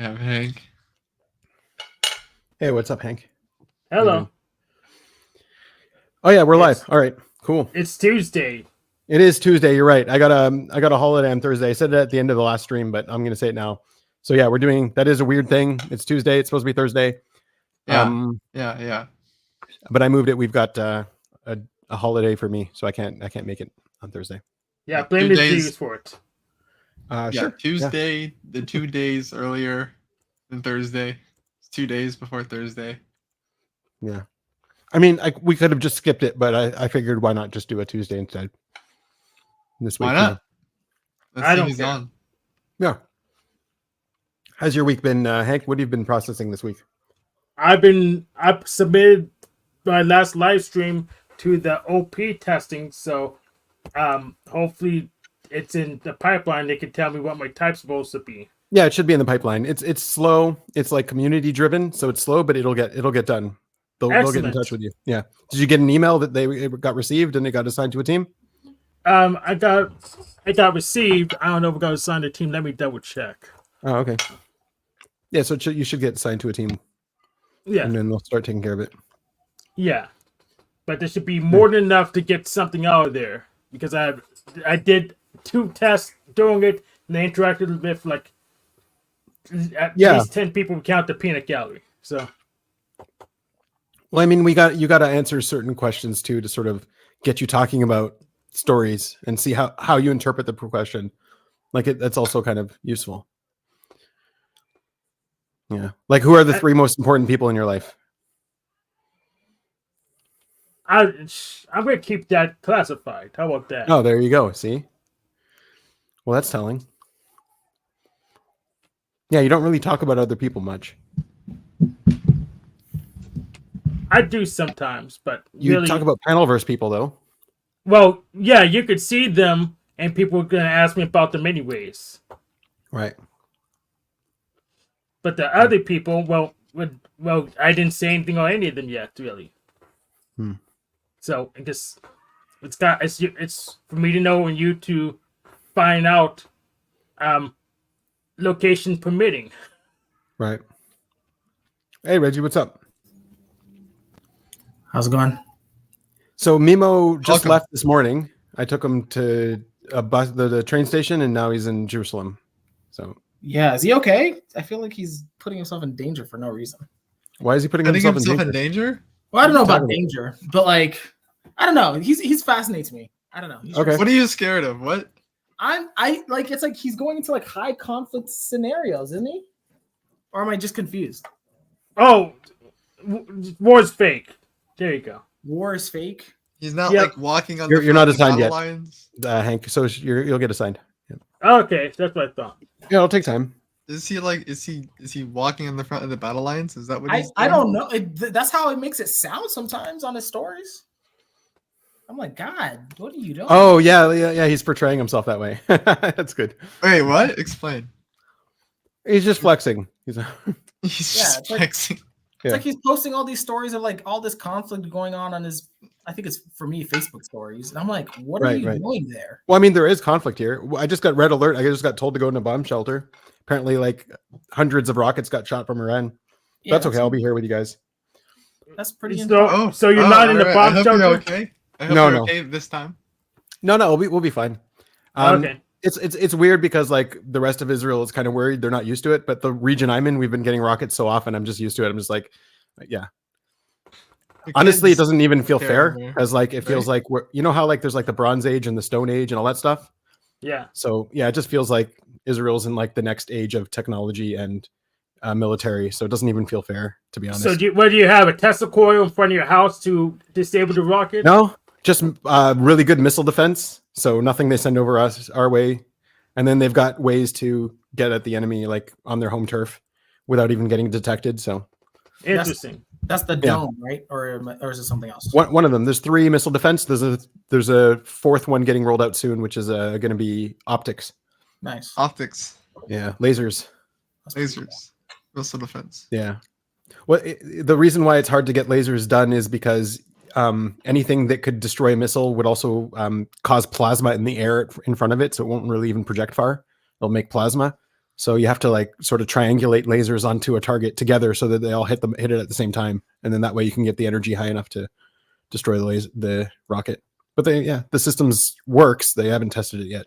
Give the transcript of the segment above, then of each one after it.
Yeah, Hank. Hey, what's up, Hank? Hello. Oh yeah, we're live. All right, cool. It's Tuesday. It is Tuesday. You're right. I got a holiday on Thursday. I said it at the end of the last stream, but I'm gonna say it now. So yeah, we're doing that is a weird thing. It's Tuesday. It's supposed to be Thursday. Yeah. Yeah. But I moved it. We've got a holiday for me, so I can't make it on Thursday. Yeah, blame the Jews for it. Sure. Tuesday, the 2 days earlier than Thursday. It's 2 days before Thursday. Yeah. I mean, we could have just skipped it, but I figured why not just do a Tuesday instead. This week. Why not? I don't care. On. Yeah. How's your week been, Hank? What have you been processing this week? I've submitted my last live stream to the OP testing, so hopefully it's in the pipeline. They can tell me what my type's supposed to be. Yeah, it should be in the pipeline. It's slow. It's like community driven, so it's slow, but it'll get done. They'll get in touch with you. Yeah. Did you get an email that it got received and it got assigned to a team? I got received. I don't know if it got assigned to a team. Let me double check. Oh, okay. Yeah, so you should get assigned to a team. Yeah. And then they'll start taking care of it. Yeah. But there should be more than enough to get something out of there. Because I did 2 tests doing it, and they interacted with like at least 10 people who count the peanut gallery. So well, I mean, you got to answer certain questions too to sort of get you talking about stories and see how you interpret the question. Like that's also kind of useful. Yeah. Like who are the 3 most important people in your life? I'm going to keep that classified. How about that? Oh, there you go. See? Well, that's telling. Yeah, you don't really talk about other people much. I do sometimes, but you really talk about Panelverse people, though. Well, yeah, you could see them, and people are going to ask me about them anyways. Right. But the other people, well, I didn't say anything on any of them yet, really. So I guess it's for me to know and you to find out, location permitting. Right. Hey, Reggie, what's up? How's it going? So Mimo just left this morning. I took him to a bus, the train station, and now he's in Jerusalem. So yeah, is he okay? I feel like he's putting himself in danger for no reason. Why is he putting himself in danger? Well, I don't know about danger, but like I don't know. He's fascinates me. I don't know. Okay. What are you scared of? What? I like it's like he's going into like high conflict scenarios, isn't he? Or am I just confused? Oh, war's fake. There you go. War is fake. He's not like walking on. You're not assigned yet, lines. Hank. So you'll get assigned. Yeah. Okay, that's what I thought. Yeah, it'll take time. Is he walking on the front of the battle lines? Is that what he's doing? I don't know. That's how it makes it sound sometimes on his stories. I'm like, God, what are you doing? Oh yeah. He's portraying himself that way. That's good. Wait, what? Explain. He's just flexing. He's just flexing. It's like he's posting all these stories of like all this conflict going on his, I think it's for me, Facebook stories. And I'm like, what are you doing there? Well, I mean, there is conflict here. I just got red alert. I just got told to go in a bomb shelter. Apparently, like hundreds of rockets got shot from Iran. Yeah, that's okay. I'll be here with you guys. That's pretty. So you're not in the bomb shelter? Okay. I hope you're okay this time. No, we'll be fine. Okay. It's weird because like the rest of Israel is kind of worried. They're not used to it, but the region I'm in, we've been getting rockets so often. I'm just used to it. I'm just like, yeah. Honestly, it doesn't even feel fair because like it feels like you know how like there's like the Bronze Age and the Stone Age and all that stuff. Yeah. So yeah, it just feels like Israel's in like the next age of technology and military. So it doesn't even feel fair, to be honest. So do you have a Tesla coil in front of your house to disable the rocket? No, just really good missile defense. So nothing they send over our way, and then they've got ways to get at the enemy like on their home turf without even getting detected. So interesting. That's the dome, right? Or is it something else? One of them. There's 3 missile defense. There's a 4th one getting rolled out soon, which is going to be optics. Nice. Optics. Yeah, lasers. Missile defense. Yeah. Well, the reason why it's hard to get lasers done is because anything that could destroy a missile would also cause plasma in the air in front of it, so it won't really even project far. It'll make plasma. So you have to like sort of triangulate lasers onto a target together so that they all hit it at the same time, and then that way you can get the energy high enough to destroy the rocket. But the systems works. They haven't tested it yet.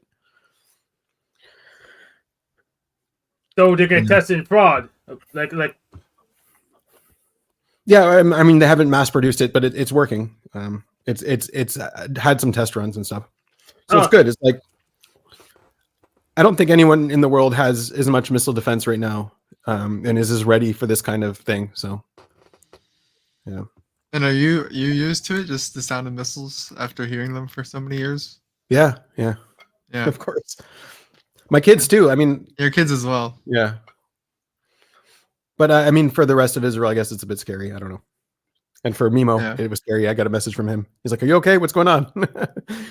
So they're gonna test it in fraud, like. Yeah, I mean they haven't mass produced it, but it's working. It's had some test runs and stuff, so it's good. It's like I don't think anyone in the world has as much missile defense right now, and is as ready for this kind of thing. So, yeah. And are you used to it? Just the sound of missiles after hearing them for so many years? Yeah. Of course. My kids too. I mean, your kids as well. Yeah. But I mean, for the rest of Israel, I guess it's a bit scary. I don't know. And for Mimo, it was scary. I got a message from him. He's like, "Are you okay? What's going on?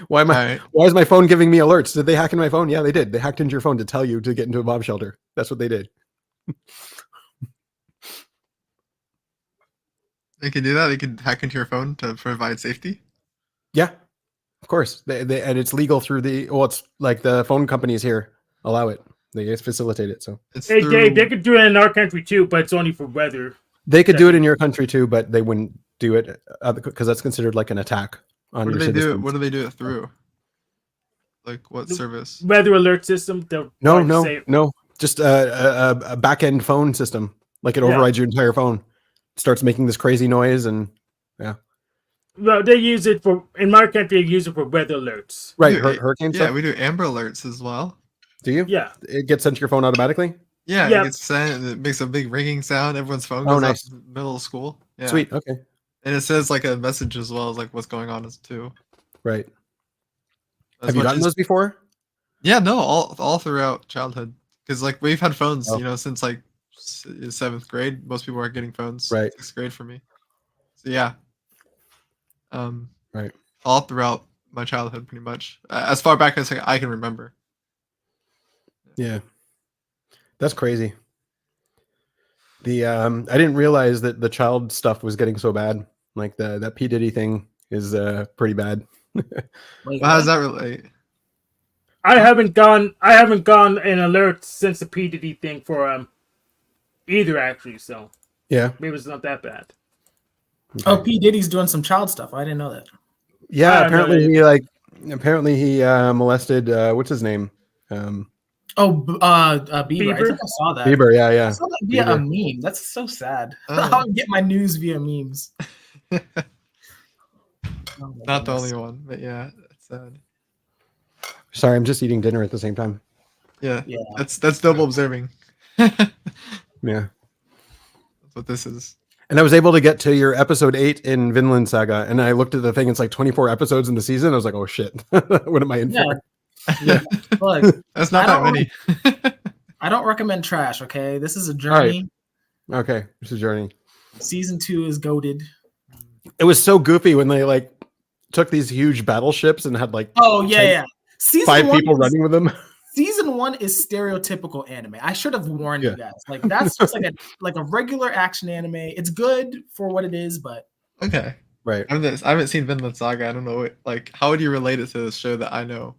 Why is my phone giving me alerts? Did they hack into my phone?" Yeah, they did. They hacked into your phone to tell you to get into a bomb shelter. That's what they did. They can do that. They can hack into your phone to provide safety. Yeah, of course. They and it's legal through it's like the phone companies here allow it. They facilitate it. So Dave, they could do it in our country too, but it's only for weather. They could do it in your country too, but they wouldn't do it because that's considered like an attack on your citizens. What do they do it through? Like what service? Weather alert system. No. Just a back end phone system. Like it overrides your entire phone. It starts making this crazy noise and yeah. Well, they use it in my country. They use it for weather alerts. Right, hurricanes. Yeah, we do Amber Alerts as well. Do you? Yeah. It gets sent to your phone automatically. Yeah, it gets sent and it makes a big ringing sound. Everyone's phone goes off in the middle of school. Yeah. Sweet. Okay. And it says like a message as well as like what's going on too. Right. Have you gotten those before? Yeah, no, all throughout childhood. Because like we've had phones, since like 7th grade. Most people are getting phones. Right. 6th grade for me. So yeah. Right. All throughout my childhood, pretty much, as far back as I can remember. Yeah. That's crazy. I didn't realize that the child stuff was getting so bad. Like that P. Diddy thing is pretty bad. Well, how does that relate? I haven't gone an alert since the P. Diddy thing for either actually. So yeah, maybe it's not that bad. Okay. Oh, P. Diddy's doing some child stuff. I didn't know that. Yeah, apparently he molested what's his name? Bieber. I think I saw that. Bieber, yeah. I saw that via a meme. That's so sad. I'll get my news via memes. Not the only one, but yeah, that's sad. Sorry, I'm just eating dinner at the same time. Yeah. That's double observing. Yeah. That's what this is. And I was able to get to your episode 8 in Vinland Saga, and I looked at the thing. It's like 24 episodes in the season. I was like, "Oh shit, what am I in for?" Yeah, look, that's not that many. I don't recommend trash. Okay, this is a journey. Right. Okay, it's a journey. Season 2 is goated. It was so goofy when they like took these huge battleships and had like Season 5 people running with them. Season 1 is stereotypical anime. I should have warned you guys. Like that's just like a regular action anime. It's good for what it is, but okay, right. I haven't seen Vinland Saga. I don't know how would you relate it to this show that I know?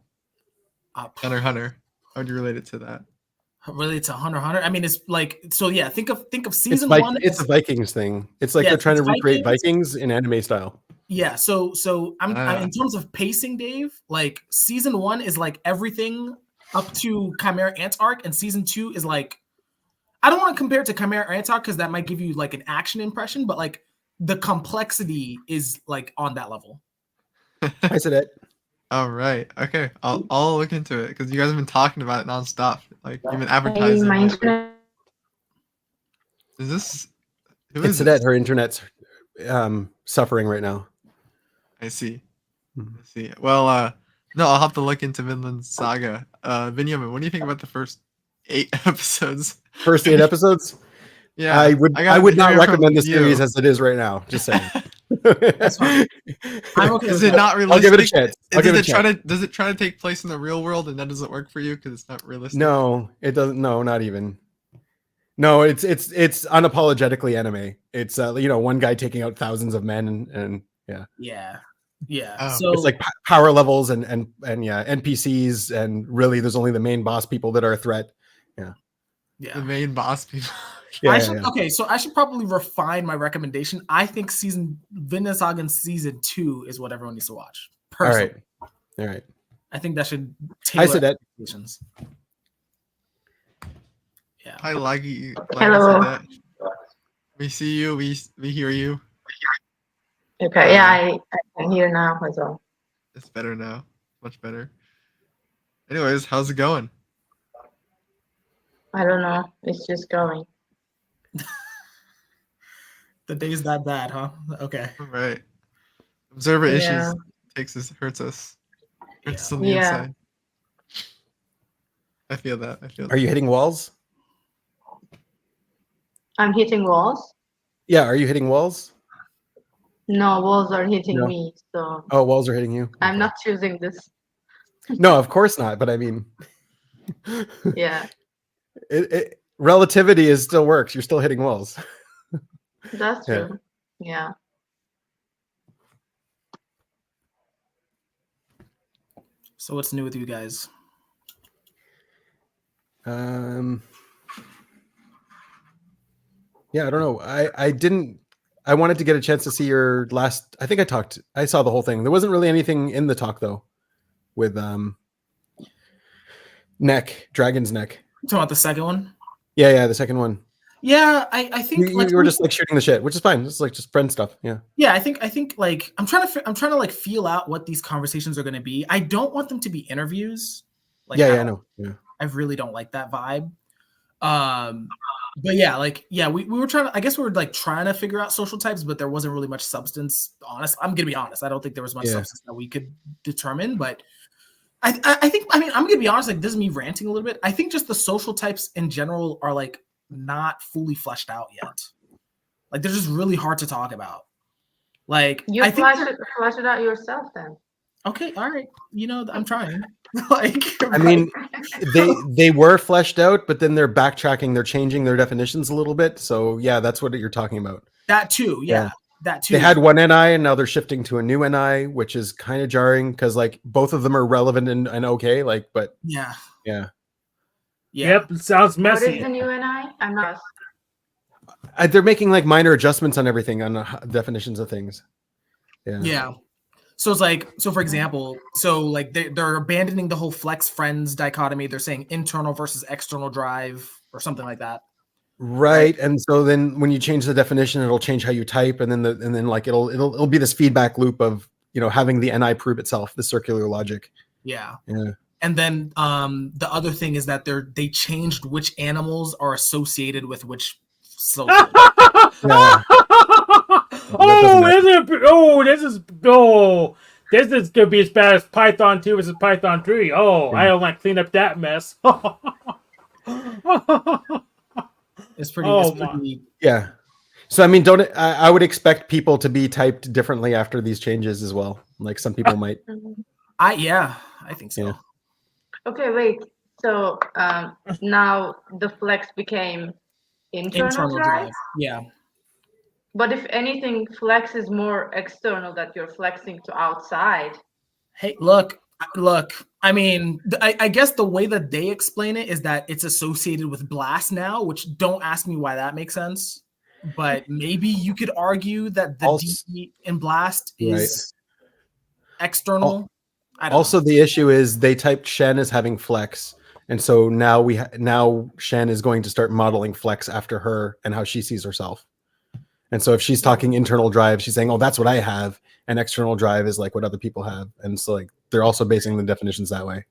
Hunter x Hunter. How would you relate it to that? Relate to Hunter x Hunter? I mean, it's like think of season it's 1. It's a Vikings thing. It's like they're trying to recreate Vikings in anime style. Yeah. So I'm in terms of pacing, Dave. Like season 1 is like everything up to Chimera Ant arc, and season 2 is like, I don't want to compare it to Chimera Ant arc because that might give you like an action impression, but like the complexity is like on that level. I said it. All right. Okay. I'll look into it because you guys have been talking about it nonstop. Like you've been advertising. Is this? It's Sedette. Her internet's suffering right now. I see. I see. Well, no, I'll have to look into Vinland Saga. Benjamin, what do you think about the first 8 episodes? First 8 episodes? Yeah, I would not recommend the series as it is right now. Just saying. That's fine. I'm okay. Is it not realistic? I'll give it a chance. Does it try to take place in the real world and that doesn't work for you because it's not realistic? No, it doesn't. No, not even. No, it's unapologetically anime. It's one guy taking out thousands of men and yeah. Oh. So it's like power levels and NPCs, and really there's only the main boss people that are a threat. The Yeah. main boss people. Okay, so I should probably refine my recommendation. I think Vinland Saga season 2 is what everyone needs to watch. Personally. All right. I think that should Hi, tailor Sadet. expectations. Yeah. Hi, Laggy. Hello. Sadet. We see you. We hear you. Okay, yeah, I can hear now as well. It's better now. Much better. Anyways, how's it going? I don't know. It's just going. The day's that bad, huh? Okay. All right. Observer Yeah. issues hurts us. Hurts us on the Yeah. inside. I feel that. Are you hitting walls? I'm hitting walls. Yeah. Are you hitting walls? No, walls are hitting No. me. So Oh, walls are hitting you. I'm Okay. not choosing this. No, of course not. But I mean, Yeah, relativity is still works. You're still hitting walls. that's Yeah. true. Yeah. So what's new with you guys? Yeah, I don't know. I wanted to get a chance to see your last. I think I saw the whole thing. There wasn't really anything in the talk though, with Dragon's Neck. Talking about the second one? Yeah, the second one. Yeah, I think You were just like shooting the shit, which is fine. It's like just friend stuff. Yeah. Yeah, I think like I'm trying to like feel out what these conversations are going to be. I don't want them to be interviews. Like, I know. Yeah. I really don't like that vibe. But yeah, we were trying to, I guess we were like trying to figure out social types, but there wasn't really much substance. I'm gonna be honest. I don't think there was much substance that we could determine, but I think, I mean, I'm gonna be honest, like this is me ranting a little bit. I think just the social types in general are like not fully fleshed out yet. Like they're just really hard to talk about. Like You I think flash it out yourself then. okay, all right. You know, I'm trying. Like I mean, they were fleshed out, but then they're backtracking. They're changing their definitions a little bit. So yeah, that's what you're talking about. that too. Yeah. That too. They had one NI and now they're shifting to a new NI, which is kind of jarring because like both of them are relevant and okay. Like, but yeah. Yep, it sounds What is messy. the new NI? I'm not. they're making like minor adjustments on everything on the definitions of things. Yeah. So it's like, so for example, so like they're abandoning the whole flex friends dichotomy. They're saying internal versus external drive or something like that. Right. And so then when you change the definition, it'll change how you type, and then like it'll be this feedback loop of, you know, having the NI prove itself, the circular logic. Yeah. Yeah. And then the other thing is that they changed which animals are associated with which social. Yeah. This is gonna be as bad as Python 2 versus Python 3. Oh, I don't want to clean up that mess. It's pretty. Yeah. So I mean, I would expect people to be typed differently after these changes as well. Like some people might. I think so. Yeah. Okay, wait. So now the flex became internal drive? Yeah. But if anything, flex is more external, that you're flexing to outside. Hey, look. I mean, I guess the way that they explain it is that it's associated with blast now, which don't ask me why that makes sense. But maybe you could argue that the D in blast is external. I don't know. The issue is they typed Shen as having flex, and so now Shen is going to start modeling flex after her and how she sees herself. And so if she's talking internal drive, she's saying, "Oh, that's what I have," and external drive is like what other people have. And so like they're also basing the definitions that way.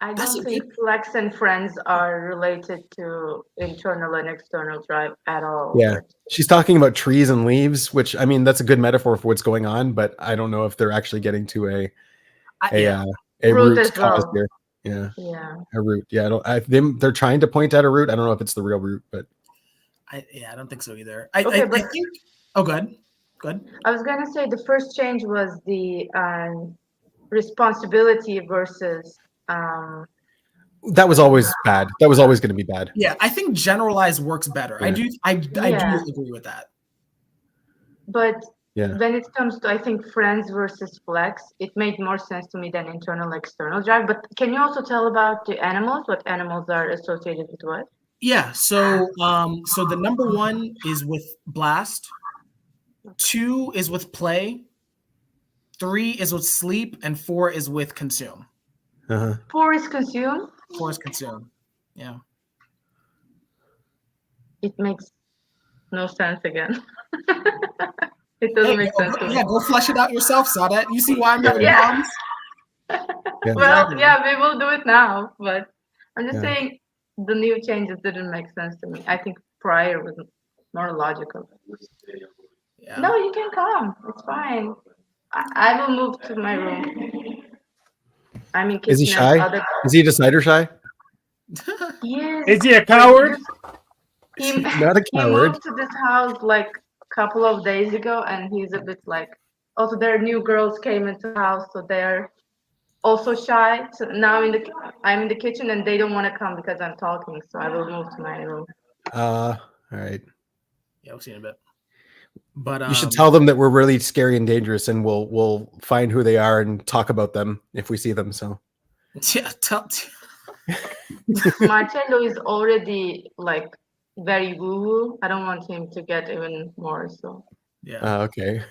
I don't think flex and friends are related to internal and external drive at all. Yeah. She's talking about trees and leaves, which I mean that's a good metaphor for what's going on, but I don't know if they're actually getting to a root cause here. Yeah. A root. Yeah. They're trying to point at a root. I don't know if it's the real root, but I don't think so either. I think. Oh, good. I was gonna say the first change was the responsibility versus. That was always bad. That was always going to be bad. Yeah, I think generalized works better. Yeah. I do agree with that. But when it comes to, I think, friends versus flex, it made more sense to me than internal external drive. But can you also tell about the animals? What animals are associated with what? Yeah. So the number 1 is with Blast. 2 is with Play. 3 is with Sleep, and 4 is with Consume. 4 is Consume. 4 is Consume. Yeah. It makes no sense again. It doesn't make sense to me. Yeah, go flesh it out yourself, Sadat. You see why I'm having problems? Well, yeah, we will do it now, but I'm just saying the new changes didn't make sense to me. I think prior was more logical. Yeah. No, you can come. It's fine. I will move to my room. I'm in kitchen. Is he shy? Is he a decider shy? Yes. Is he a coward? Not a He coward. moved to this house like a couple of days ago, and he's a bit like. Also, there are new girls came into the house, so they're also shy. So now I'm in the kitchen, and they don't want to come because I'm talking. So I will move to my room. All right. Yeah, we'll see in a bit. But you should tell them that we're really scary and dangerous, and we'll find who they are and talk about them if we see them. So yeah, Marcello is already like very woo-woo. I don't want him to get even more. So yeah. Okay.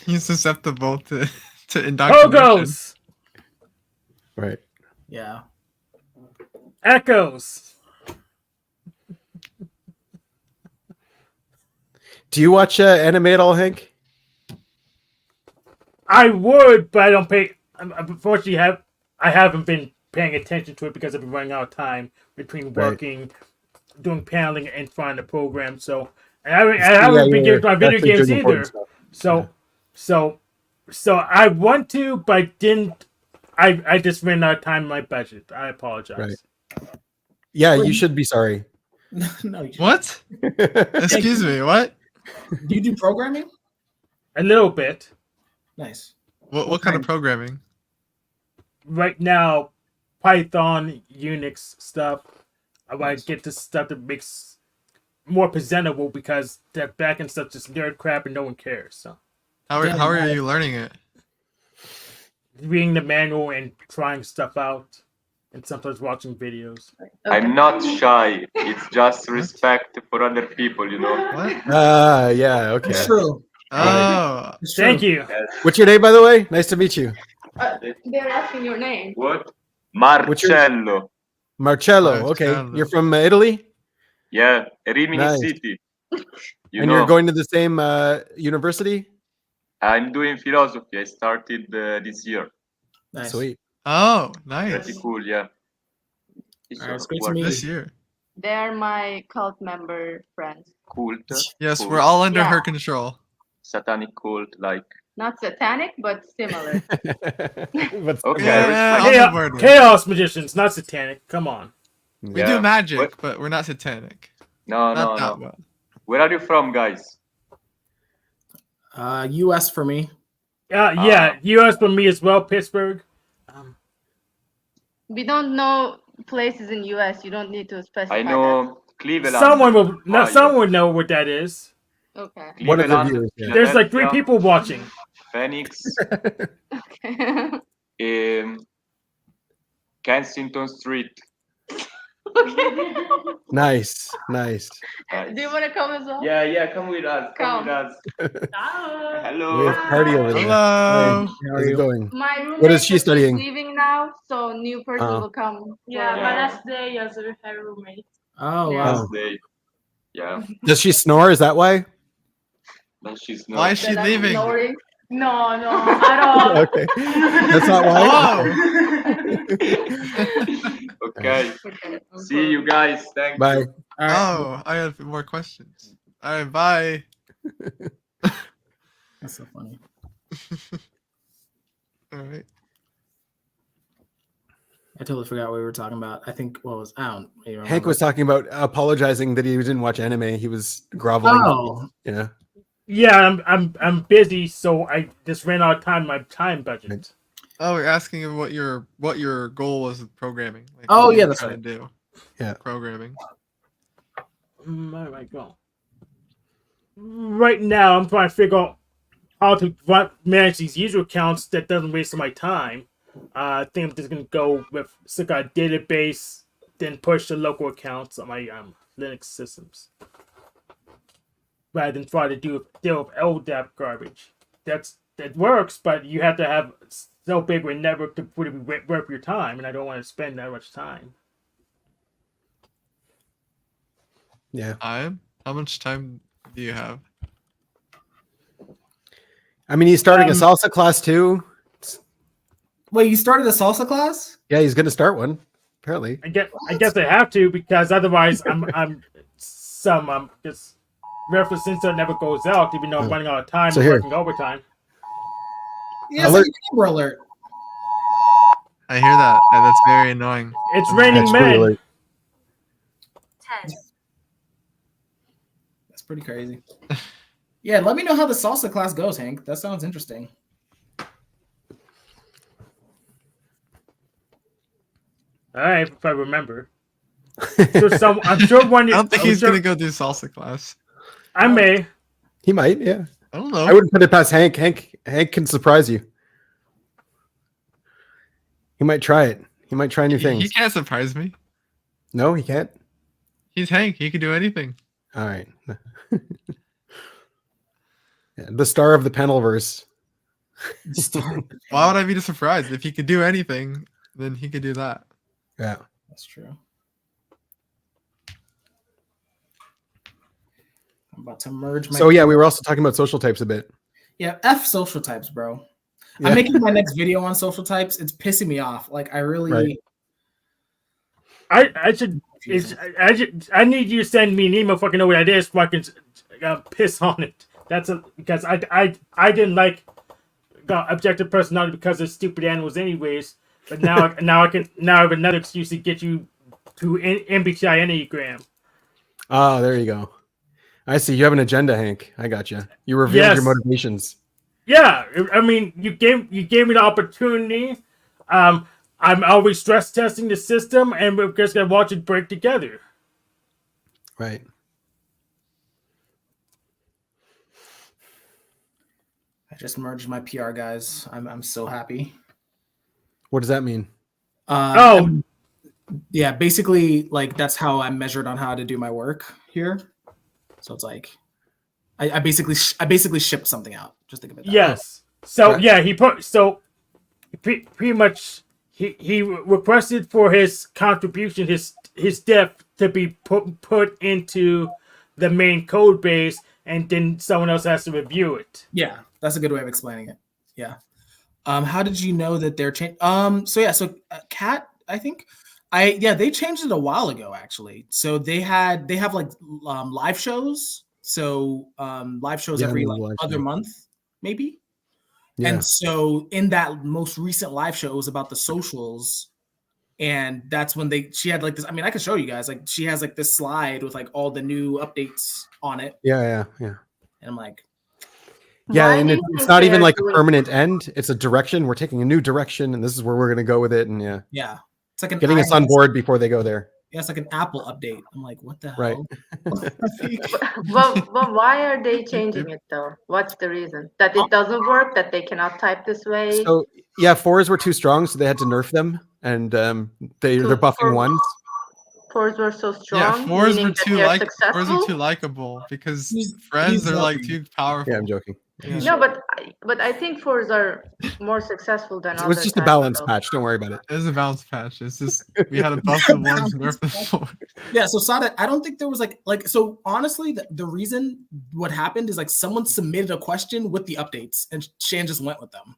He's susceptible to indoctrination. Pogos. Right. Yeah. Echoes. Do you watch anime at all, Hank? I would, but I don't pay. Unfortunately, I haven't been paying attention to it because I've been running out of time between working, doing paneling, and finding the program. So I haven't been getting to my video games either. So I want to, but I didn't. I just ran out of time in my budget. I apologize. Right. Yeah, you should be sorry. No. What? Excuse me. What? Do you do programming? A little bit. Nice. What kind of programming? Right now, Python, Unix stuff. I want to get this stuff that makes more presentable because that backend stuff just nerd crap and no one cares. So how are you learning it? Reading the manual and trying stuff out, and sometimes watching videos. okay. I'm not shy. It's just respect for other people, you know. What? Yeah, okay. It's true. Oh, It's true. Thank you. Yes. What's your name, by the way? Nice to meet you. They're asking your name. What? Marcello. Marcello. Okay. Marcello. You're from Italy? Yeah, Rimini Nice. City. You And know, you're going to the same university? I'm doing philosophy. I started this year. Nice. Sweet. oh, nice. Pretty cool, yeah. All right, it's great to meet This you. year. They are my cult member friends. Cult. Yes, Cool. we're all under Yeah. her control. Satanic cult, like. Not satanic, but similar. But- Okay, Yeah, respect. on the board. Chaos magicians, not satanic. Come on. We Yeah. do magic, What? but we're not satanic. No, Not that no. one. Where are you from, guys? US for me. Yeah, US for me as well, Pittsburgh. We don't know places in US. You don't need to specify I know Cleveland. Someone would know what that is. that. Okay. One of the Cleveland, viewers, yeah. There's like 3 Philadelphia, people watching. Phoenix, Okay. Kensington Street. Nice. Nice. Do you want to come as well? Yeah, come with us. Come. with us. Ciao. Hello. We have a party over there. Hello. Hey, how's it going? My roommate What is she is studying? leaving now, so new person will come. Yeah, for- my last day as a her roommate. Oh, Yeah. wow. Last day. Yeah. Does she snore? Is that why? Then she's Why not. is she that I'm leaving? snoring. No, at all. Okay. That's not why? Oh. Okay. Okay. See you guys. Thank Bye. you. All right. Oh, I have more questions. All right, bye. That's so funny. All right. I totally forgot what we were talking about. I think I don't even remember. Hank was talking about apologizing that he didn't watch anime. He was groveling. Oh, Yeah. Yeah, I'm busy, so I just ran out of time in my time budget. Oh, we're asking him what your goal was with programming. Like, Oh, what yeah, you're that's trying to do. Yeah. Programming. Where do I go? Right now, I'm trying to figure out how to manage these user accounts that doesn't waste my time. I think I'm just gonna go with some kind of database then push the local accounts on my Linux systems, rather than try to deal with LDAP garbage. That works, but you have to have so big of a network to put it worth your time, and I don't want to spend that much time. Yeah. How much time do you have? I mean, he's starting a salsa class too. Wait, you started a salsa class? Yeah, he's going to start one. Apparently. I guess I have to, because otherwise I'm just reference sensor never goes out, even though I'm running out of time So and here. working overtime. Yeah, it's like an Amber Alert. I hear that. That's very annoying. It's raining That's men. really- That's pretty crazy. Yeah, let me know how the salsa class goes, Hank. That sounds interesting. All right, if I remember. I'm sure one. I don't think he's gonna go do salsa class. I may. He might, yeah. I don't know. I wouldn't put it past Hank. Hank can surprise you. He might try it. He might try new things. He can't surprise me. No, he can't. He's Hank. He can do anything. All right. Yeah, the star of the panelverse. Why would I be surprised? If he could do anything, then he could do that. Yeah. That's true. I'm about to merge my. So yeah, we were also talking about social types a bit. Yeah, F social types, bro. Yeah. I'm making my next video on social types. It's pissing me off. Like I really. Right. I need you to send me an email if I can know what that is so I can piss on it. Because I didn't like objective personality because of stupid animals anyways. But now I have another excuse to get you to MBTI Enneagram. Oh, there you go. I see. You have an agenda, Hank. I got you. You revealed your motivations. Yeah, I mean, you gave me the opportunity. I'm always stress testing the system, and we're just gonna watch it break together. Right. I just merged my PR guys. I'm so happy. What does that mean? Yeah, basically, like that's how I'm measured on how to do my work here. So it's like, I basically shipped something out. Just think of it. Yes. So Right. yeah, pretty much he requested for his contribution, his depth to be put into the main code base, and then someone else has to review it. Yeah, that's a good way of explaining it. Yeah. How did you know that they're changing? So Cat, I think. They changed it a while ago actually. So they have like live shows. So live shows every other month, maybe. Yeah. And so in that most recent live show, it was about the socials, and that's when she had like this. I mean, I can show you guys. Like she has like this slide with like all the new updates on it. Yeah. And I'm like, yeah, and it's not even like a permanent end. It's a direction. We're taking a new direction, and this is where we're going to go with it. And yeah, it's like getting us on board before they go there. Yeah, it's like an Apple update. I'm like, what the hell? Right. But why are they changing it though? What's the reason? That it doesn't work? That they cannot type this way? So yeah, 4s were too strong, so they had to nerf them, and they're buffing 1s. 4s were so strong. Yeah, 4s were too likable because friends are like too powerful. Yeah, I'm joking. Yeah. No, but I think 4s are more successful than others. It was just a balance patch. Don't worry about it. It was a balance patch. It's just we had a buff the 1s and nerf the 4s. Yeah, so Sada, I don't think there was like so honestly the reason what happened is like someone submitted a question with the updates and Shan just went with them.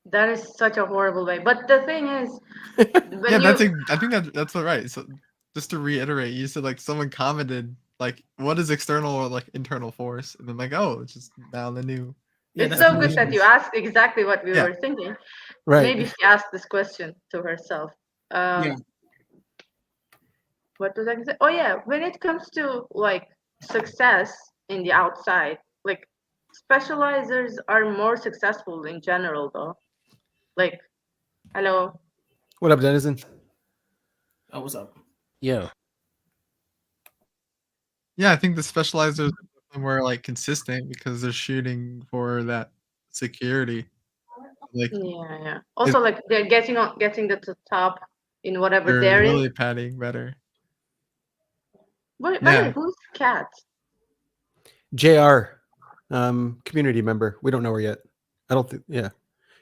That is such a horrible way. But the thing is, I think that's all right. So just to reiterate, you said like someone commented like, what is external or like internal force? And then like, oh, it's just now the new. Yeah, it's so good that you asked exactly what we were thinking. Right. Maybe she asked this question to herself. What was I gonna say? Oh yeah, when it comes to like success in the outside, like specializers are more successful in general though. Like, hello. What up, Denizen? Oh, what's up? Yeah. Yeah, I think the specializers are more like consistent because they're shooting for that security. Like yeah. Also, like they're getting to the top in whatever Or they're in. lily padding better. Wait, who's Cat? JR, community member. We don't know her yet. I don't think. Yeah,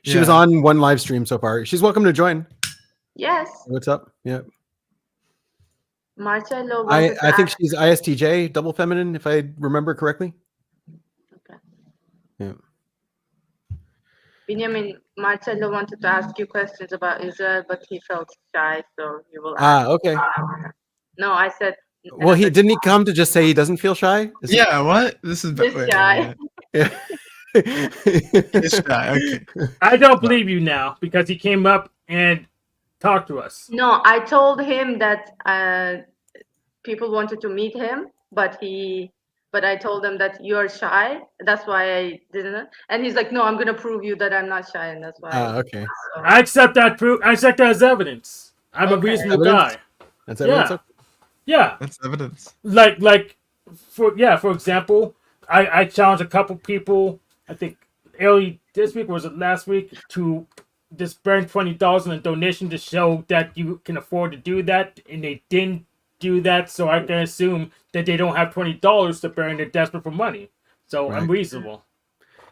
she was Yeah. on one live stream so far. She's welcome to join. Yes, What's up? Yeah, Marcello wanted to I think ask. she's ISTJ, double feminine, if I remember correctly. Okay. Yeah. Benjamin, Marcello wanted to ask you questions about Israel, but he felt shy, so you will ask. Okay. No, I said. Well, he didn't he come to just say he doesn't feel shy? Yeah, what? This is He's shy. Yeah. He's shy. Okay. I don't believe you now because he came up and talked to us. No, I told him that people wanted to meet him, but I told him that you're shy. That's why I didn't. And he's like, "No, I'm gonna prove you that I'm not shy," and that's why. Okay. So, I accept that proof. I accept that as evidence. I'm a Okay. reasonable Evidence? guy. That's evidence. Yeah. Yeah. That's evidence. Like for example, I challenged a couple people, I think early this week, or was it last week, to just burn $20 in a donation to show that you can afford to do that, and they didn't do that, so I can assume that they don't have $20 to burn. They're desperate for money. So I'm Right. reasonable.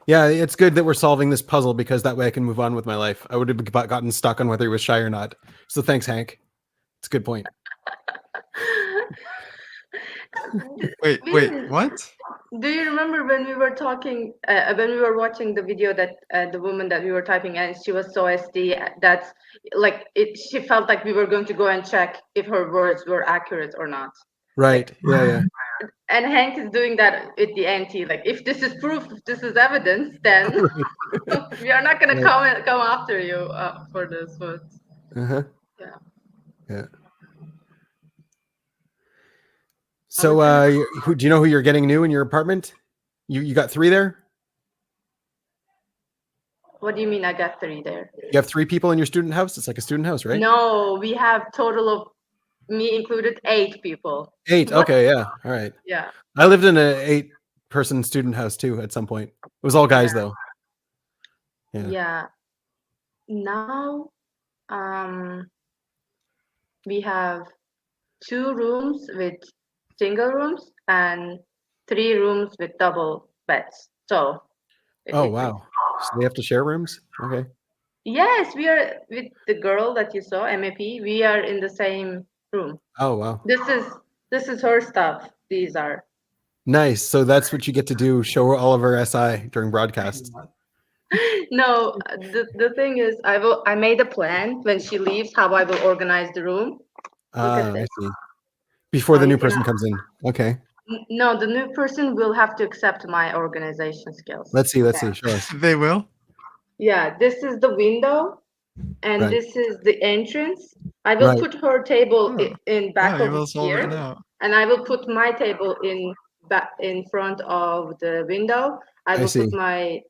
Yeah, it's good that we're solving this puzzle because that way I can move on with my life. I would have gotten stuck on whether he was shy or not. So thanks, Hank. It's a good point. Wait, what? do you remember when we were talking, when we were watching the video that the woman that we were typing, and she was so SD that like she felt like we were going to go and check if her words were accurate or not. Right. Yeah. And Hank is doing that with the anti. Like, if this is proof, if this is evidence, then we are not going to come after you for this. But Yeah. So, do you know who you're getting new in your apartment? You got 3 there? What do you mean I got 3 there? You have 3 people in your student house? It's like a student house, right? No, we have total of, me included, 8 people. 8. Okay, yeah. All right. Yeah. I lived in an 8-person student house too at some point. It was all guys though. Yeah. Now, we have 2 rooms with single rooms and 3 rooms with double beds. So. Oh wow! So they have to share rooms? Okay. Yes, we are with the girl that you saw, MAP. We are in the same room. Oh wow! This is her stuff. These are nice. So that's what you get to do: show all of her SI during broadcasts. No, the thing is, I made a plan when she leaves how I will organize the room. I see. Before the new person comes in. Okay. No, the new person will have to accept my organization skills. Let's see. Show us. They will? Yeah, this is the window, and Right. this is the entrance. I will put her table in back of here, and I will put my table in front of the window. I will put my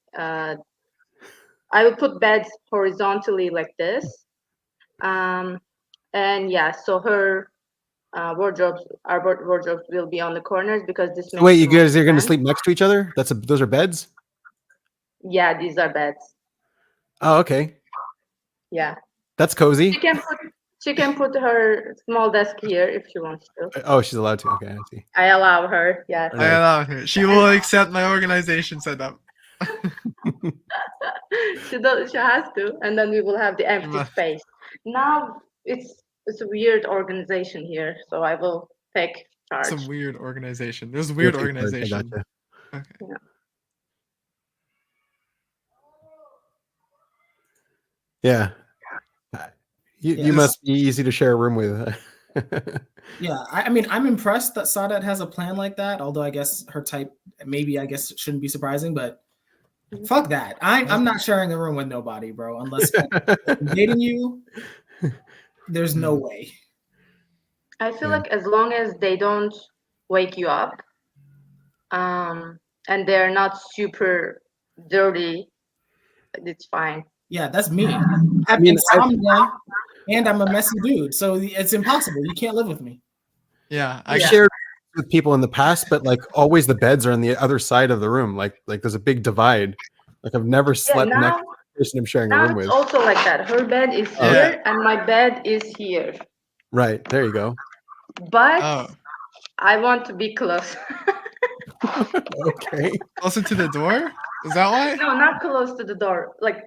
I will put beds horizontally like this, and yeah, so her our wardrobes will be on the corners because this. Wait, you guys are going to sleep next to each other? Those are beds? Yeah, these are beds. Oh, okay. Yeah. That's cozy. She can put her small desk here if she wants to. Oh, she's allowed to. Okay, I see. I allow her. Yes. I allow her. She will accept my organization setup. She has to, and then we will have the empty space. Now it's a weird organization here, so I will take charge. It's a weird organization. There's a weird organization. Okay. Yeah. You must be easy to share a room with. Yeah, I mean, I'm impressed that Sadat has a plan like that. Although I guess her type, maybe I guess it shouldn't be surprising, but fuck that. I'm not sharing a room with nobody, bro. Unless I'm dating you, there's no way. I feel like as long as they don't wake you up, and they're not super dirty, it's fine. Yeah, that's me. I have insomnia, and I'm a messy dude, so it's impossible. You can't live with me. Yeah, I shared with people in the past, but like always the beds are on the other side of the room. Like there's a big divide. Like I've never slept next. person I'm sharing a Now room it's with. also like that. Her bed is Yeah. here and my bed is here. Right. There you go. But Oh, I want to be close. Okay. closer to the door? Is that why? No, not close to the door. Like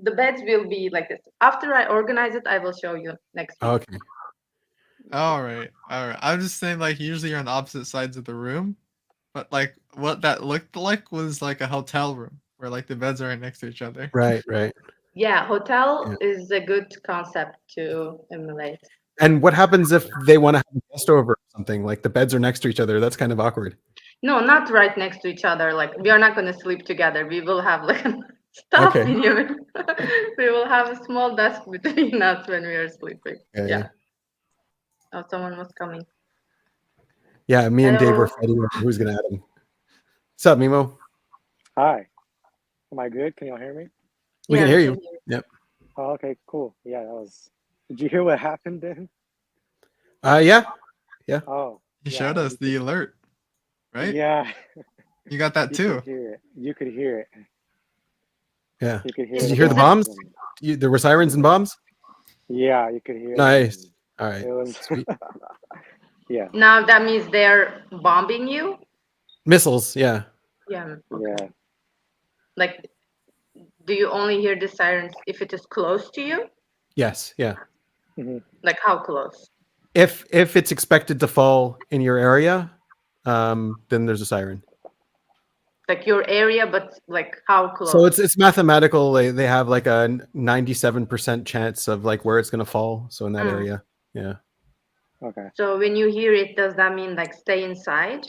the beds will be like this. After I organize it, I will show you next week. Okay. All right. I'm just saying, like, usually you're on opposite sides of the room, but like what that looked like was like a hotel room where like the beds are right next to each other. Right. Right. Yeah, hotel Yeah. is a good concept to emulate. And what happens if they want to have a guest over or something? Like the beds are next to each other. That's kind of awkward. No, not right next to each other. Like we are not going to sleep together. We will have like stop Okay. video. We will have a small desk between us when we are sleeping. Yeah. Yeah. Oh, someone was coming. Yeah. Me and Dave Hello. were fighting over who's going to add him. What's up, Mimo? Hi. Am I good? Can y'all hear me? We Yeah, can hear we you. can hear Yep. Oh, okay, cool. Yeah, that was. Did you hear what happened then? Yeah. Oh, You yeah, showed us you the could- alert, right? Yeah, You got that you too. could hear it. You could hear it. Yeah. You could hear. Did you the hear the bombs? and- There were sirens and bombs? Yeah, you could hear. it, Nice. and All right. It was. Sweet. Yeah. Now that means they're bombing you? Missiles. Yeah. Yeah. Okay. Yeah. Like, do you only hear the sirens if it is close to you? Yes. Yeah. Like how close? If it's expected to fall in your area, then there's a siren. Like your area, but like how close? So it's mathematical. They have like a 97% chance of like where it's going to fall. So in that area, yeah. Okay. So when you hear it, does that mean like stay inside?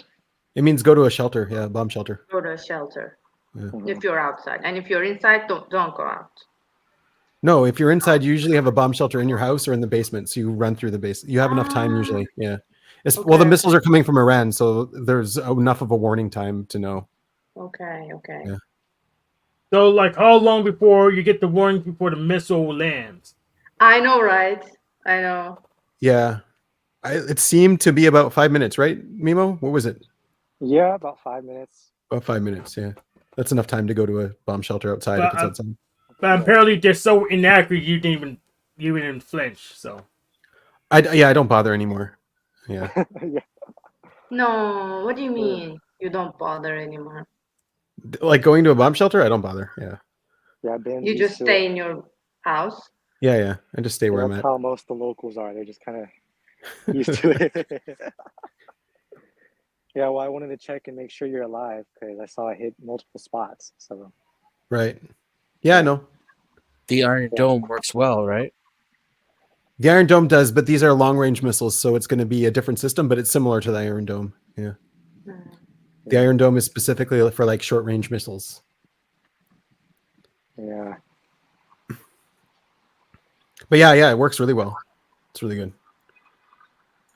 It means go to a shelter. Yeah, bomb shelter. Go to a shelter. Yeah. If you're outside, and if you're inside, don't go out. No, if you're inside, you usually have a bomb shelter in your house or in the basement. So you run through the basement. You have enough time usually. Yeah. Well, the Okay. missiles are coming from Iran, so there's enough of a warning time to know. Okay. Okay. Yeah. So, like, how long before you get the warning before the missile lands? I know, right? I know. Yeah. It seemed to be about 5 minutes, right, Mimo? What was it? Yeah, about 5 minutes. About 5 minutes, yeah. That's enough time to go to a bomb shelter outside if it's outside. But apparently they're so inaccurate you didn't even flinch. So I don't bother anymore. Yeah. Yeah. No, what do you mean? You don't bother anymore? Like going to a bomb shelter, I don't bother. Yeah. Yeah, Ben. You just stay in your house? Yeah. I just stay where I'm That's at. how most of the locals are. They're just kind of used to it. Yeah, well, I wanted to check and make sure you're alive because I saw it hit multiple spots. So Right. Yeah, I know. The Iron Dome works well, right? The Iron Dome does, but these are long range missiles, so it's going to be a different system, but it's similar to the Iron Dome. Yeah. The Iron Dome is specifically for like short range missiles. yeah. But yeah, it works really well. It's really good.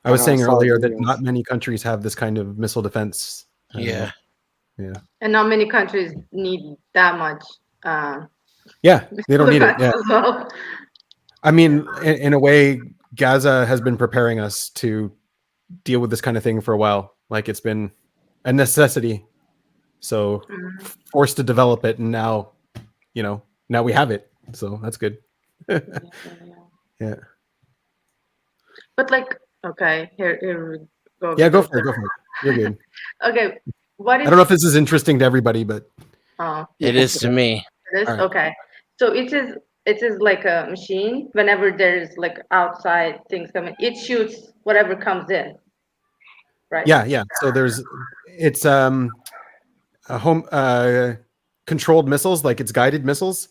I was I saying saw earlier that videos. not many countries have this kind of missile defense. Yeah. And not many countries need that much. Yeah, they don't need it. Yeah. as well. I mean, in a way, Gaza has been preparing us to deal with this kind of thing for a while. Like it's been a necessity. So forced to develop it. And now, now we have it. So that's good. Yeah. But like, okay, here we go. Yeah, go for it. You're good. Okay, what is? I don't know if this is interesting to everybody, but It is to me. This All right. okay. So it is like a machine. Whenever there's like outside things coming, it shoots whatever comes in. Right. yeah. So it's a home controlled missiles, like it's guided missiles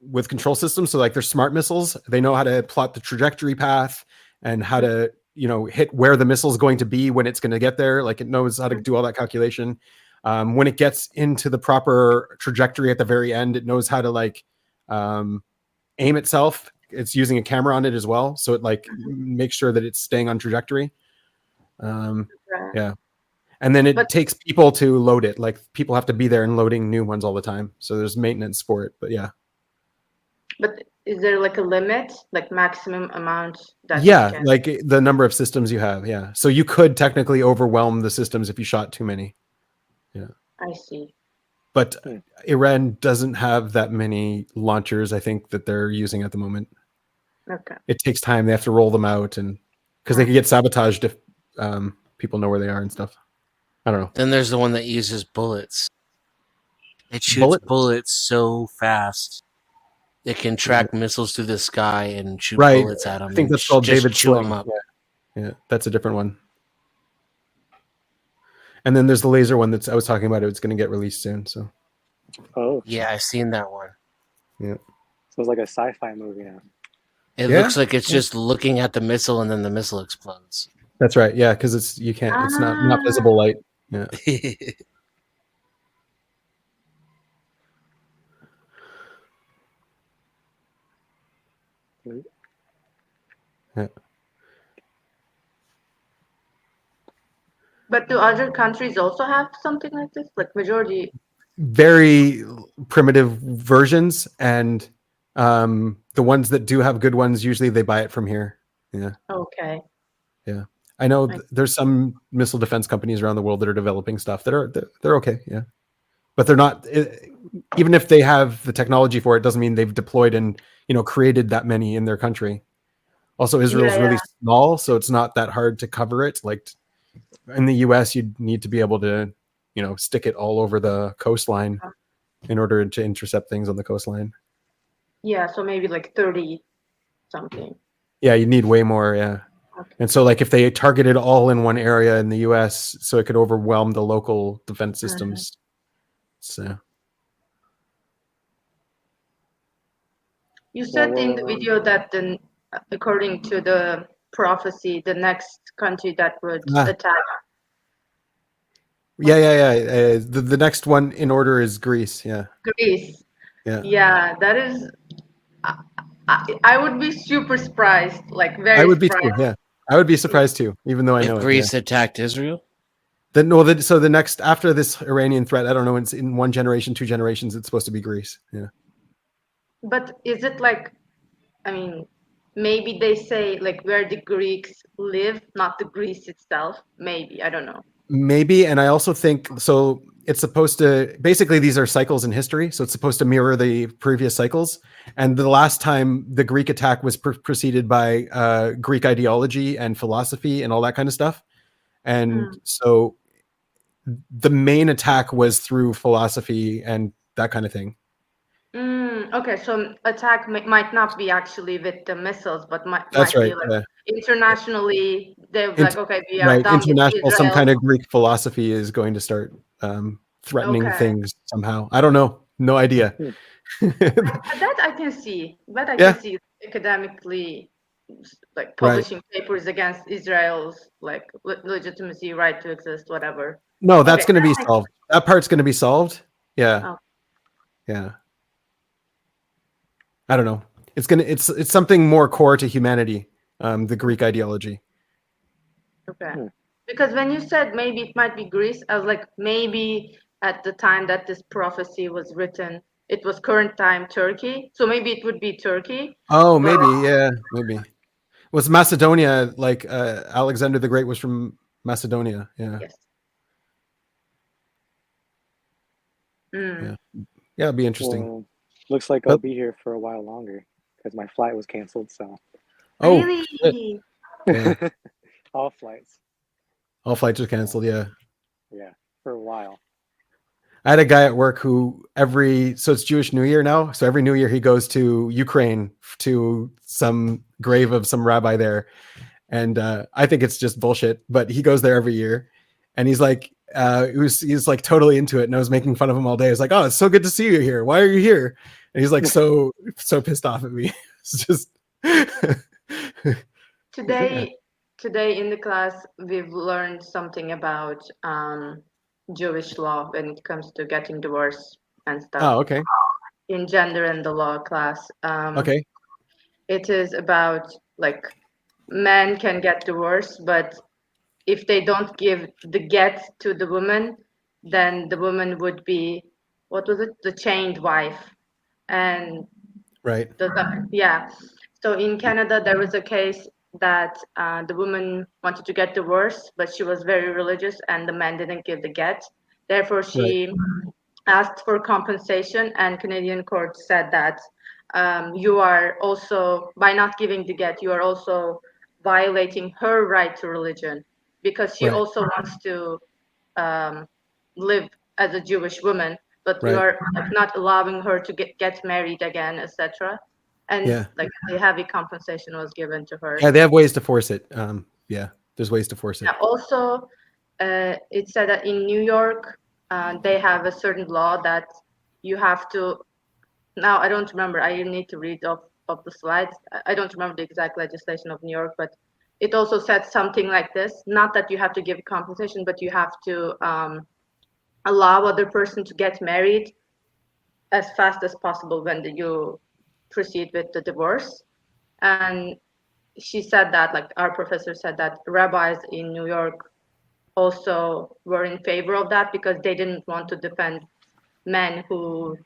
with control systems. So like they're smart missiles. They know how to plot the trajectory path and how to hit where the missile is going to be when it's going to get there. Like it knows how to do all that calculation. When it gets into the proper trajectory at the very end, it knows how to like aim itself. It's using a camera on it as well, so it like makes sure that it's staying on trajectory. Yeah, and then it takes people to load it. Like people have to be there and loading new ones all the time. So there's maintenance for it. But yeah. But is there like a limit, like maximum amount that? Yeah, you can... like the number of systems you have. Yeah, so you could technically overwhelm the systems if you shot too many. Yeah. I see. but Iran doesn't have that many launchers, I think, that they're using at the moment. Okay. It takes time. They have to roll them out, and because they could get sabotaged if people know where they are and stuff. I don't know. Then there's the one that uses bullets. It shoots bullets so fast. It can track missiles through the sky and shoot bullets at them. I think that's called just David chew Sling. them up. Yeah, that's a different one. And then there's the laser one I was talking about. It's going to get released soon. So. Oh. Yeah, I've seen that one. Yeah. So it's like a sci-fi movie now. It looks like it's just looking at the missile and then the missile explodes. That's right. Yeah, because it's not visible light. Yeah. Yeah. But do other countries also have something like this? Like majority? Very primitive versions, and the ones that do have good ones, usually they buy it from here. Yeah. Okay. Yeah. I know there's some missile defense companies around the world that are developing stuff that they're okay. Yeah. But they're not, even if they have the technology for it, doesn't mean they've deployed and, created that many in their country. Also, Israel's really small, so it's not that hard to cover it. Like in the US, you'd need to be able to, stick it all over the coastline in order to intercept things on the coastline. Yeah, so maybe like 30 something. Yeah, you need way more, yeah. Okay. And so like if they targeted all in one area in the US, so it could overwhelm the local defense systems. So you said in the video that according to the prophecy, the next country that would attack. Yeah. The next one in order is Greece. Yeah. Greece. Yeah. Yeah, that is. I would be super surprised, like very. I would be surprised. too. Yeah, I would be surprised too, even though I know Greece attacked Israel. So the next after this Iranian threat, I don't know. It's in 1 generation, 2 generations. It's supposed to be Greece. Yeah. But is it like? I mean, maybe they say like where the Greeks live, not the Greece itself. Maybe I don't know. Maybe, and I also think so. It's supposed to basically these are cycles in history, so it's supposed to mirror the previous cycles. And the last time the Greek attack was preceded by Greek ideology and philosophy and all that kind of stuff. And so the main attack was through philosophy and that kind of thing. Okay, so attack might not be actually with the missiles, but might right, be like internationally. They're like, okay, we are done international. With some kind of Greek philosophy is going to start threatening things somehow. I don't know. No idea. That I can see. But I can see academically, like publishing papers against Israel's like legitimacy, right to exist, whatever. No, that's going to be solved. That part's going to be solved. Yeah. Oh. Yeah. I don't know. It's something more core to humanity, the Greek ideology. Okay. Because when you said maybe it might be Greece, I was like, maybe at the time that this prophecy was written, it was current time Turkey. So maybe it would be Turkey. Oh, maybe. Yeah, maybe. Was Macedonia, like Alexander the Great was from Macedonia. Yeah. Yes. Yeah, it'd be interesting. Well, looks like I'll be here for a while longer because my flight was canceled. So. Oh. Really? Yeah. All flights. All flights are canceled. Yeah. Yeah, for a while. I had a guy at work who so it's Jewish New Year now. So every New Year he goes to Ukraine to some grave of some rabbi there. And I think it's just bullshit, but he goes there every year. And he's like, he's like totally into it. And I was making fun of him all day. I was like, oh, it's so good to see you here. Why are you here? And he's like, so pissed off at me. It's just. Today in the class, we've learned something about Jewish law when it comes to getting divorced and stuff. Oh, okay. In gender and the law class. Okay. It is about like men can get divorced, but if they don't give the get to the woman, then the woman would be, what was it? The chained wife. And right. Yeah. So in Canada, there was a case that the woman wanted to get divorced, but she was very religious and the man didn't give the get. Therefore, she asked for compensation, and Canadian court said that you are also, by not giving the get, you are also violating her right to religion, because she Right. also wants to live as a Jewish woman, but you Right. are like not allowing her to get married again, etc. And Yeah. like the heavy compensation was given to her. Yeah, they have ways to force it. Yeah, there's ways to force it. Yeah, also, it said that in New York, they have a certain law that you have to. Now I don't remember. I need to read off the slides. I don't remember the exact legislation of New York, but it also said something like this. Not that you have to give compensation, but you have to allow other person to get married as fast as possible when you proceed with the divorce. And she said that, like our professor said that rabbis in New York also were in favor of that because they didn't want to defend men who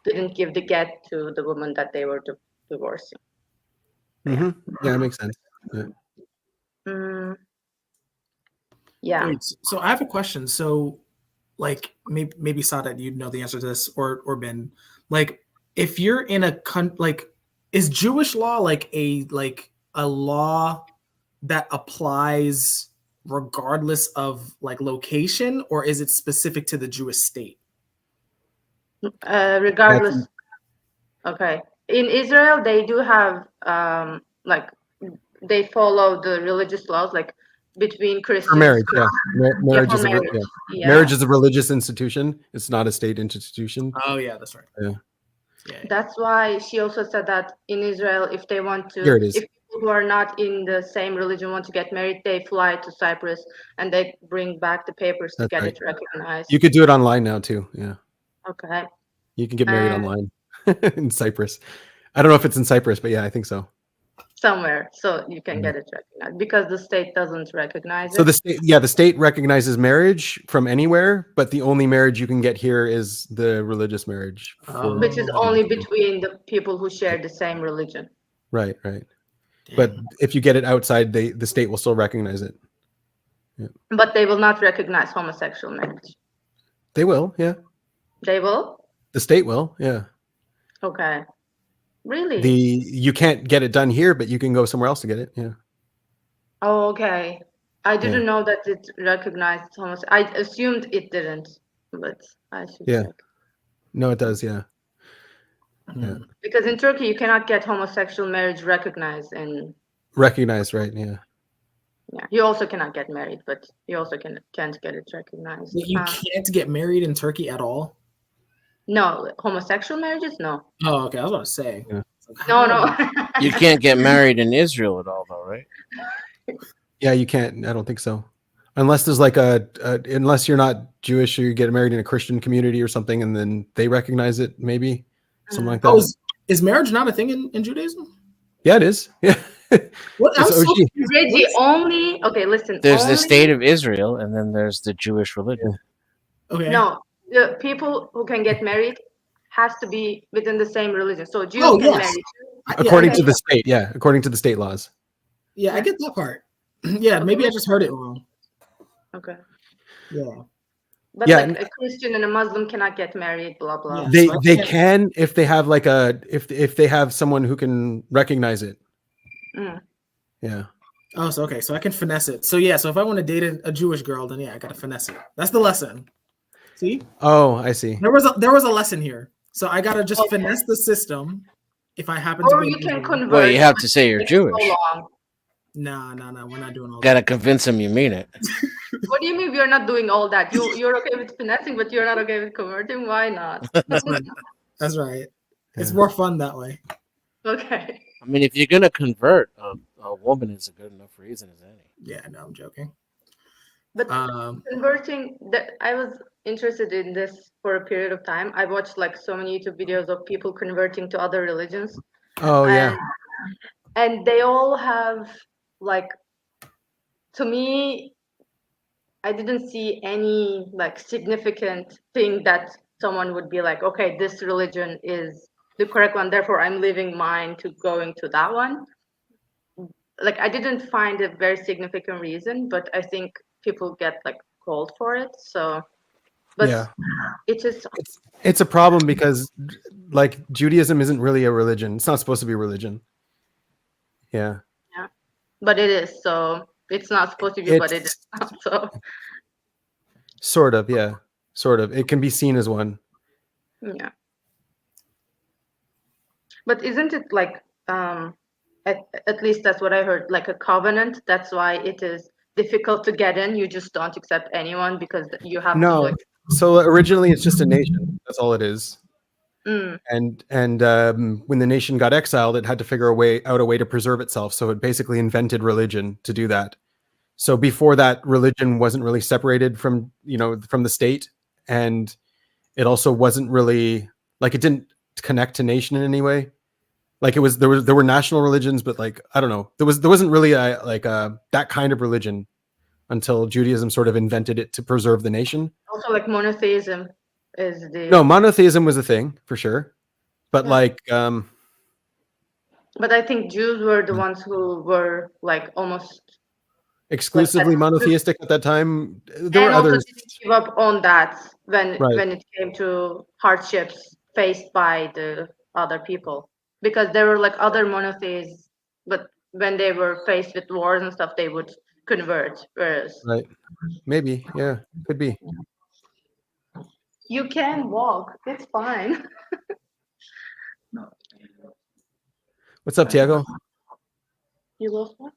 didn't give the get to the woman that they were divorcing. Mm-hmm. Yeah, it makes sense. Yeah. Yeah. Wait, so I have a question. So, like, maybe Sadat, you'd know the answer to this, or Ben. Like, if you're in a like, is Jewish law like a law that applies regardless of like location, or is it specific to the Jewish state? Regardless. Okay. In Israel, they do have like they follow the religious laws, like between Christians. For marriage, yeah. Marriage is marriage. Yeah. Marriage is a religious institution. It's not a state institution. Oh yeah, that's right. Yeah. That's why she also said that in Israel, if they want to, Here it is. if people who are not in the same religion want to get married, they fly to Cyprus and they bring back the papers to get it recognized. You could do it online now too. Yeah. Okay. You can get married online in Cyprus. I don't know if it's in Cyprus, but yeah, I think so. Somewhere, so you can get it recognized because the state doesn't recognize it. So the state recognizes marriage from anywhere, but the only marriage you can get here is the religious marriage, which is only between the people who share the same religion. Right. But if you get it outside, the state will still recognize it. Yeah. But they will not recognize homosexual marriage. They will, yeah. They will? The state will, yeah. Okay. Really? You can't get it done here, but you can go somewhere else to get it. Yeah. Oh, okay. I didn't know that it recognized homosexual. I assumed it didn't, but I should check. No, it does. Yeah. Yeah. Because in Turkey, you cannot get homosexual marriage recognized and recognized, right? Yeah. Yeah. You also cannot get married, but you also can't get it recognized. You can't get married in Turkey at all? No, homosexual marriages, no. Oh, okay. I was about to say. Yeah. No. You can't get married in Israel at all, though, right? Yeah, you can't. I don't think so. Unless there's like unless you're not Jewish or you get married in a Christian community or something, and then they recognize it, maybe something like that. Oh, is marriage not a thing in Judaism? Yeah, it is. Yeah. What? Reggie, only okay. Listen. There's the state of Israel, and then there's the Jewish religion. Okay. No, the people who can get married has to be within the same religion. So Jews can marry. According to the state, yeah. According to the state laws. Yeah, I get that part. Yeah, maybe I just heard it wrong. Okay. Yeah. But like a Christian and a Muslim cannot get married, blah blah. They can if they have like if they have someone who can recognize it. Yeah. Oh, so okay, so I can finesse it. So yeah, so if I want to date a Jewish girl, then yeah, I gotta finesse it. That's the lesson. See? Oh, I see. There was a lesson here. So I gotta just finesse the system. If I happen to or be, you can convert. Well, you have to say you're Jewish. No, we're not doing all that. Gotta convince them you mean it. What do you mean we're not doing all that? You're okay with finessing, but you're not okay with converting? Why not? That's right. It's more fun that way. Okay. I mean, if you're gonna convert, a woman is a good enough reason as any. Yeah, no, I'm joking. But converting, I was interested in this for a period of time. I watched like so many YouTube videos of people converting to other religions. Oh yeah. And they all have like, to me, I didn't see any like significant thing that someone would be like, okay, this religion is the correct one, therefore I'm leaving mine to going to that one. Like I didn't find a very significant reason, but I think people get like called for it. So But Yeah. it is. It's a problem because like Judaism isn't really a religion. It's not supposed to be a religion. Yeah. Yeah, but it is. So it's not supposed to be, but it is not. So sort of, yeah, sort of. It can be seen as one. yeah. But isn't it like at least that's what I heard, like a covenant? That's why it is difficult to get in. You just don't accept anyone because you have to like. So originally it's just a nation. That's all it is. Mm. And when the nation got exiled, it had to figure out a way to preserve itself. So it basically invented religion to do that. So before that, religion wasn't really separated from the state, and it also wasn't really like it didn't connect to nation in any way. Like there were national religions, but like I don't know, there wasn't really that kind of religion until Judaism sort of invented it to preserve the nation. Also, like monotheism is the monotheism was a thing for sure, but But I think Jews were the ones who were like almost exclusively monotheistic at that time. There were also others. didn't give up on that when it came to hardships faced by the other people, because there were like other monotheists, but when they were faced with wars and stuff, they would convert. Whereas Maybe, yeah, could be. You can walk. It's fine. What's up, Tiago? You lost one?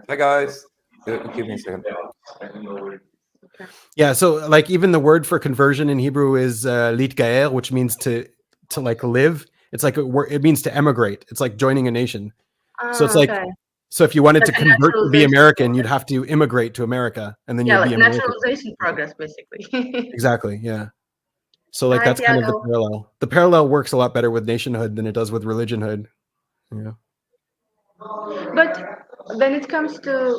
Hi guys. Give me a second. Yeah, so like even the word for conversion in Hebrew is litgaer, which means to like live. It's like it means to emigrate. It's like joining a nation. So it's like so if you wanted to convert to be American, you'd have to immigrate to America, and then you'd be American. Naturalization progress, basically. Exactly. Yeah. So like that's kind of the parallel. The parallel works a lot better with nationhood than it does with religionhood. Yeah. But when it comes to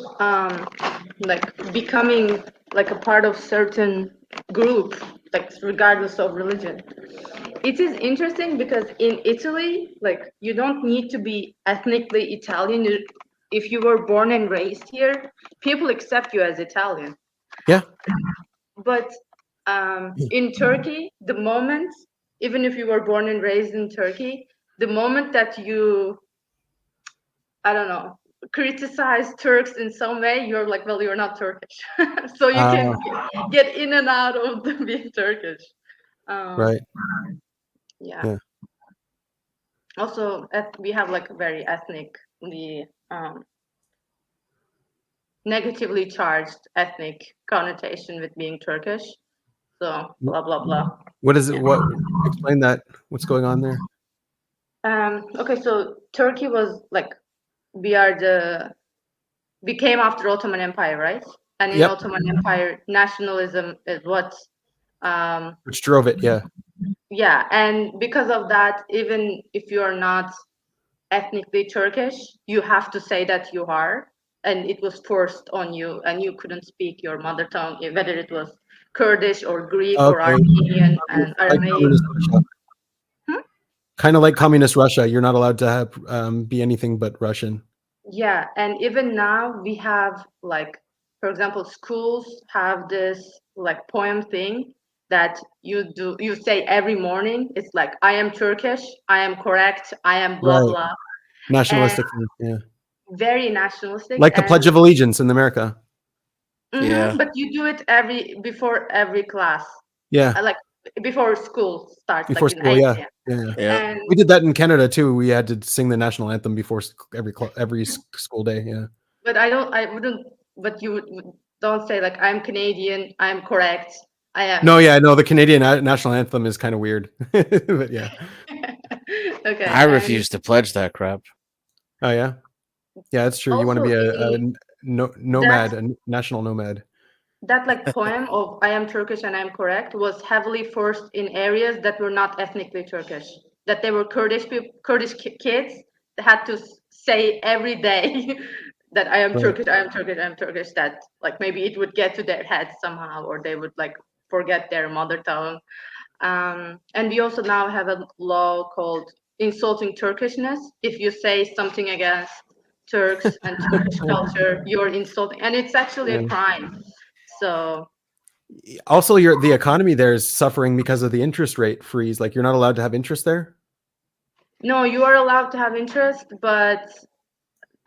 like becoming like a part of certain group, like regardless of religion, it is interesting because in Italy, like you don't need to be ethnically Italian. If you were born and raised here, people accept you as Italian. Yeah. But in Turkey, the moment, even if you were born and raised in Turkey, the moment that you, I don't know, criticize Turks in some way, you're like, well, you're not Turkish. So you can get in and out of being Turkish. Right. Yeah. Also, we have like a very ethnically negatively charged ethnic connotation with being Turkish. So blah blah blah. What is it? What explain that? What's going on there? Okay, so Turkey was like became after Ottoman Empire, right? And in Ottoman Empire, nationalism is what which drove it, yeah. Yeah, and because of that, even if you are not ethnically Turkish, you have to say that you are, and it was forced on you, and you couldn't speak your mother tongue, whether it was Kurdish or Greek or Armenian and Aramaic. Kind of like communist Russia, you're not allowed to have, be anything but Russian. Yeah, and even now we have like, for example, schools have this like poem thing that you say every morning. It's like, I am Turkish, I am correct, I am blah blah. Nationalistic, yeah. Very nationalistic. Like the Pledge of Allegiance in America. Yeah. But you do it before every class. Yeah. Like before school starts. Before like school, yeah. And we did that in Canada too. We had to sing the national anthem before every school day. Yeah. But but you don't say like, I'm Canadian, I'm correct, I am. No, the Canadian national anthem is kind of weird. But yeah. Okay. I refuse to pledge that crap. Oh yeah. Yeah, that's true. You want to be a nomad, a national nomad. That like poem of I am Turkish and I'm correct was heavily forced in areas that were not ethnically Turkish. That they were Kurdish kids that had to say every day that I am Turkish, I am Turkish, I am Turkish. That like maybe it would get to their heads somehow, or they would like forget their mother tongue. And we also now have a law called insulting Turkishness. If you say something against Turks and Turkish culture, you're insulting, and it's actually a crime. So Also, the economy there is suffering because of the interest rate freeze. Like you're not allowed to have interest there. No, you are allowed to have interest, but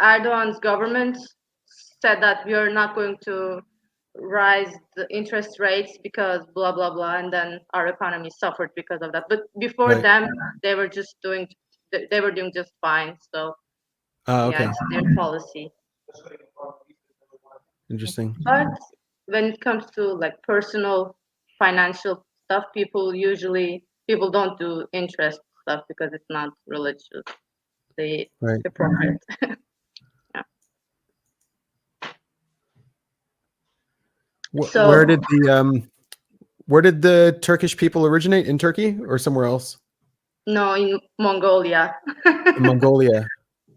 Erdogan's government said that we are not going to rise the interest rates because blah blah blah, and then our economy suffered because of that. But before them, they were doing just fine. So okay. yeah, it's their policy. Interesting. But when it comes to like personal financial stuff, people don't do interest stuff because it's not religious. They appropriate. Yeah. So where did the Turkish people originate? In Turkey or somewhere else? No, in Mongolia. In Mongolia.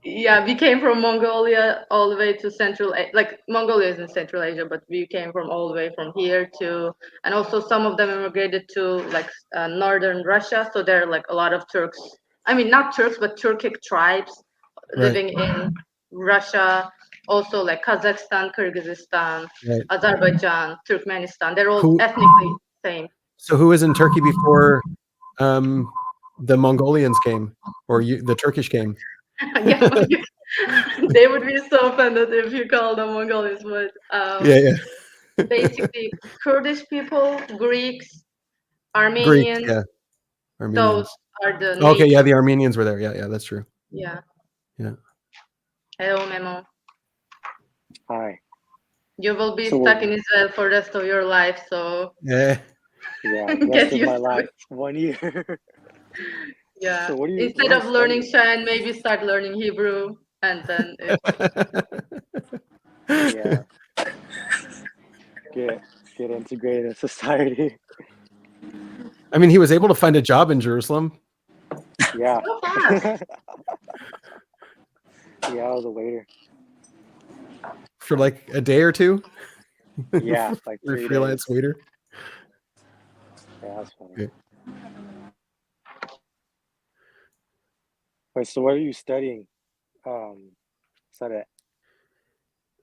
Yeah, we came from Mongolia all the way to Mongolia is in Central Asia, but we came from all the way from here to, and also some of them immigrated to northern Russia. So there are like a lot of Turks. I mean, not Turks, but Turkic tribes living in Russia. Also like Kazakhstan, Kyrgyzstan, Azerbaijan, Turkmenistan. They're all ethnically same. So who was in Turkey before the Mongolians came, or the Turkish came? Yeah, they would be so offended if you call them Mongolians, but basically Kurdish people, Greeks, Armenians. Greeks, Armenians. Those are the okay. Yeah, the Armenians were there. Yeah, that's true. Yeah. Yeah. Hello, Memo. Hi. You will be stuck in Israel for the rest of your life, so yeah, rest of my life, 1 year. Yeah. So instead of learning Cheyenne, maybe start learning Hebrew, and then yeah, get integrated in society. I mean, he was able to find a job in Jerusalem. Yeah. So fast. Yeah, I was a waiter for like a day or two. Yeah, like 3 freelance days. waiter. Yeah, that's funny. Okay. Wait, so what are you studying?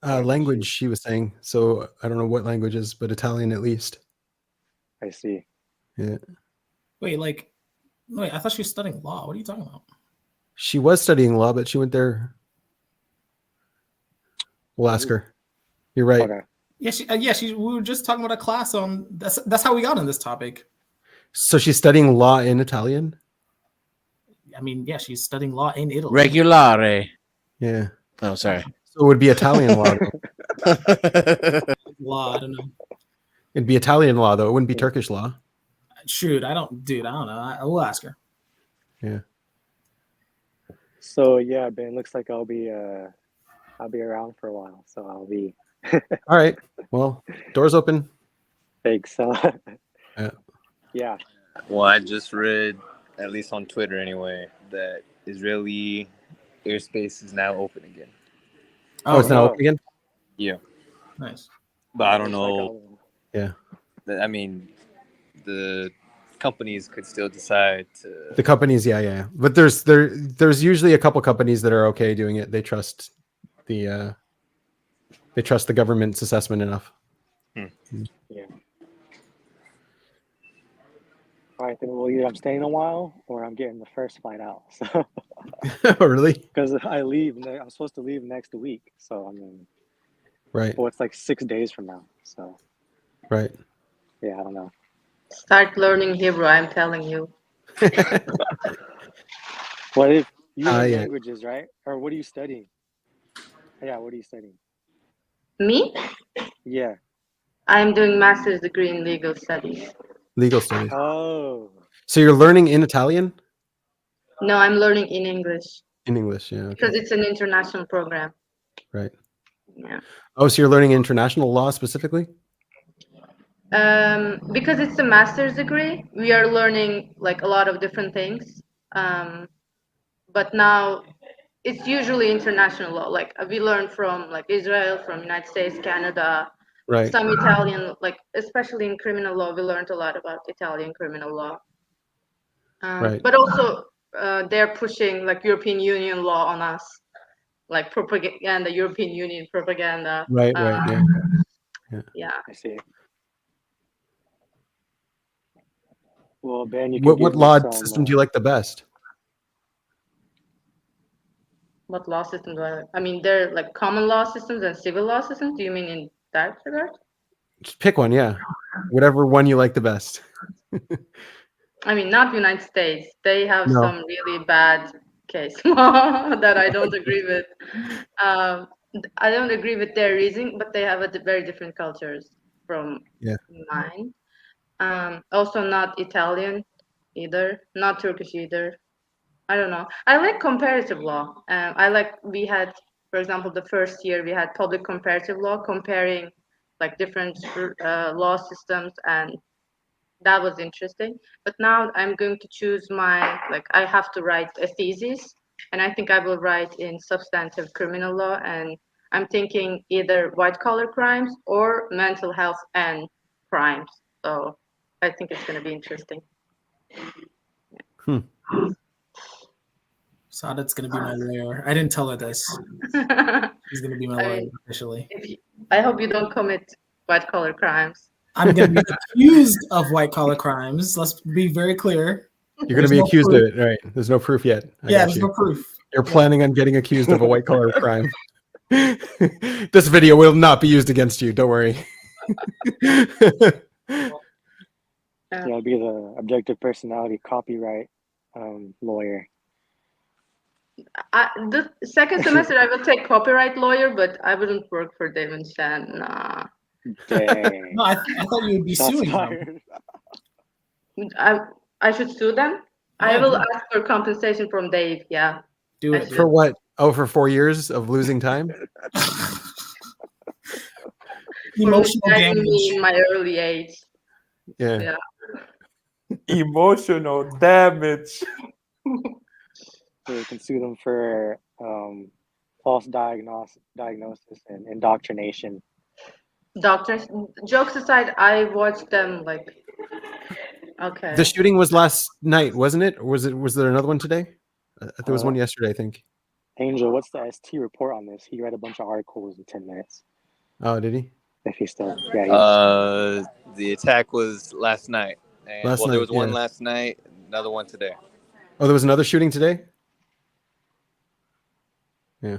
Language, she was saying. So I don't know what languages, but Italian at least. I see. Yeah. Wait, I thought she was studying law. What are you talking about? She was studying law, but she went there. We'll ask her. You're right. Okay. Yeah, we were just talking about a class on that's how we got on this topic. So she's studying law in Italian? I mean, yeah, she's studying law in Italy. Regulare. Yeah. Oh, sorry. So it would be Italian law. Law, I don't know. It'd be Italian law, though. It wouldn't be Turkish law. Shoot, I don't know. I will ask her. Yeah. So yeah, Ben, looks like I'll be around for a while. So I'll be. All right. Well, doors open. Thanks. Yeah. Yeah. Well, I just read, at least on Twitter anyway, that Israeli airspace is now open again. Oh, it's now open again? Yeah. Nice. But I don't know. Yeah. I mean, the companies could still decide to. The companies, yeah. But there's usually a couple companies that are okay doing it. They trust the government's assessment enough. Yeah. All right, then well, either I'm staying a while or I'm getting the first flight out. So. Oh, really? Because I'm supposed to leave next week. So I mean. Right. Well, it's like 6 days from now. So. Right. Yeah, I don't know. Start learning Hebrew. I'm telling you. What if you know languages, right? Or what are you studying? Yeah, what are you studying? Me? Yeah. I'm doing master's degree in legal studies. Legal studies. Oh. So you're learning in Italian? No, I'm learning in English. In English, yeah. Okay. Because it's an international program. Right. Yeah. Oh, so you're learning international law specifically? Because it's a master's degree, we are learning like a lot of different things. But now it's usually international law. Like we learn from like Israel, from United States, Canada, right. Some Italian, like especially in criminal law, we learned a lot about Italian criminal law. Right. But also they're pushing like European Union law on us, like propaganda, European Union propaganda. Right. Yeah. Yeah. I see. Well, Ben, you can What give law me some. system do you like the best? What law system do I like? I mean, they're like common law systems and civil law systems. Do you mean in that regard? Just pick one, yeah. Whatever one you like the best. I mean, not United States. They have No. some really bad case law that I don't agree with. I don't agree with their reasoning, but they have very different cultures from mine. Also not Italian either, not Turkish either. I don't know. I like comparative law. We had, for example, the first year we had public comparative law comparing like different law systems, and that was interesting. But now I'm going to choose I have to write a thesis, and I think I will write in substantive criminal law, and I'm thinking either white collar crimes or mental health and crimes. So I think it's going to be interesting. Sadat's going to be my lawyer. I didn't tell her this. He's going to be my lawyer officially. I hope you don't commit white collar crimes. I'm going to be accused of white collar crimes. Let's be very clear. You're going to be accused of it, right? There's no proof yet. There's no proof. You're planning on getting accused of a white collar crime. This video will not be used against you. Don't worry. I'll be the objective personality copyright lawyer. The second semester I will take copyright lawyer, but I wouldn't work for David Shan. Nah. Dang. No, I thought you would be suing them. I should sue them. I will ask for compensation from Dave. Yeah. Do it. For what? Oh, for 4 years of losing time? Emotional damage in my early age. Yeah. Emotional damage. So you can sue them for false diagnosis and indoctrination. Doctors, jokes aside, I watched them okay. The shooting was last night, wasn't it? Or was there another one today? There was one yesterday, I think. Angel, what's the ST report on this? He read a bunch of articles in 10 minutes. Oh, did he? If he still, the attack was last night. And, there was one last night, another one today. Oh, there was another shooting today? Yeah.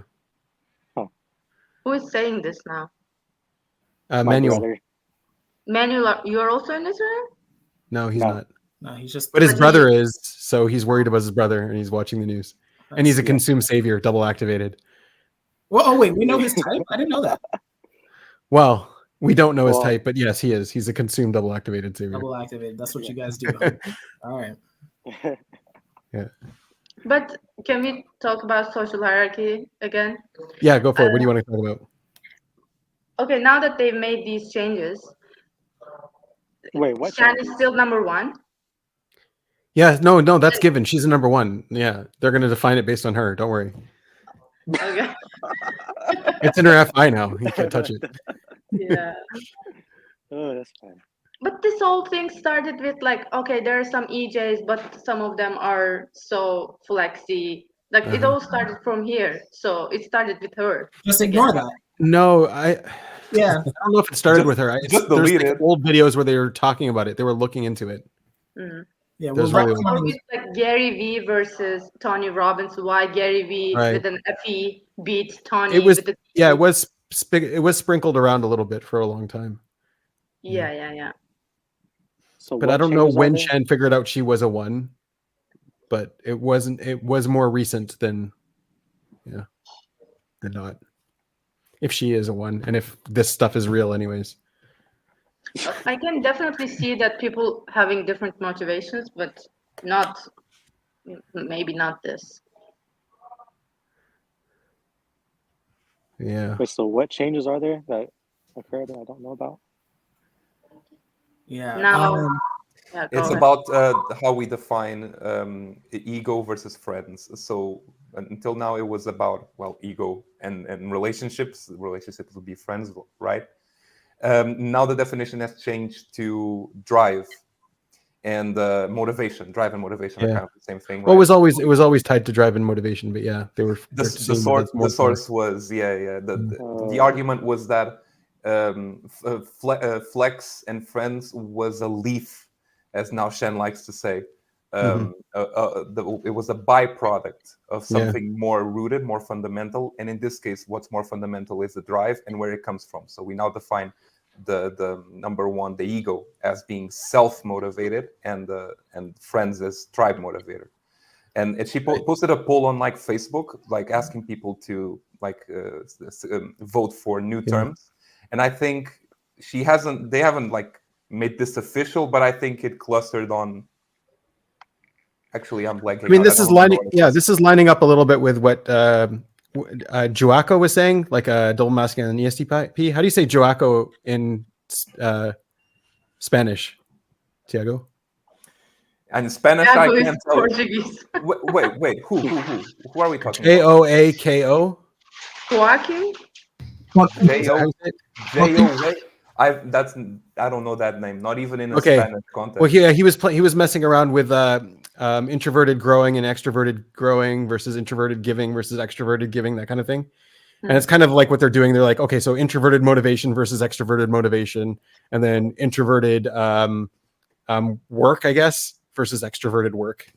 Oh. Who is saying this now? Manuel. Manuel, you are also in Israel? No, he's not. No, he's just. But his brother is, so he's worried about his brother, and he's watching the news. And he's a consume savior, double activated. Well, oh wait, we know his type. I didn't know that. Well, we don't know his type, but yes, he is. He's a consume double activated savior. Double activated. That's what you guys do. All right. Yeah. But can we talk about social hierarchy again? Yeah, go for it. What do you want to talk about? Okay, now that they've made these changes, wait, what? Shan is still number one. Yeah, no, that's given. She's a number one. Yeah, they're going to define it based on her. Don't worry. Okay. It's in her FI now. You can't touch it. Yeah. Oh, that's fine. But this whole thing started with okay, there are some EJs, but some of them are so flexy. It all started from here. So it started with her. Just ignore that. No, I don't know if it started with her. Just delete it. Old videos where they were talking about it. They were looking into it. Mm. Yeah, There's well, Gary V versus Tony Robbins. Why Gary V with an FE beat Tony? It was with it was sprinkled around a little bit for a long time. Yeah. So but I don't know when Shan figured out she was a one, but it wasn't. It was more recent than not. If she is a one, and if this stuff is real, anyways. I can definitely see that people having different motivations, but maybe not this. Yeah. Wait, so what changes are there that occurred that I don't know about? Yeah. Now, it's about how we define ego versus friends. So until now, it was about ego and relationships. Relationships would be friends, right? Now the definition has changed to drive and motivation. Drive and motivation are kind of the same thing. Well, right? it was always tied to drive and motivation, but yeah, they were the source was the argument was that flex and friends was a leaf as now Shen likes to say. It was a byproduct of something more rooted, more fundamental. And in this case, what's more fundamental is the drive and where it comes from. So we now define the number one, the ego, as being self-motivated, and friends as tribe motivated. And she posted a poll on like Facebook, like asking people to like vote for new terms. And I think they haven't like made this official, but I think it clustered on. Actually, I'm blanking. I mean, this is lining up a little bit with what Joaco was saying, like a double masculine and ESTP. How do you say Joaco in Spanish, Tiago? And Spanish, I can't tell. Portuguese. Wait. Who are we talking about? Joako. Joaquin. J-O. I don't know that name. Not even in a Spanish context. Well, he was messing around with introverted growing and extroverted growing versus introverted giving versus extroverted giving, that kind of thing. And it's kind of like what they're doing. They're like, okay, so introverted motivation versus extroverted motivation, and then introverted work, I guess, versus extroverted work.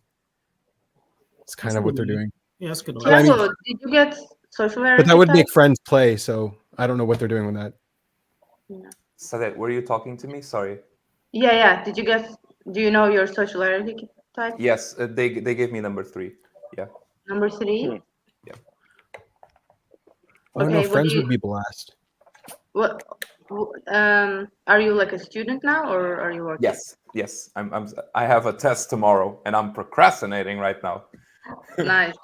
It's kind of what they're doing. Yeah, that's good. So, I mean, did you get social but that would make friends play, so I don't know what they're doing with that. Yeah. Sadet, were you talking to me? Sorry. Yeah. Do you know your social hierarchy type? Yes, they gave me number 3. Yeah. Number 3? Yeah. Oh, no, friends would be blast. What? Are you like a student now, or are you working? Yes. I have a test tomorrow, and I'm procrastinating right now. Nice.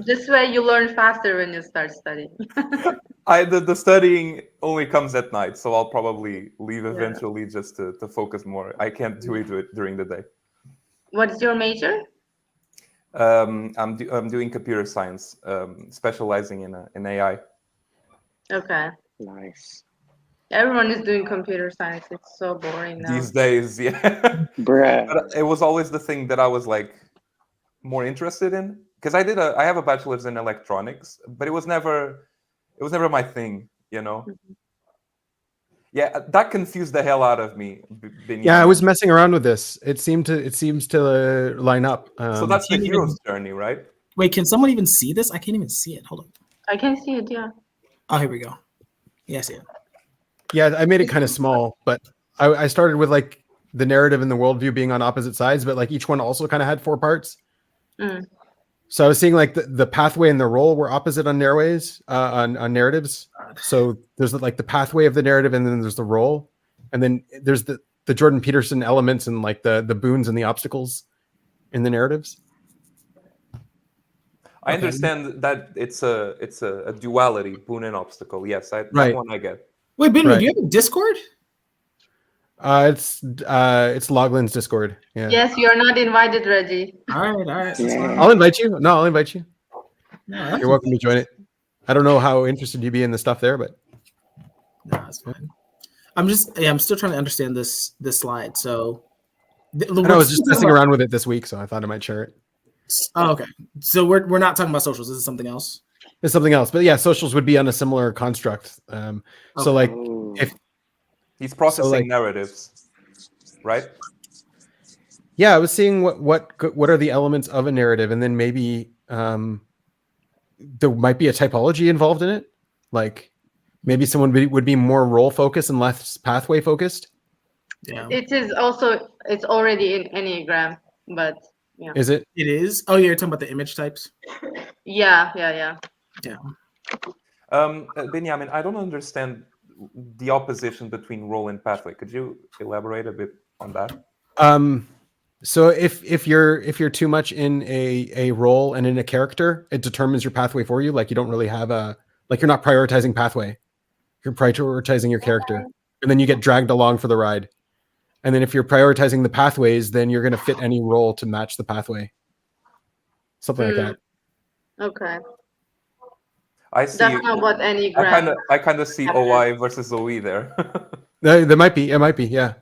This way you learn faster when you start studying. The studying only comes at night, so I'll probably leave eventually just to focus more. I can't do it during the day. What is your major? I'm doing computer science, specializing in AI. Okay. Nice. Everyone is doing computer science. It's so boring now. These days, yeah. Bruh. But it was always the thing that I was like more interested in, because I have a bachelor's in electronics, but it was never my thing, you know. Yeah, that confused the hell out of me. Yeah, I was messing around with this. It seems to line up. So that's the hero's journey, right? Wait, can someone even see this? I can't even see it. Hold on. I can see it. Yeah. Oh, here we go. Yeah, I see it. Yeah, I made it kind of small, but I started with like the narrative and the worldview being on opposite sides, but like each one also kind of had 4 parts. So I was seeing like the pathway and the role were opposite on narratives. So there's like the pathway of the narrative, and then there's the role, and then there's the Jordan Peterson elements and like the boons and the obstacles in the narratives. I understand that it's a duality, boon and obstacle. Yes, that one I get. Wait, Ben, do you have a Discord? It's Loglin's Discord. Yeah. Yes, you are not invited, Reggie. All right. Yeah. I'll invite you. No, I'll invite you. No, you're welcome to join it. I don't know how interested you'd be in the stuff there, but no, that's fine. I'm still trying to understand this slide. So I was just messing around with it this week, so I thought I might share it. Oh, okay. So we're not talking about socials. This is something else. It's something else, but yeah, socials would be on a similar construct. So like if he's processing narratives, right? Yeah, I was seeing what are the elements of a narrative, and then maybe there might be a typology involved in it. Like maybe someone would be more role focused and less pathway focused. Yeah, it's already in Enneagram, but yeah. Is it? It is. Oh, you're talking about the image types. Yeah. Benjamin, I don't understand the opposition between role and pathway. Could you elaborate a bit on that? So if you're too much in a role and in a character, it determines your pathway for you. Like you don't really have you're not prioritizing pathway. You're prioritizing your character, and then you get dragged along for the ride. And then if you're prioritizing the pathways, then you're going to fit any role to match the pathway. Something like that. Okay. I see. That's not what Enneagram. I kind of see OI versus OE there. There might be. It might be. Yeah.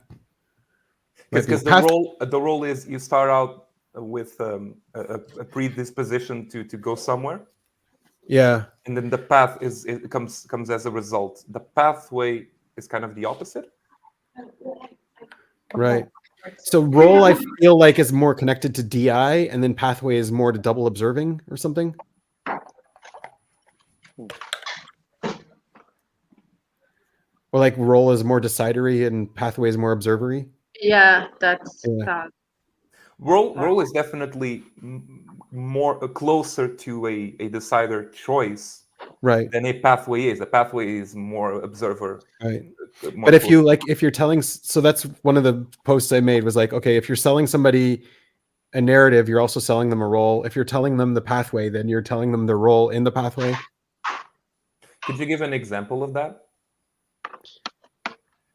Because the role is you start out with a predisposition to go somewhere. Yeah. And then the path comes as a result. The pathway is kind of the opposite. Right. So role, I feel like, is more connected to DI, and then pathway is more to double observing or something. Or like role is more decidery and pathway is more observery. Yeah, that's Role is definitely more closer to a decider choice, right, than a pathway is. A pathway is more observer. Right. More But if you close. if you're telling, so that's one of the posts I made was like, okay, if you're selling somebody a narrative, you're also selling them a role. If you're telling them the pathway, then you're telling them the role in the pathway. Could you give an example of that?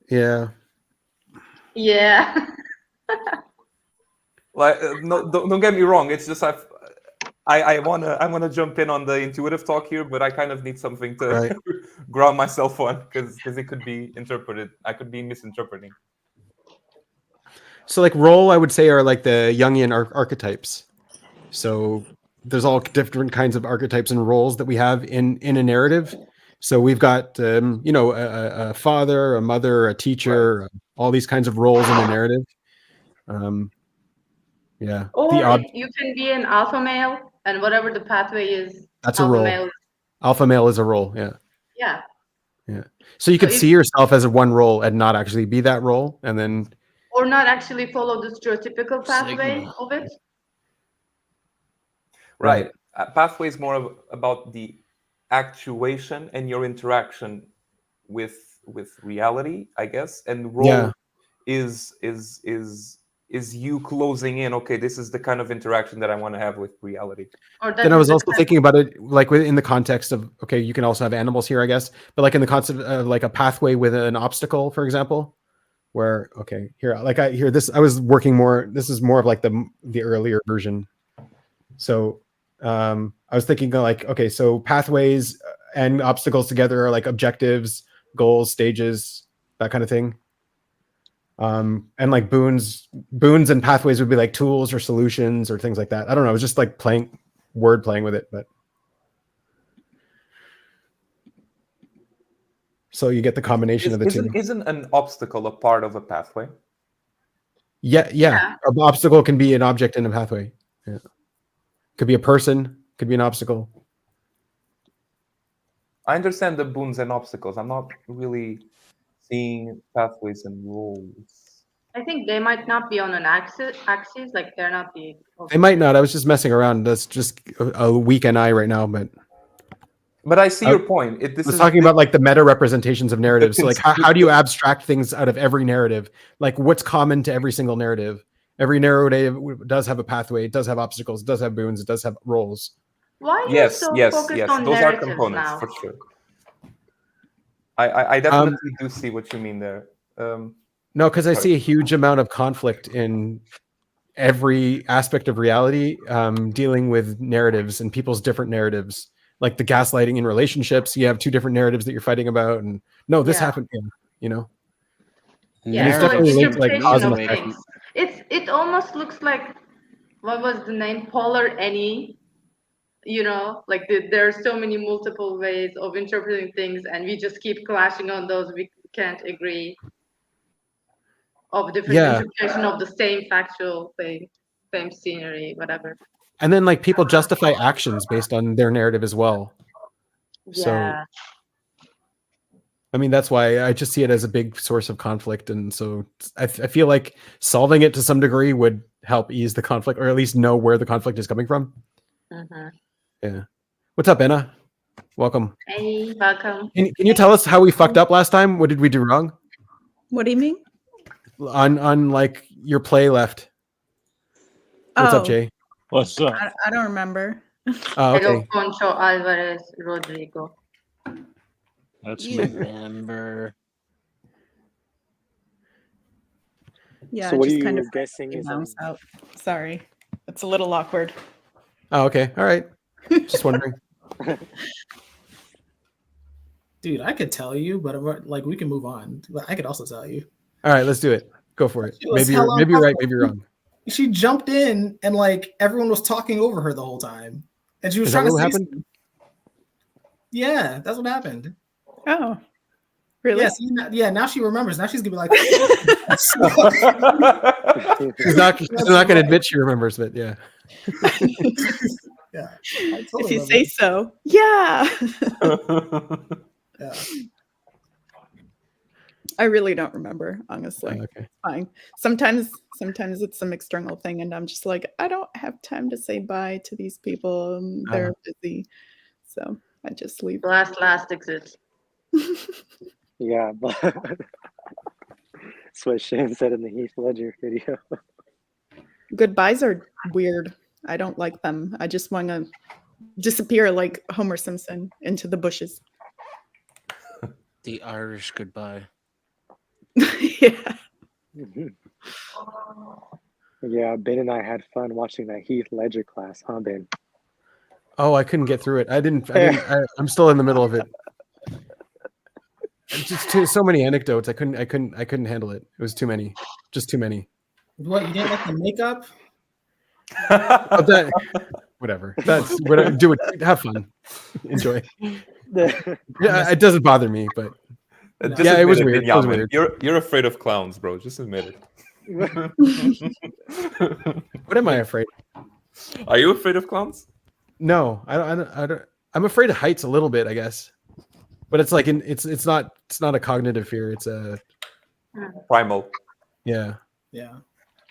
Yeah. Yeah. Like, no, don't get me wrong. It's just I wanna jump in on the intuitive talk here, but I kind of need something to Right. ground myself on because it could be interpreted. I could be misinterpreting. So like role, I would say, are like the Jungian archetypes. So there's all different kinds of archetypes and roles that we have in a narrative. So we've got a father, a mother, a teacher, Right. all these kinds of roles in a narrative. Yeah. Or you can be an alpha male, and whatever the pathway is, That's a alpha role. male. Alpha male is a role. Yeah. Yeah. Yeah. So you could see yourself as a one role and not actually be that role, and then Or not actually follow the stereotypical pathway of it. Right. Pathway is more about the actuation and your interaction with reality, I guess. And role is you closing in. Okay, this is the kind of interaction that I want to have with reality. Then I was also thinking about it like in the context of, okay, you can also have animals here, I guess, but like in the concept of like a pathway with an obstacle, for example, where, okay, here, like I was working more, this is more of like the earlier version. So I was thinking like, okay, so pathways and obstacles together are like objectives, goals, stages, that kind of thing. And like boons and pathways would be like tools or solutions or things like that. I don't know. It was just like playing with it, but so you get the combination of the two. Isn't an obstacle a part of a pathway? Yeah. An obstacle can be an object in a pathway. Yeah. Could be a person, could be an obstacle. I understand the boons and obstacles. I'm not really seeing pathways and roles. I think they might not be on an axis, like they're not the. They might not. I was just messing around. That's just a weekend eye right now, but I see your point. I was talking about like the meta representations of narratives. So like how do you abstract things out of every narrative? Like what's common to every single narrative? Every narrative does have a pathway. It does have obstacles. It does have boons. It does have roles. Why are you so focused on Those are narratives components now? for sure. I definitely do see what you mean there. No, because I see a huge amount of conflict in every aspect of reality, dealing with narratives and people's different narratives, like the gaslighting in relationships. You have two different narratives that you're fighting about, and no, this happened, you know. Yeah, and it's definitely linked like cause and effect. It almost looks like, what was the name? Polar any. You know, like there are so many multiple ways of interpreting things, and we just keep clashing on those. We can't agree of different interpretation of the same factual thing, same scenery, whatever. And then like people justify actions based on their narrative as well. Yeah. So, I mean, that's why I just see it as a big source of conflict. And so I feel like solving it to some degree would help ease the conflict, or at least know where the conflict is coming from. Mm-hmm. Yeah. What's up, Anna? Welcome. Hey, welcome. Can you tell us how we fucked up last time? What did we do wrong? What do you mean? On like your play left. What's up, Jay? What's up? I don't remember. Oh, okay. Hello, Poncho Alvarez Rodrigo. That's You me. Remember. Yeah, So I what are just you kind of guessing is mouse out. Sorry, it's a little awkward. Oh, okay. All right. Just wondering. Dude, I could tell you, but like we can move on. But I could also tell you. All right, let's do it. Go for it. Maybe you're right. Maybe you're wrong. She jumped in and like everyone was talking over her the whole time, and she was trying to say something. Yeah, that's what happened. Oh, Really? Yeah, now she remembers. Now she's gonna be like, she's not going to admit she remembers, but yeah. Yeah. If you say so. Yeah. Yeah. I really don't remember, honestly. Okay. It's fine. Sometimes it's some external thing, and I'm just like, I don't have time to say bye to these people. And they're busy, so I just leave. Last exit. Yeah, but that's what Shane said in the Heath Ledger video. Goodbyes are weird. I don't like them. I just want to disappear like Homer Simpson into the bushes. The Irish goodbye. Yeah. Yeah, Ben and I had fun watching that Heath Ledger class, huh, Ben? Oh, I couldn't get through it. I'm still in the middle of it. Just so many anecdotes. I couldn't handle it. It was too many. Just too many. What, you didn't like the makeup? Whatever. That's what. Do it. Have fun. Enjoy. Yeah, it doesn't bother me, but yeah, it was weird. It was weird. You're afraid of clowns, bro. Just admit it. What am I afraid of? Are you afraid of clowns? No, I don't. I'm afraid of heights a little bit, I guess. But it's like it's not a cognitive fear. It's a primal. Yeah. Yeah.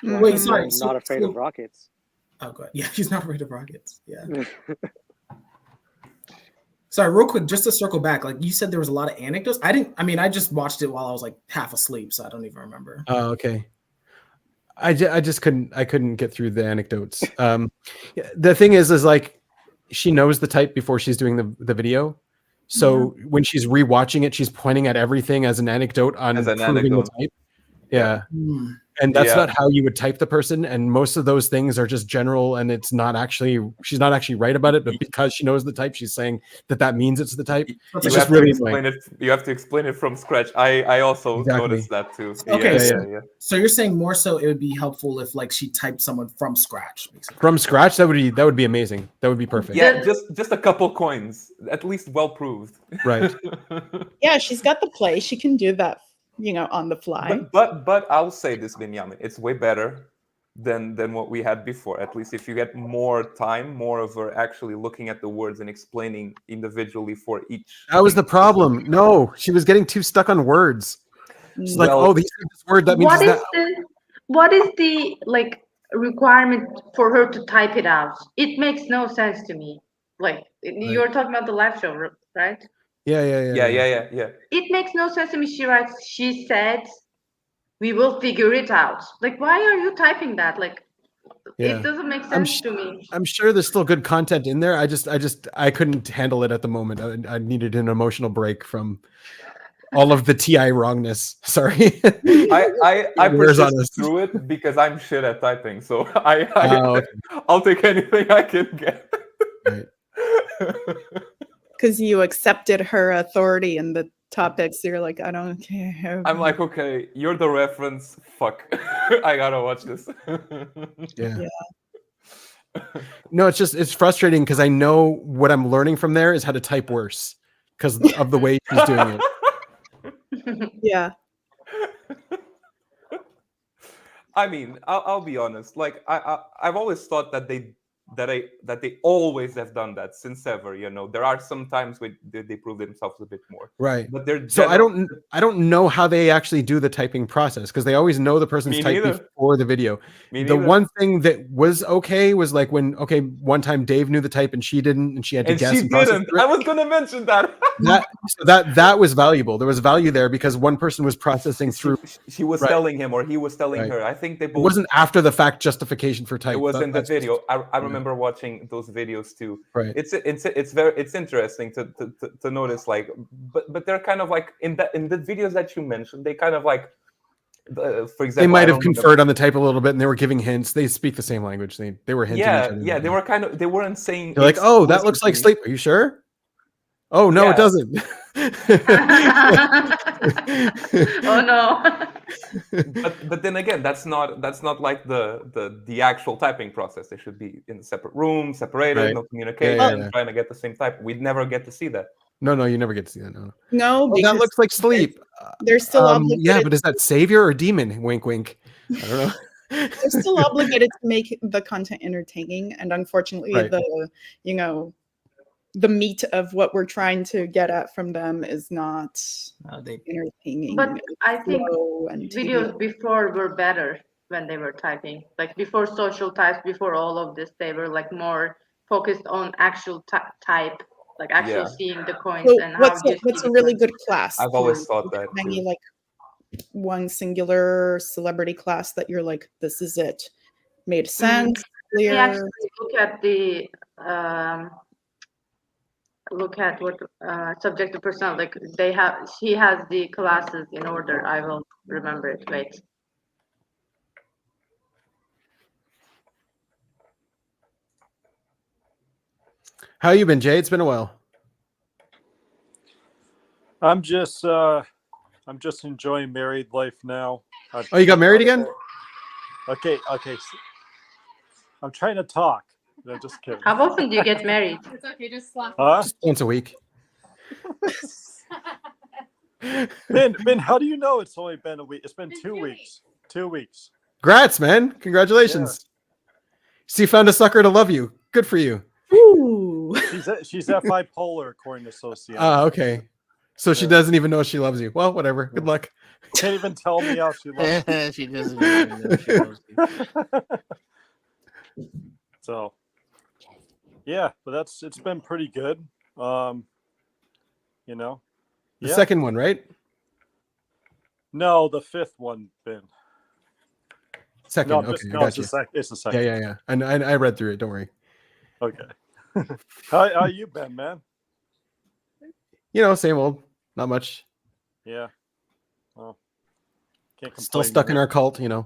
Wait, sorry. I'm not afraid of rockets. Oh, good. Yeah, he's not afraid of rockets. Yeah. Sorry, real quick, just to circle back, like you said, there was a lot of anecdotes. I just watched it while I was like half asleep, so I don't even remember. Oh, okay. I just couldn't get through the anecdotes. The thing is like she knows the type before she's doing the video. So when she's rewatching it, she's pointing at everything as an anecdote on proving the type. Yeah. And that's not how you would type the person. And most of those things are just general, and she's not actually right about it, but because she knows the type, she's saying that means it's the type. You have, really you have to explain it from scratch. I also noticed that too. Okay. So you're saying more so it would be helpful if like she typed someone from scratch. Basically. From scratch, that would be amazing. That would be perfect. Yeah, just a couple coins, at least well proved. Right. Yeah, she's got the play. She can do that, on the fly. But I'll say this, Benjamin, it's way better than what we had before. At least if you get more time, more of her actually looking at the words and explaining individually for each. That was the problem. No, she was getting too stuck on words. She's like, oh, this word that means what is the like requirement for her to type it out? It makes no sense to me. Like you're talking about the live show, right? Yeah. It makes no sense to me. She said, we will figure it out. Like, why are you typing that? Like, it doesn't make sense to me. I'm sure there's still good content in there. I couldn't handle it at the moment. I needed an emotional break from all of the TI wrongness. Sorry. I persist through it because I'm shit at typing. So I'll take anything I can get. Right. Because you accepted her authority in the topics, you're like, I don't care. I'm like, okay, you're the reference. Fuck, I gotta watch this. Yeah. No, it's frustrating because I know what I'm learning from there is how to type worse because of the way she's doing it. Yeah. I mean, I'll be honest. Like, I've always thought that they always have done that since ever. There are some times when they prove themselves a bit more, right? But they're so I don't know how they actually do the typing process because they always know the person's type before the video. The one thing that was okay was like when one time Dave knew the type and she didn't, and she had to guess. She didn't. I was gonna mention that. that was valuable. There was value there because one person was processing through. She was telling him, or he was telling her. I think they both. It wasn't after the fact justification for type. It was in the video. I remember watching those videos too. Right. It's interesting to notice, like, but they're kind of like in the videos that you mentioned, they kind of like, for example, they might have conferred on the type a little bit, and they were giving hints. They speak the same language. They were hinting. Yeah. They weren't saying. They're like, oh, that looks like sleep. Are you sure? Oh no, it doesn't. Oh no. but then again, that's not like the actual typing process. They should be in separate rooms, separated, no communication, trying to get the same type. We'd never get to see that. No, you never get to see that. No. No, that looks like sleep. They're still obligated. Yeah, but is that savior or demon? Wink, wink. I don't know. They're still obligated to make the content entertaining, and unfortunately, Right. the meat of what we're trying to get at from them is not entertaining. But I think and videos before were better when they were typing. Like before social types, before all of this, they were like more focused on actual type, like actually seeing the coins So and what's how you what's see a the really coins. good class? I've always thought that Any too. like one singular celebrity class that you're like, this is it, made sense, They clear. actually look at what subjective persona, like he has the classes in order. I will remember it. Wait. How you been, Jay? It's been a while. I'm just enjoying married life now. Oh, you got married again? Okay. I'm trying to talk. No, just kidding. How often do you get married? It's okay, just slap. Huh? Just once a week. Ben, how do you know it's only been a week? It's been 2 weeks. 2 weeks. Congrats, man. Congratulations. So you found a sucker to love you. Good for you. Ooh. She's that bipolar, according to sociology. Okay. So she doesn't even know she loves you. Well, whatever. Good luck. Can't even tell me how she loves me. She doesn't even know she loves you. So, yeah, but it's been pretty good. The second one, right? No, the fifth one, Ben. Second. No, Okay, no, I got it's you. the second. Yeah. And I read through it. Don't worry. Okay. How you been, man? Same old. Not much. Yeah. Well, can't complain. Still stuck in our cult, Yeah,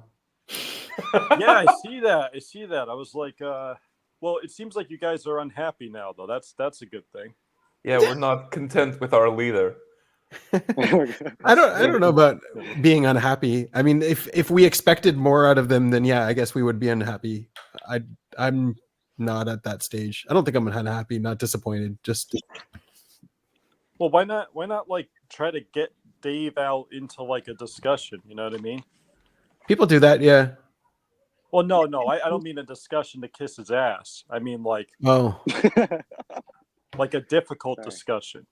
I see that. I was like, well, it seems like you guys are unhappy now, though. That's a good thing. Yeah, we're not content with our leader. I don't know about being unhappy. I mean, if we expected more out of them, then yeah, I guess we would be unhappy. I'm not at that stage. I don't think I'm unhappy, not disappointed. Just well, why not like try to get Dave out into like a discussion? You know what I mean? people do that, yeah. Well, no, I don't mean a discussion to kiss his ass. I mean like like a difficult discussion,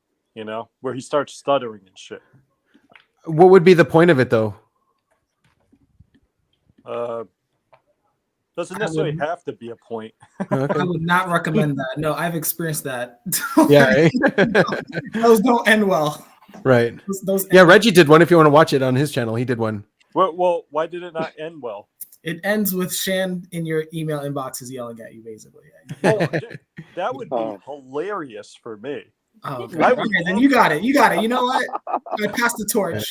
where he starts stuttering and shit. What would be the point of it, though? Doesn't necessarily have to be a point. I would not recommend that. No, I've experienced that. Yeah. Those don't end well. Right. Those yeah, Reggie did one. If you want to watch it on his channel, he did one. Well, why did it not end well? It ends with Shan in your email inboxes yelling at you, basically. Oh, that would be hilarious for me. Oh, okay. Okay, then you got it. You got it. You know what? I passed the torch.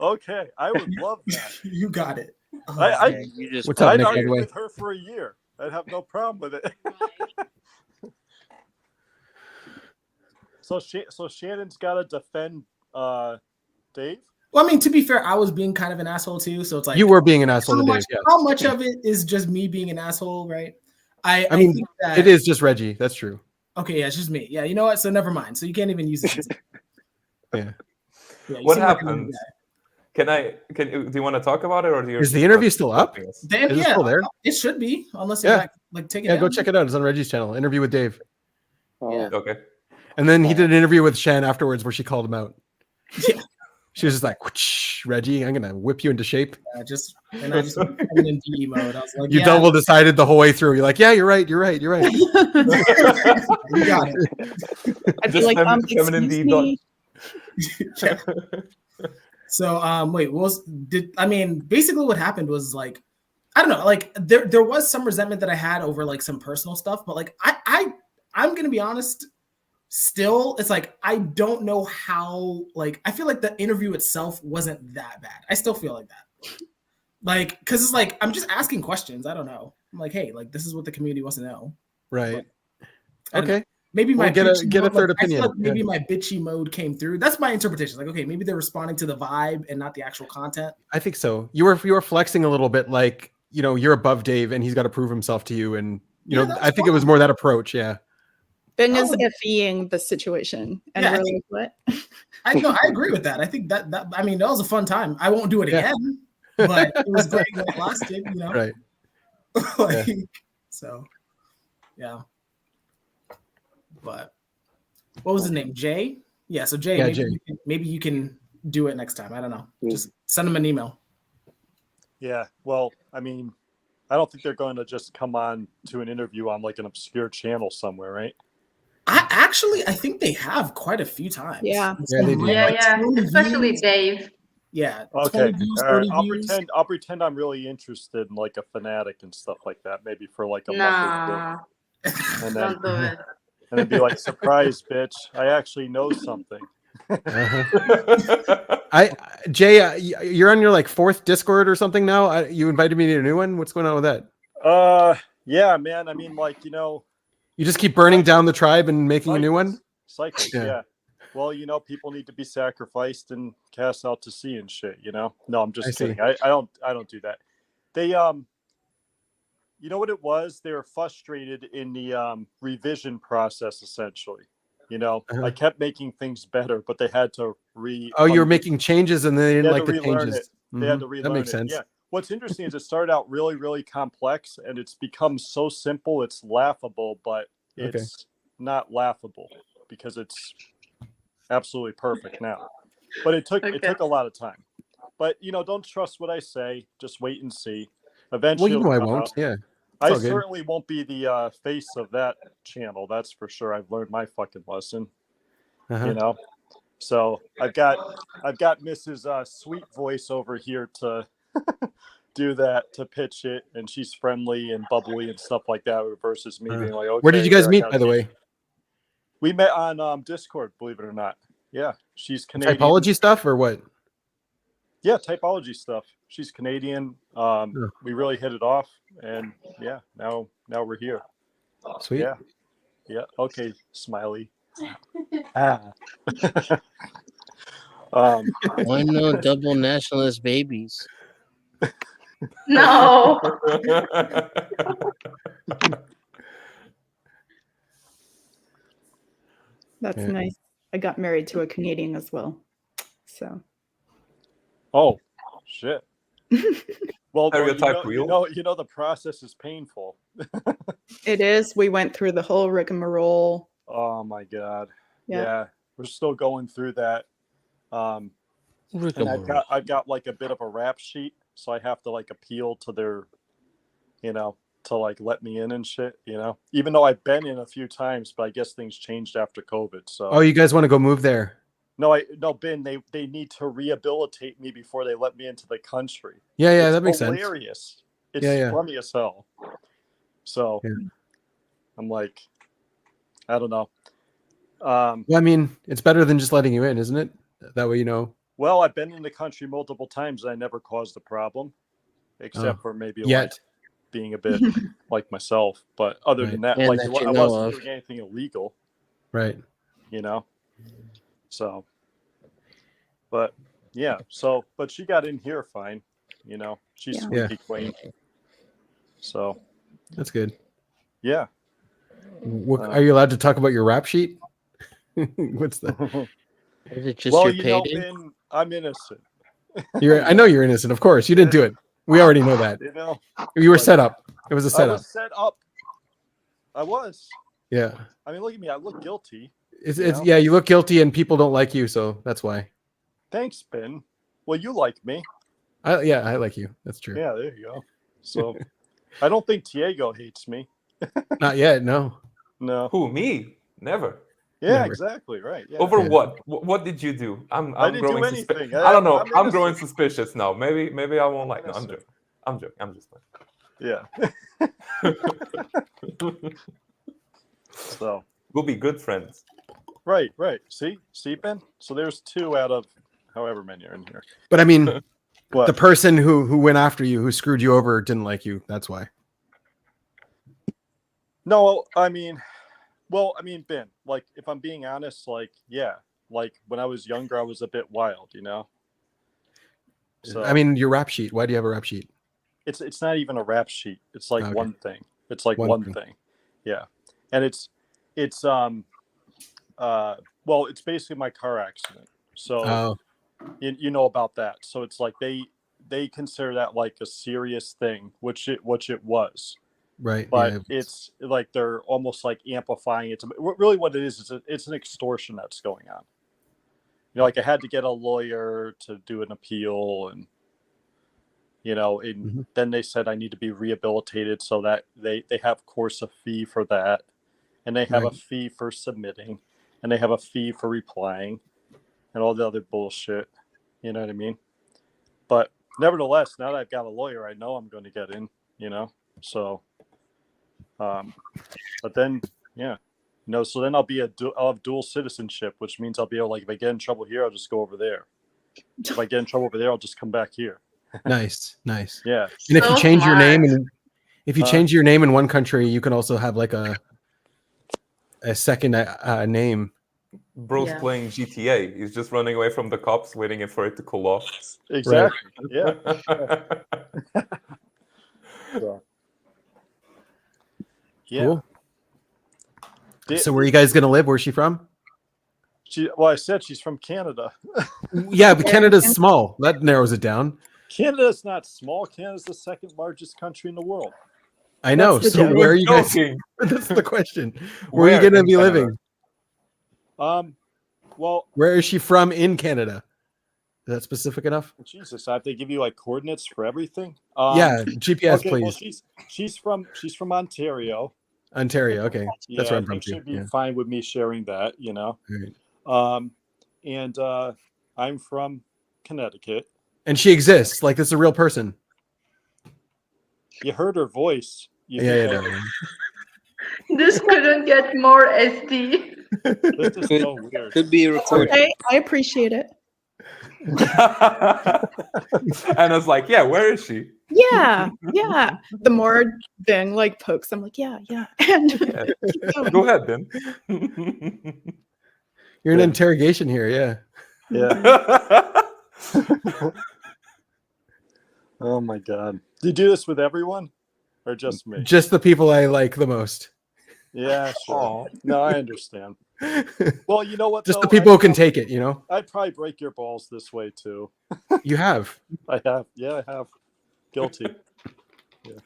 Okay, I would love that. You got it. Oh, I'd argue way? with her for a year. I'd have no problem with it. So Shannon's got to defend Dave? Well, I mean, to be fair, I was being kind of an asshole too. So it's like you were being an asshole to Dave. Yeah. How much of it is just me being an asshole, right? I mean, think that, it is just Reggie. That's true. Okay, yeah, it's just me. Yeah, you know what? So never mind. So you can't even use it. Yeah. What happened? Do you want to talk about it, or is the interview still up? Is it still there? It should be, unless you take it. Yeah, down. go check it out. It's on Reggie's channel. Interview with Dave. Yeah. Okay. And then he did an interview with Shan afterwards where she called him out. Yeah. She was just like, Reggie, I'm gonna whip you into shape. And I just went in DE mode. I was like, you double decided the whole way through. You're like, yeah, you're right. You got it. I'd be like, excuse me. So wait, basically what happened was like, I don't know, like there was some resentment that I had over like some personal stuff, but like I'm gonna be honest, still, it's like I don't know how, like I feel like the interview itself wasn't that bad. I still feel like that. Like, cause it's like I'm just asking questions. I don't know. I'm like, hey, like this is what the community wants to know. Right. But, okay. Maybe my get a third opinion. I feel like maybe my bitchy mode came through. That's my interpretation. Like, okay, maybe they're responding to the vibe and not the actual content. I think so. You were flexing a little bit, like you're above Dave and he's got to prove himself to you. And I think it was more that approach. Yeah. Ben is FEing the situation, and Yeah, we're like, what? I agree with that. I think that I mean that was a fun time. I won't do it again, but it was great when it lasted. You know, Right? like, so, yeah. But what was his name? Jay? Yeah. So Jay, maybe you can do it next time. I don't know. Just send him an email. Yeah. Well, I mean, I don't think they're going to just come on to an interview on like an obscure channel somewhere, right? I think they have quite a few times. Yeah. They do. Yeah. Especially Dave. Yeah. Okay. 20 views, All right. 30 views. I'll pretend I'm really interested in like a fanatic and stuff like that, maybe for like a Nah. month or two. And then, Don't do it. And then be like, surprise, bitch! I actually know something. Jay, you're on your like 4th Discord or something now. You invited me to a new one. What's going on with that? Yeah, man. I mean, like, you know, you just keep burning down the tribe and making a new one. Cycles, yeah. Well, you know, people need to be sacrificed and cast out to sea and shit. You know, no, I'm just kidding. I don't do that. They you know what it was? They were frustrated in the revision process, essentially. You know, I kept making things better, but they had to you were making changes and they didn't like the changes. They had to relearn that makes sense. Yeah. What's interesting is it started out really, really complex, and it's become so simple it's laughable, but it's not laughable because it's absolutely perfect now. But it took a lot of time. But you know, don't trust what I say. Just wait and see. Eventually, well, you know I won't. Yeah. I certainly won't be the face of that channel. That's for sure. I've learned my fucking lesson. You know, so I've got Mrs. Sweet Voice over here to do that, to pitch it, and she's friendly and bubbly and stuff like that. Versus me being like, okay. Where did you guys meet, by the way? We met on Discord. Believe it or not. Yeah, she's Canadian. Typology stuff or what? Yeah, typology stuff. She's Canadian. We really hit it off, and yeah, now we're here. Sweet. Yeah. Okay, Smiley. Why no double nationalist babies? No. That's nice. I got married to a Canadian as well. So. Oh, shit. Well, you know, the process is painful. It is. We went through the whole rigmarole. Oh my God. Yeah. We're still going through that. And I've got like a bit of a rap sheet, so I have to like appeal to their, you know, to like let me in and shit, you know. Even though I've been in a few times, but I guess things changed after COVID. So you guys want to go move there? No, Ben, they need to rehabilitate me before they let me into the country. Yeah, that makes sense. Hilarious. It's funny as hell. So I'm like, I don't know. Well, I mean, it's better than just letting you in, isn't it? That way, you know. Well, I've been in the country multiple times. I never caused a problem, except for maybe like being a bit like myself. But other than that, like I wasn't doing anything illegal. Right. You know. So, but yeah, but she got in here fine, you know, she's squeaky clean. So that's good. Yeah. Are you allowed to talk about your rap sheet? What's that? Is it just well, your you know, payday? Ben, I'm innocent. I know you're innocent. Of course, you didn't do it. We already know that. You know, you were set up. It was a setup. I was set up. I was. Yeah. I mean, look at me. I look guilty. You look guilty, and people don't like you, so that's why. Thanks, Ben. Well, you like me. I like you. That's true. Yeah, there you go. So, I don't think Diego hates me. Not yet. No. No. Who, me? Never. Yeah, Never. Exactly. Right. Yeah. Over what? What did you do? I'm didn't growing do anything. I don't know. I'm innocent. growing suspicious now. Maybe I won't like. No, I'm joking. I'm just Yeah. So we'll be good friends. Right. See, Ben. So there's 2 out of however many are in here. But I mean, the person who went after you, who screwed you over, didn't like you. That's why. No, I mean, Ben. Like, if I'm being honest, like, yeah, like when I was younger, I was a bit wild, you know. So I mean, your rap sheet. Why do you have a rap sheet? It's not even a rap sheet. It's like one thing. It's like one thing. Yeah, and it's it's well, it's basically my car accident. So you know about that. So it's like they consider that like a serious thing, which it was. Right. But Yeah. it's like they're almost like amplifying it. Really, what it is it's an extortion that's going on. You know, like I had to get a lawyer to do an appeal, and then they said I need to be rehabilitated, so that they have, of course, a fee for that, and they have a fee for submitting, and they have a fee for replying, and all the other bullshit. You know what I mean? But nevertheless, now that I've got a lawyer, I know I'm going to get in. So. But then, so then I'll have dual citizenship, which means I'll be able, like, if I get in trouble here, I'll just go over there. If I get in trouble over there, I'll just come back here. Nice. Yeah. And if you change your name, and if you change your name in one country, you can also have like a second name. Bro's playing GTA. He's just running away from the cops, waiting for it to cool off. Exactly. Right. Yeah. Cool. So where are you guys gonna live? Where's she from? I said she's from Canada. Yeah, but Canada's small. That narrows it down. Canada's not small. Canada's the second largest country in the world. I know. So where are you guys? That's the question. Where are you gonna be living? Well, where is she from in Canada? Is that specific enough? Jesus, I have to give you like coordinates for everything. Yeah, GPS, please. Well, she's from Ontario. Ontario, okay, that's where I'm from too. Should be fine with me sharing that, Right. And I'm from Connecticut. And she exists, like this is a real person. You heard her voice. Yeah. This couldn't get more SD. This is so weird. Could be recorded. Okay, I appreciate it. And I was like, yeah, where is she? Yeah. The more Ben like pokes, I'm like, yeah. And go ahead, Ben. You're in interrogation here, yeah. Oh my God. Do you do this with everyone or just me? Just the people I like the most. Yeah, sure. No, I understand. Well, you know what? Just the people who can take it, I'd probably break your balls this way too. You have. I have. Yeah, I have. Guilty. Yeah.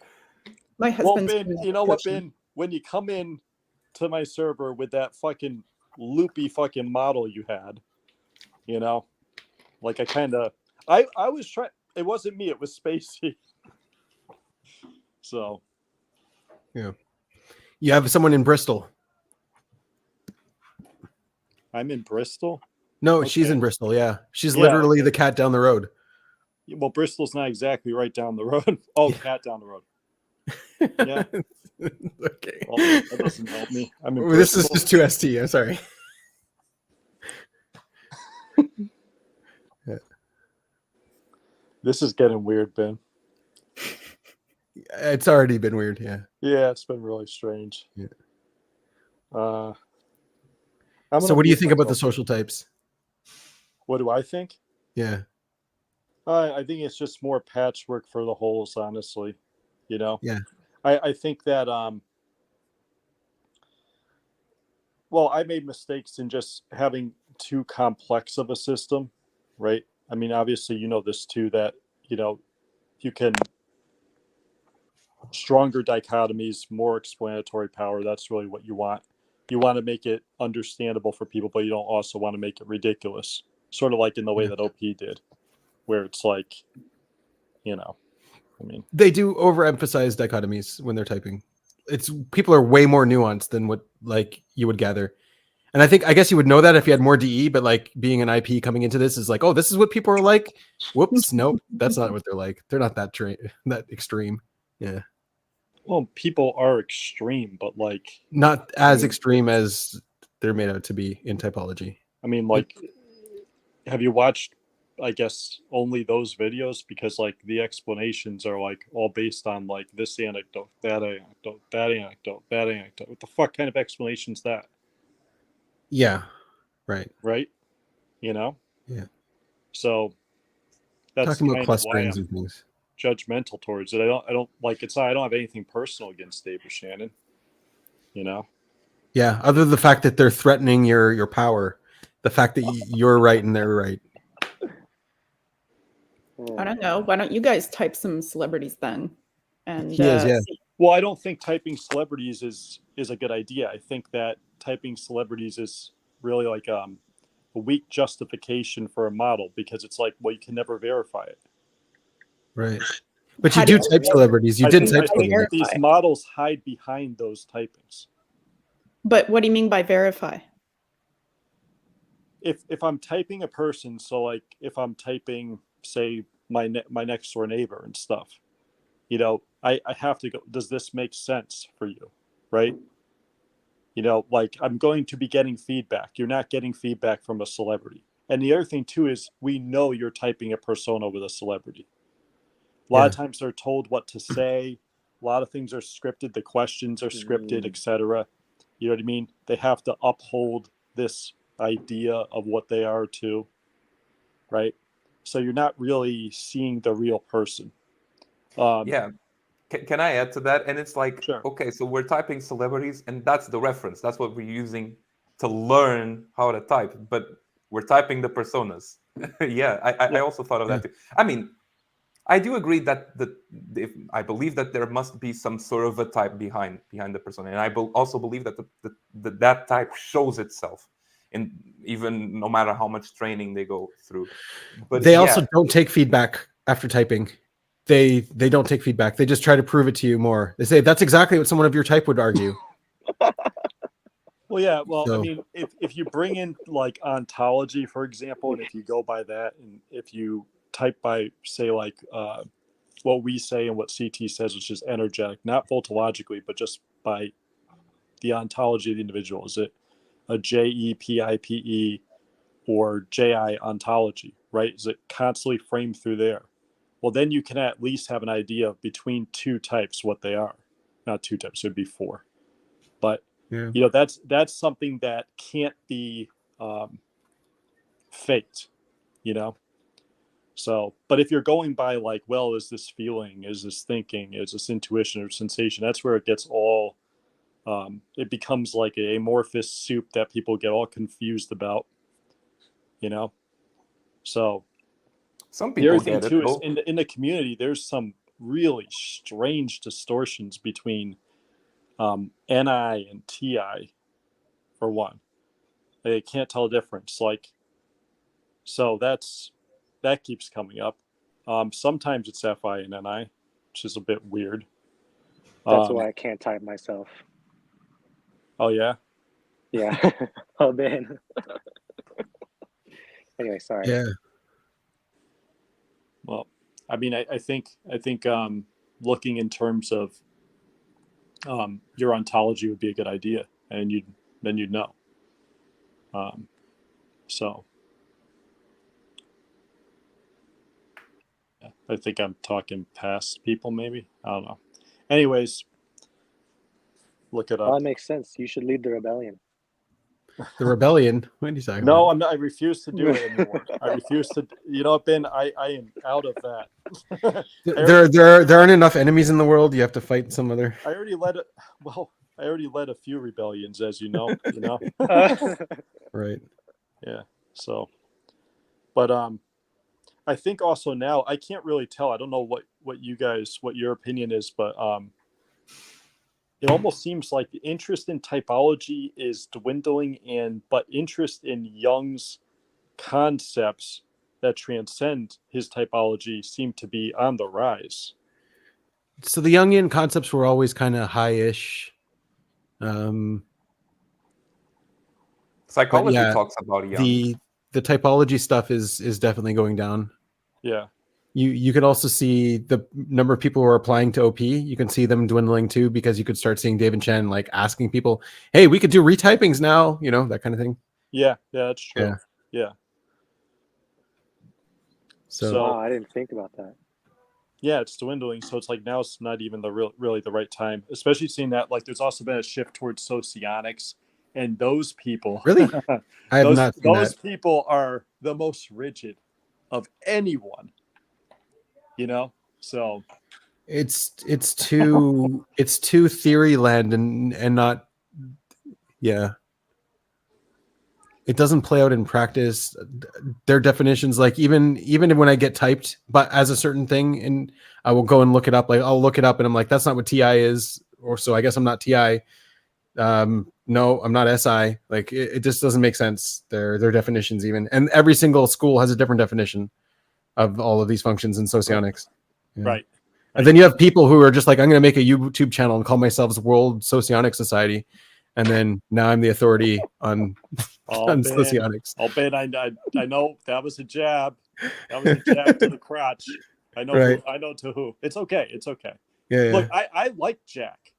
My husband's. Well, Ben, you know what, Ben? When you come in to my server with that fucking loopy fucking model you had, like I was trying. It wasn't me. It was Spacey. So. Yeah. You have someone in Bristol. I'm in Bristol? No, okay. She's in Bristol, yeah. She's literally the cat down the road. Well, Bristol's not exactly right down the road. Oh, cat down the road. Yeah. Okay. Well, that doesn't help me. This is just 2ST. I'm sorry. Yeah. This is getting weird, Ben. It's already been weird, yeah. Yeah, it's been really strange. Yeah. So what do you think about the social types? What do I think? Yeah. I think it's just more patchwork for the holes, honestly. Yeah. I think that I made mistakes in just having too complex of a system, right? I mean, obviously, this too, that you can stronger dichotomies, more explanatory power. That's really what you want. You want to make it understandable for people, but you don't also want to make it ridiculous. Sort of like in the way that OP did, where it's like, they do overemphasize dichotomies when they're typing. People are way more nuanced than what you would gather. And I guess you would know that if you had more DE, but being an IP coming into this is like, oh, this is what people are like. Whoops, nope, that's not what they're like. They're not that extreme. Yeah. Well, people are extreme, but not as extreme as they're made out to be in typology. I mean, have you watched, I guess, only those videos? Because the explanations are all based on this anecdote, that anecdote, that anecdote, that anecdote. What the fuck kind of explanation is that? Yeah. Right. Yeah. So that's talking about clusterings and things. Judgmental towards it. I don't like it's not, I don't have anything personal against Dave or Shannon. Yeah, other than the fact that they're threatening your power, the fact that you're right and they're right. I don't know. Why don't you guys type some celebrities then? And yeah. Well, I don't think typing celebrities is a good idea. I think that typing celebrities is really like a weak justification for a model, because it's like, well, you can never verify it. Right. But you do type celebrities. You did type I think celebrities. these models hide behind those typings. But what do you mean by verify? If I'm typing a person, so like if I'm typing, say, my next door neighbor and stuff, you know, I have to go, does this make sense for you? Right? You know, like I'm going to be getting feedback. You're not getting feedback from a celebrity. And the other thing too is we know you're typing a persona with a celebrity. A lot of times they're told what to say. A lot of things are scripted. The questions are scripted, etc. You know what I mean? They have to uphold this idea of what they are too, right? So you're not really seeing the real person. Yeah. Can I add to that? And it's like, okay, so we're typing celebrities, and that's the reference. That's what we're using to learn how to type. But we're typing the personas. Yeah, I also thought of that too. I mean, I do agree that I believe that there must be some sort of a type behind the persona, and I also believe that that type shows itself, in even no matter how much training they go through. But they also don't take feedback after typing. They don't take feedback. They just try to prove it to you more. They say that's exactly what someone of your type would argue. Well, yeah. Well, I mean, if you bring in like ontology, for example, and if you go by that, and if you type by, say, like what we say and what CT says, which is energetic, not voltologically, but just by the ontology of the individual. Is it a JEPIPE or JI ontology, right? Is it constantly framed through there? Well, then you can at least have an idea of between two types what they are. Not two types, it would be four. But you know, that's something that can't be faked, you know. So, but if you're going by like, well, is this feeling, is this thinking, is this intuition or sensation, that's where it gets all it becomes like a amorphous soup that people get all confused about, you know. So some people the other get thing too it, is in the community there's some really strange distortions between NI and TI, for one. They can't tell the difference. Like, so that keeps coming up. Sometimes it's FI and NI, which is a bit weird. That's why I can't type myself. Oh yeah. Yeah. Oh man. Anyway, sorry. Yeah. Well, I mean, I think looking in terms of your ontology would be a good idea, and you'd know. So yeah, I think I'm talking past people, maybe. I don't know. Anyways, look it up. Well, that makes sense. You should lead the rebellion. The rebellion? What are you talking No, about? I'm not. I refuse to do it anymore. I refuse to. You know, Ben, I am out of that. There aren't enough enemies in the world. You have to fight some other. I already led it. Well, I already led a few rebellions, as you know. You know. Right. Yeah. So, but I think also now I can't really tell. I don't know what your opinion is, but it almost seems like the interest in typology is dwindling, but interest in Jung's concepts that transcend his typology seem to be on the rise. So the Jungian concepts were always kind of high-ish. Psychology talks about Jung. The typology stuff is definitely going down. Yeah. You could also see the number of people who are applying to OP. You can see them dwindling too, because you could start seeing David Chen like asking people, "Hey, we could do retypings now," you know, that kind of thing. Yeah, that's true. Yeah. So wow, I didn't think about that. Yeah, it's dwindling. So it's like now it's not even really the right time, especially seeing that like there's also been a shift towards socionics, and those people really, I have not seen those that. people are the most rigid of anyone. You know, so it's too theory land and not. Yeah. It doesn't play out in practice. Their definitions, like even when I get typed, but as a certain thing, and I will go and look it up. Like I'll look it up, and I'm like, that's not what TI is, or so I guess I'm not TI. No, I'm not SI. Like it just doesn't make sense. Their definitions even, and every single school has a different definition of all of these functions in socionics. Yeah. Right. And then you have people who are just like, I'm going to make a YouTube channel and call myself World Socionic Society. And then now I'm the authority on, on socionics. Oh, Ben, I know that was a jab. That was a jab to the crotch. I know. Right. I know to who. It's okay. It's okay. Yeah. Look, I like Jack,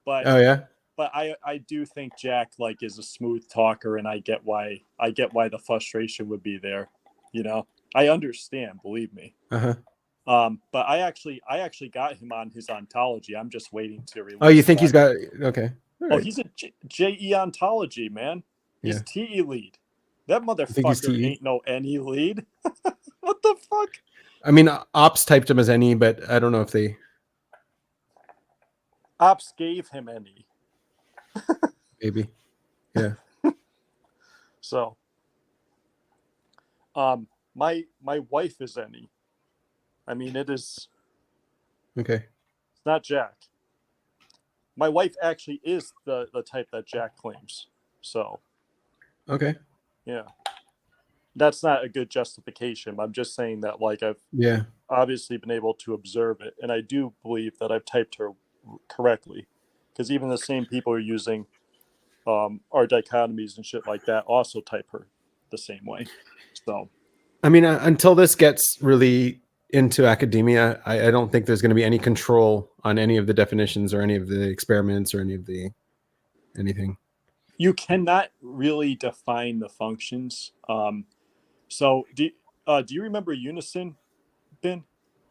but oh yeah. But I do think Jack like is a smooth talker, and I get why the frustration would be there. You know, I understand. Believe me. But I actually got him on his ontology. I'm just waiting to release. Oh, you think he's got okay? Oh, he's a JE ontology, man. He's TE lead. That motherfucker ain't no any lead. What the fuck? I mean, Ops typed him as any, but I don't know if they. Ops gave him any. Maybe, yeah. So, my wife is any. I mean, it is. Okay. It's not Jack. My wife actually is the type that Jack claims. So. Okay. Yeah. That's not a good justification. I'm just saying that, like, I've obviously been able to observe it, and I do believe that I've typed her correctly, because even the same people who are using our dichotomies and shit like that also type her the same way. So. I mean, until this gets really into academia, I don't think there's going to be any control on any of the definitions or any of the experiments or any of the anything. You cannot really define the functions. So do you remember Unison, Ben?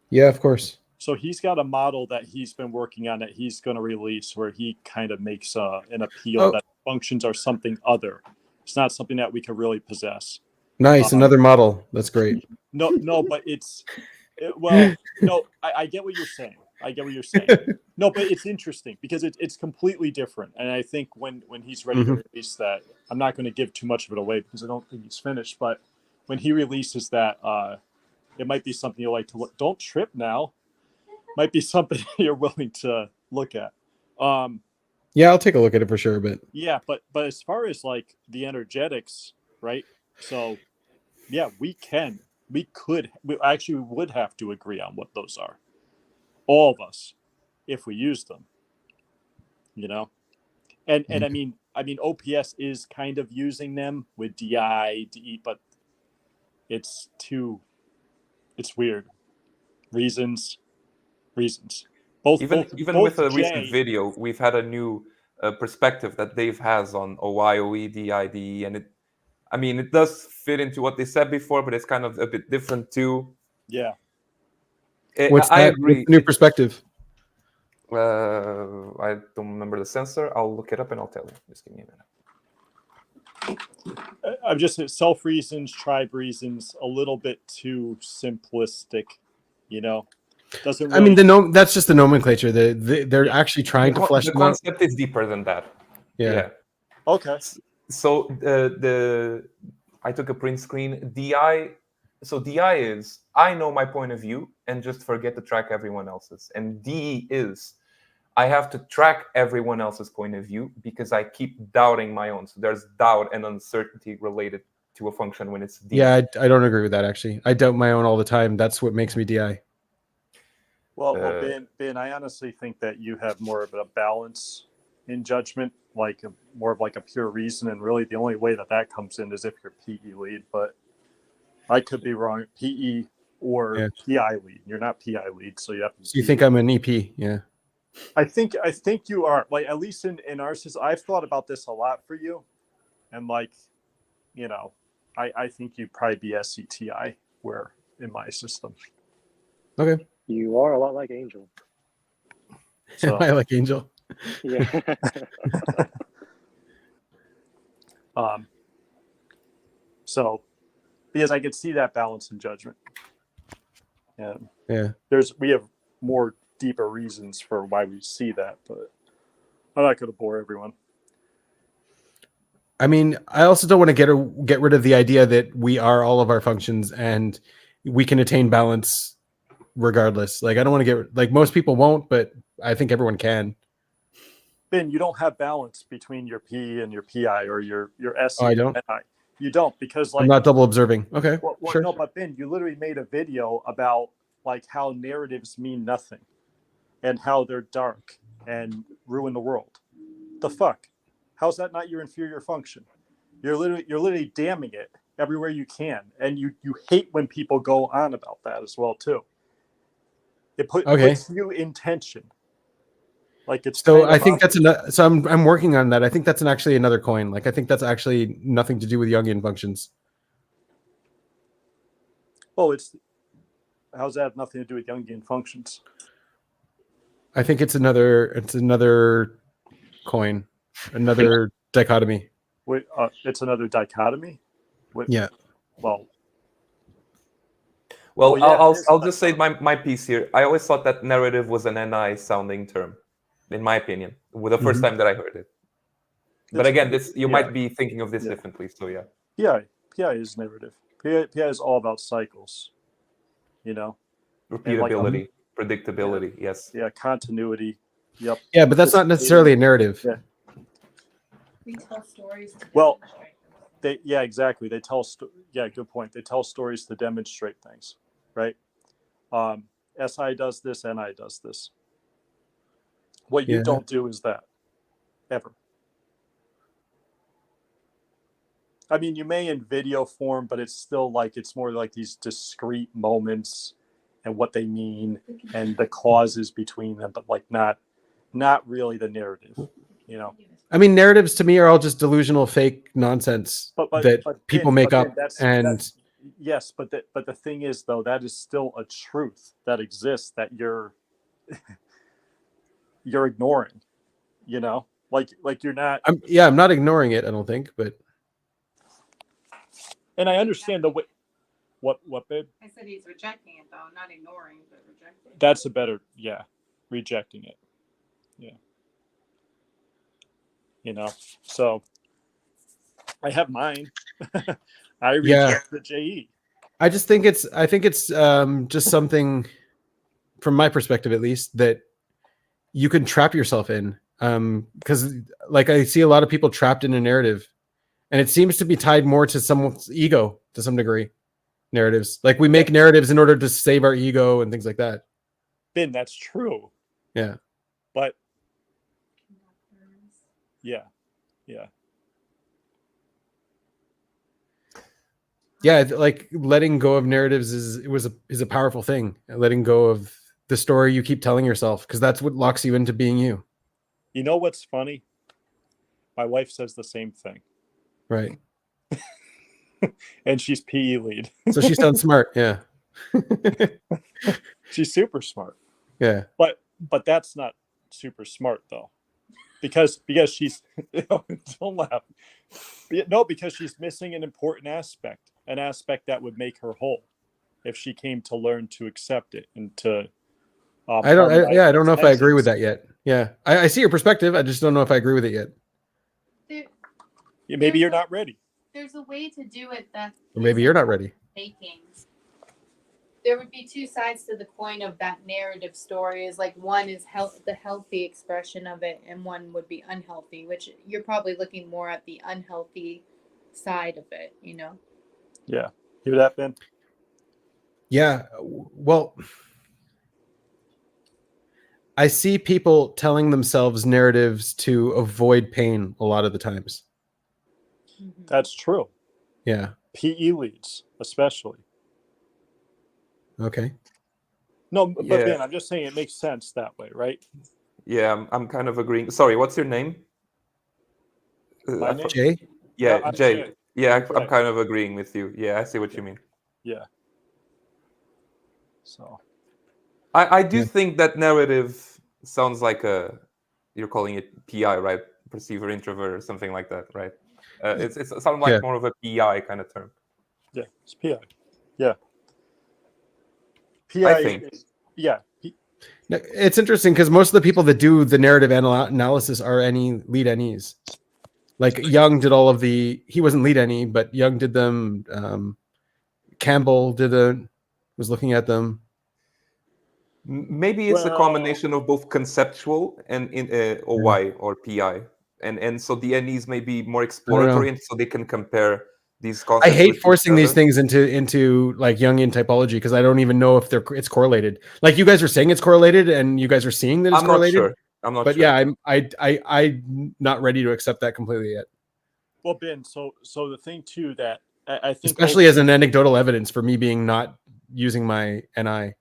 Yeah, of course. So he's got a model that he's been working on that he's going to release, where he kind of makes an appeal that functions are something other. It's not something that we can really possess. Nice, another model. That's great. No, but I get what you're saying. No, but it's interesting because it's completely different. And I think when he's ready to release that, I'm not going to give too much of it away because I don't think he's finished. But when he releases that, it might be something you like to look. Don't trip now. Might be something you're willing to look at. Yeah, I'll take a look at it for sure. But yeah, but as far as like the energetics, right? So yeah, we would have to agree on what those are. All of us, if we use them, you know, and I mean, OPS is kind of using them with DI, DE, but it's weird. Reasons. Even with a recent video, we've had a new perspective that Dave has on OI, OE, DI, DE, and it does fit into what they said before, but it's kind of a bit different too. Yeah. I agree. What's the new perspective? I don't remember the sensor. I'll look it up and I'll tell you. Just give me a minute. I'm just self reasons, tribe reasons, a little bit too simplistic, you know. Doesn't really... I mean, that's just the nomenclature. They're actually trying to flesh them out. The concept is deeper than that. Yeah. Okay. So I took a print screen. DI. So DI is I know my point of view and just forget to track everyone else's. And DE is I have to track everyone else's point of view because I keep doubting my own. So there's doubt and uncertainty related to a function when it's DI. Yeah, I don't agree with that actually. I doubt my own all the time. That's what makes me DI. Well, Ben, I honestly think that you have more of a balance in judgment, like more of like a pure reason, and really the only way that comes in is if you're PE lead. But I could be wrong, PE or PI lead. You're not PI lead, so you have to. So you think I'm an EP? Yeah. I think you are. Like at least in our system, I've thought about this a lot for you, and like, you know, I think you'd probably be SCTI where in my system. Okay. You are a lot like Angel. So, I like Angel. Yeah. So, because I could see that balance in judgment. And yeah, we have more deeper reasons for why we see that, but I'm not going to bore everyone. I mean, I also don't want to get rid of the idea that we are all of our functions and we can attain balance regardless. Like, I don't want to get like most people won't, but I think everyone can. Ben, you don't have balance between your P and your PI or your SE Oh, I and don't. NI. You don't, because like I'm not double observing. Okay, sure. No, but Ben, you literally made a video about like how narratives mean nothing and how they're dark and ruin the world. The fuck? How's that not your inferior function? You're literally damning it everywhere you can, and you hate when people go on about that as well too. It puts you in tension. Like it's so I think that's so I'm working on that. I think that's actually another coin. Like I think that's actually nothing to do with Jungian functions. Oh, how's that have nothing to do with Jungian functions? I think it's another coin, another dichotomy. Wait, it's another dichotomy? Yeah. Well, yeah, I'll just say my piece here. I always thought that narrative was an NI sounding term, in my opinion, the first time that I heard it. But again, you might be thinking of this differently. So yeah. PI is narrative. PI is all about cycles. Repeatability, predictability. Yes. Yeah, continuity. Yep. Yeah, but that's not necessarily a narrative. Yeah. We tell stories. Well, exactly. They tell. Good point. They tell stories to demonstrate things, right? SI does this, NI does this. What you don't do is that, ever. I mean, you may in video form, but it's still like it's more like these discrete moments and what they mean and the causes between them, but like not really the narrative, I mean, narratives to me are all just delusional, fake nonsense that people make up. Yes, but the thing is, though, that is still a truth that exists that you're ignoring. Like you're not. I'm not ignoring it. I don't think, but. And I understand the way. What, babe? I said he's rejecting it, though, not ignoring, but rejecting. That's a better, rejecting it. Yeah. So I have mine. I reject the JE. I think it's just something, from my perspective at least, that you can trap yourself in. Because like I see a lot of people trapped in a narrative, and it seems to be tied more to someone's ego to some degree. Narratives, like we make narratives in order to save our ego and things like that. Ben, that's true. Yeah. But yeah. Like letting go of narratives is a powerful thing. Letting go of the story you keep telling yourself, because that's what locks you into being you. You know what's funny? My wife says the same thing. Right. And she's PE lead. So she sounds smart. Yeah. She's super smart. Yeah. But that's not super smart though. Because she's don't laugh. No, because she's missing an important aspect, an aspect that would make her whole if she came to learn to accept it and to I don't know if I agree with that yet. Yeah. I see your perspective. I just don't know if I agree with it yet. Maybe you're not ready. There's a way to do it that. Or maybe you're not ready. Makings. There would be two sides to the coin of that narrative story. Is like one is the healthy expression of it, and one would be unhealthy. Which you're probably looking more at the unhealthy side of it. Yeah. Hear that, Ben? Yeah. Well, I see people telling themselves narratives to avoid pain a lot of the times. That's true. Yeah. PE leads, especially. Okay. No, but Ben, I'm just saying it makes sense that way, right? Yeah, I'm kind of agreeing. Sorry, what's your name? My name? Jay? Yeah, Jay. Yeah, I'm kind of agreeing with you. Yeah, I see what you mean. Yeah. So. I do think that narrative sounds like you're calling it PI, right? Perceiver, introvert, or something like that, right? It sounds like more of a PI kind of term. Yeah, it's PI. Yeah. PI, I think. It's interesting because most of the people that do the narrative analysis are lead NEs. Like Young did all of he wasn't lead any, but Young did them. Campbell was looking at them. Maybe it's a combination of both conceptual and OY or PI, and so the NEs may be more exploratory, and so they can compare these concepts. I hate forcing these things into like Jungian typology because I don't even know if it's correlated. Like you guys are saying it's correlated, and you guys are seeing that it's correlated. I'm not but sure. Yeah, I'm not ready to accept that completely yet. Well, Ben, so the thing too that I think, especially as an anecdotal evidence for me being not using my NI.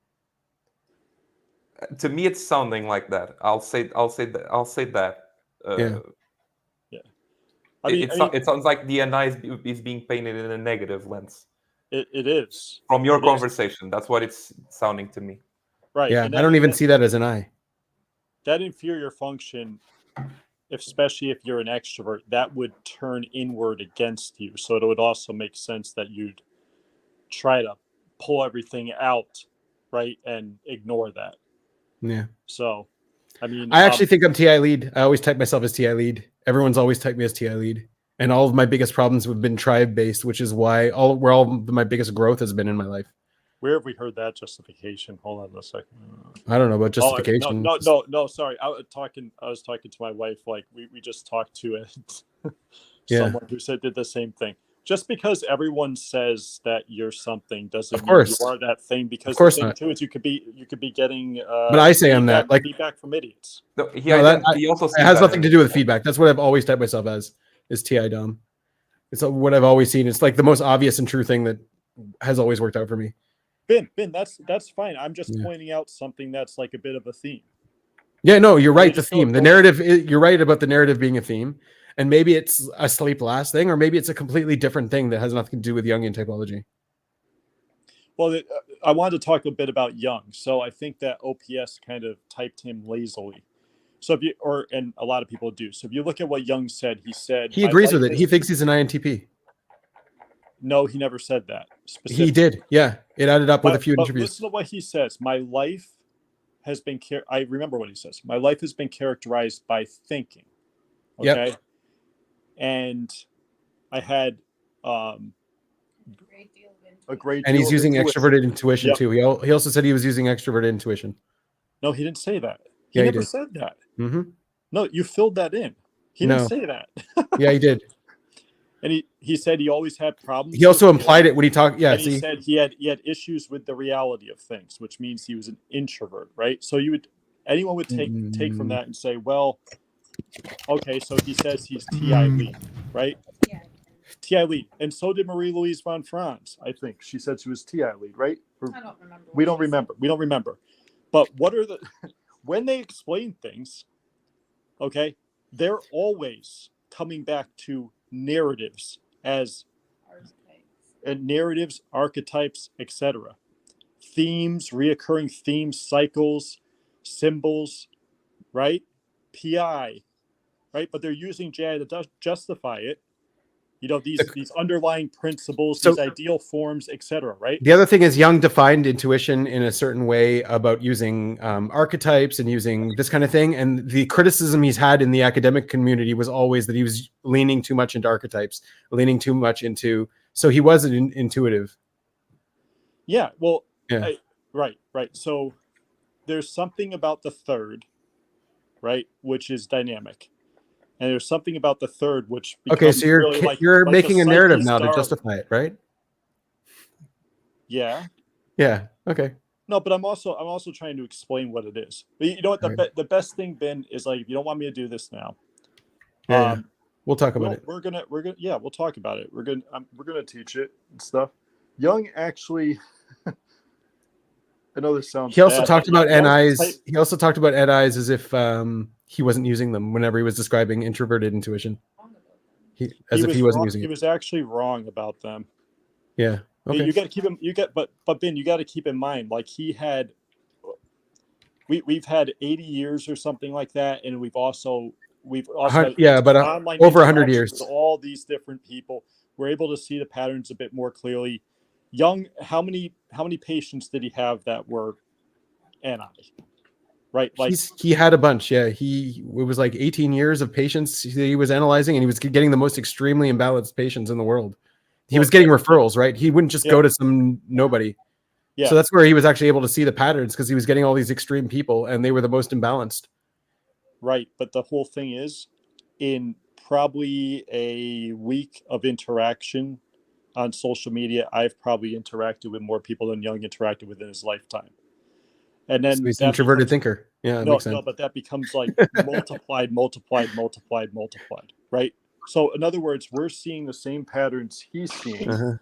To me, it's sounding like that. I'll say that. Yeah. It sounds like the NI is being painted in a negative lens. It is. From your conversation, that's what it's sounding to me. Right. Yeah, I don't even see that as an I. That inferior function, especially if you're an extrovert, that would turn inward against you. So it would also make sense that you'd try to pull everything out, right, and ignore that. Yeah. So, I mean, I actually think I'm TI lead. I always type myself as TI lead. Everyone's always typed me as TI lead, and all of my biggest problems have been tribe based, which is why where all my biggest growth has been in my life. Where have we heard that justification? Hold on a second. I don't know about justification. No, sorry. I was talking to my wife. Like we just talked to someone who did the same thing. Just because everyone says that you're something doesn't mean you are that thing. Because the thing too is you could be getting. But I say I'm that. Like feedback from idiots. He also it has nothing to do with feedback. That's what I've always typed myself as is TI Dom. It's what I've always seen. It's like the most obvious and true thing that has always worked out for me. Ben, that's fine. I'm just pointing out something that's like a bit of a theme. Yeah, no, you're right. The theme, the narrative. You're right about the narrative being a theme, and maybe it's a sleep last thing, or maybe it's a completely different thing that has nothing to do with Jungian typology. Well, I wanted to talk a bit about Jung. So I think that OPS kind of typed him lazily. So and a lot of people do. So if you look at what Jung said, he agrees with it. He thinks he's an INTP. No, he never said that. He did. Yeah. It added up with a few interviews. Listen to what he says. My life has been, I remember what he says. My life has been characterized by thinking. Okay. Yep. And I had a great deal and he's using intuition. Extroverted intuition too. He also said he was using extroverted intuition. No, he didn't say that. He never said that. Mm-hmm. No, you filled that in. He didn't say that. Yeah, he did. And he said he always had problems. He also implied it when he talked. Yeah, he said he had issues with the reality of things, which means he was an introvert, right? So anyone would take from that and say, well, okay, so he says he's TI lead, right? Yeah. TI lead, and so did Marie-Louise von Franz. I think she said she was TI lead, right? I don't remember. We don't remember. We don't remember. But what are when they explain things? Okay, they're always coming back to narratives narratives, archetypes, etc. Themes, reoccurring themes, cycles, symbols, right? PI, right? But they're using JI to justify it. You know, these underlying principles, these ideal forms, etc. Right? The other thing is Jung defined intuition in a certain way about using archetypes and using this kind of thing. And the criticism he's had in the academic community was always that he was leaning too much into archetypes, leaning too much into. So he wasn't intuitive. Yeah. Well. Yeah. Right. So there's something about the third, right, which is dynamic. And there's something about the third which becomes so you're really you're making a narrative now to justify it, right? Yeah. Yeah. Okay. No, but I'm also trying to explain what it is. But you know what the best thing, Ben, is like if you don't want me to do this now. Yeah. We'll talk about it. We're gonna we'll talk about it. We're gonna teach it and stuff. Jung actually. I know this sounds. He also talked about NIs. He also talked about NIs as if he wasn't using them whenever he was describing introverted intuition. He wasn't using it. He was actually wrong about them. Yeah. Okay. You got to keep him. But Ben, you got to keep in mind, like we've had 80 years or something like that, and we've also had but online over 100 years with all these different people. We're able to see the patterns a bit more clearly. Jung, how many patients did he have that were NI? right? Like he had a bunch. Yeah, it was like 18 years of patients he was analyzing, and he was getting the most extremely imbalanced patients in the world. He was getting referrals, right? He wouldn't just go to some nobody. Yeah. So that's where he was actually able to see the patterns, because he was getting all these extreme people, and they were the most imbalanced. Right, but the whole thing is, in probably a week of interaction on social media, I've probably interacted with more people than Young interacted with in his lifetime. And then So he's an introverted thinker. Yeah, that makes sense. No, but that becomes like multiplied, right? So in other words, we're seeing the same patterns he's seeing,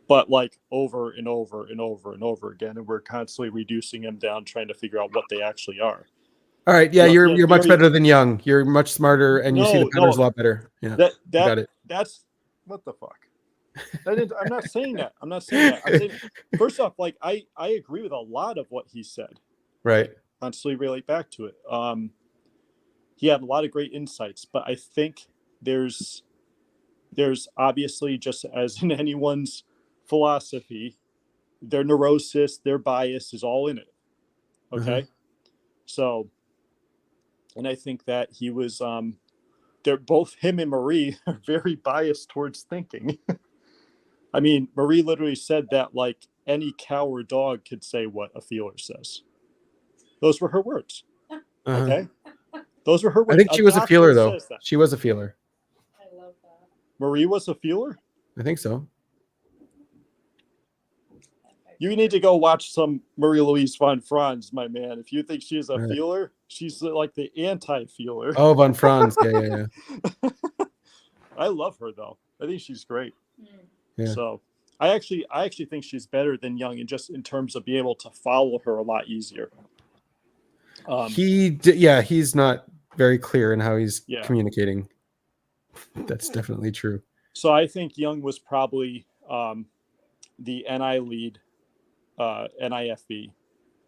but like over and over and over and over again, and we're constantly reducing them down, trying to figure out what they actually are. All right, yeah, you're much better than Young. You're much smarter, and you see the patterns a lot better. Yeah, got it. That's what the fuck. I'm not saying that. I'm saying, first off, like I agree with a lot of what he said. Right. Constantly relate back to it. He had a lot of great insights, but I think there's obviously, just as in anyone's philosophy, their neurosis, their bias is all in it. Okay. So, and I think that he was, they're both, him and Marie, are very biased towards thinking. I mean, Marie literally said that like any cow or dog could say what a feeler says. Those were her words. Okay. Those were her words. I think she was a feeler, though. She was a feeler. I love that. Marie was a feeler? I think so. You need to go watch some Marie Louise von Franz, my man. If you think she's a feeler, she's like the anti-feeler. Oh, von Franz. Yeah. I love her, though. I think she's great. Yeah. So I actually think she's better than Young, and just in terms of being able to follow her a lot easier. He's not very clear in how he's communicating. That's definitely true. So I think Young was probably the NI lead, NIFB.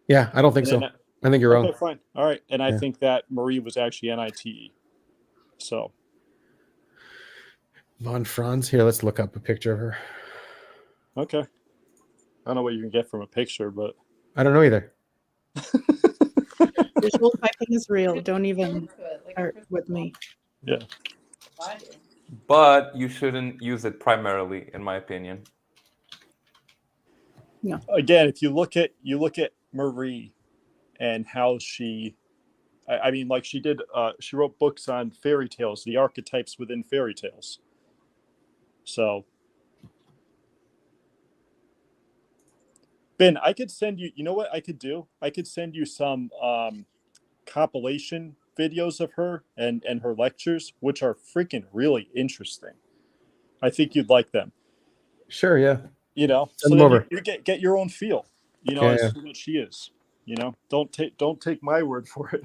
Yeah, I don't think so. I think you're wrong. Okay, fine. All right. And I think that Marie was actually NITE. So von Franz, here, let's look up a picture of her. Okay. I don't know what you can get from a picture, but I don't know either. Visual typing is real. Don't even start with me. Yeah. But you shouldn't use it primarily, in my opinion. No. Again, if you look at Marie and how she, I mean, like she did, she wrote books on fairy tales, the archetypes within fairy tales. So, Ben, I could send you, you know what I could do? I could send you some compilation videos of her and her lectures, which are freaking really interesting. I think you'd like them. Sure, yeah. You know, send so them over. You get your own feel, you know, as to what she is. You know, don't take my word for it.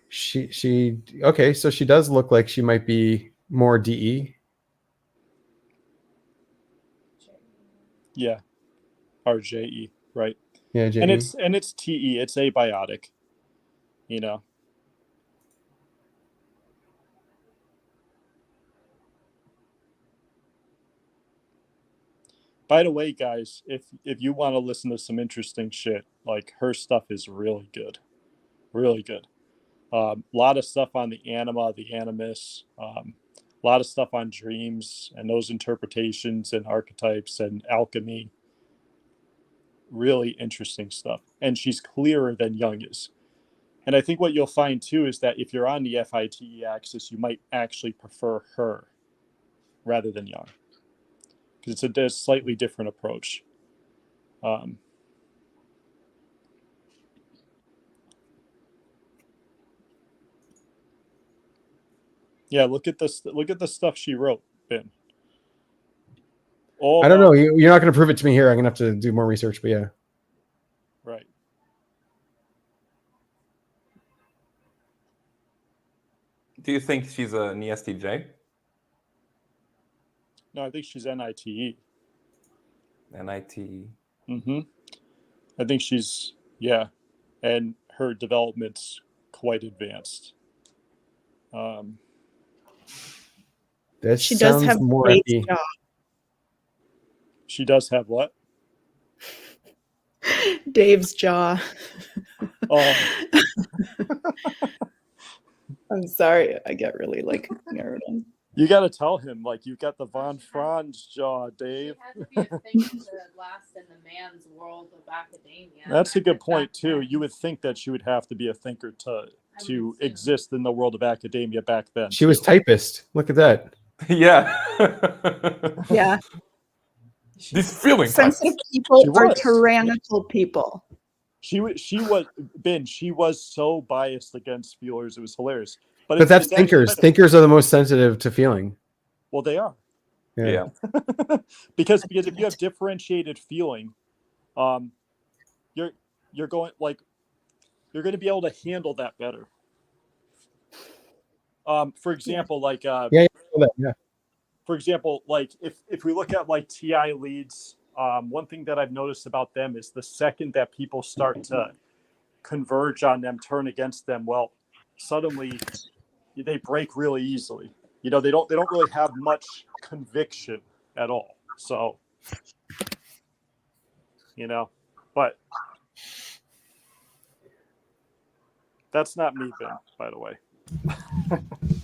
She okay, so she does look like she might be more DE. Yeah. RJE, right? Yeah, JE. And it's TE, it's abiotic. You know. By the way, guys, if you want to listen to some interesting shit, like her stuff is really good. Really good. A lot of stuff on the anima, the animus, a lot of stuff on dreams and those interpretations and archetypes and alchemy. Really interesting stuff. And she's clearer than Young is. And I think what you'll find too is that if you're on the FITE axis, you might actually prefer her rather than Young, because it's a slightly different approach. Yeah, look at this. Look at the stuff she wrote, Ben. I don't know. You're not going to prove it to me here. I'm going to have to do more research, but yeah. Right. Do you think she's an ESTJ? No, I think she's NITE. NITE. Mm-hmm. I think she's, and her development's quite advanced. She does have more Dave's jaw. She does have what? Dave's jaw. Oh. I'm sorry, I get really like narrowed in. You got to tell him, like, you got the Von Franz jaw, Dave. Last in the man's world of academia. That's a good point, too. You would think that she would have to be a thinker to exist in the world of academia back then. She was typist. Look at that. Yeah. Yeah. These feeling Sensitive people are tyrannical people. She was so biased against feelers. It was hilarious. But that's thinkers. Thinkers are the most sensitive to feeling. Well, they are. Yeah. because if you have differentiated feeling, you're going you're going to be able to handle that better. For example, like yeah. For example, like if we look at like TI leads, one thing that I've noticed about them is the second that people start to converge on them, turn against them, well, suddenly they break really easily. You know, they don't really have much conviction at all. So, you know, but that's not me, Ben, by the way.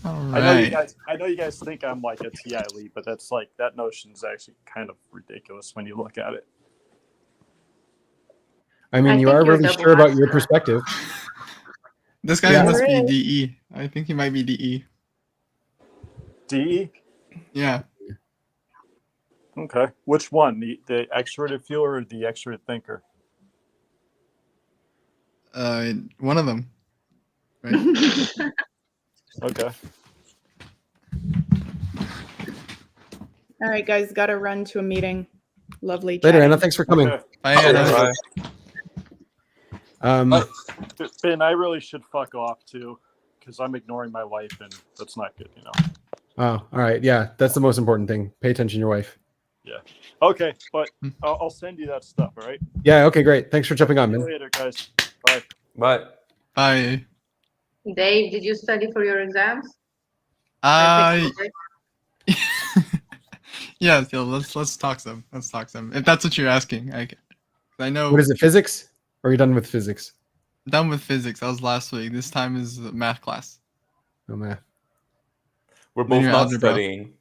Right. I know you guys think I'm like a TI lead, but that's like that notion is actually kind of ridiculous when you look at it. I mean, you are really sure about your perspective. This guy must be DE. I think he might be DE. DE? Yeah. Okay. Which one? The extroverted feeler or the extroverted thinker? One of them. Right. Okay. All right, guys, got to run to a meeting. Lovely. Later, chatting. Anna. Thanks for coming. Okay. Bye, Anna. Ben, I really should fuck off too, because I'm ignoring my wife, and that's not good, you know. Oh, all right. Yeah, that's the most important thing. Pay attention to your wife. Yeah. Okay, but I'll send you that stuff. All right. Yeah. Okay. Great. Thanks for jumping on, See you man. later, guys. Bye. Bye. Bye. Dave, did you study for your exams? Yeah. Let's talk some. Let's talk some. If that's what you're asking, I know. What is it? Physics? Or are you done with physics? Done with physics. That was last week. This time is math class. No math. We're both Linear not algebra. studying.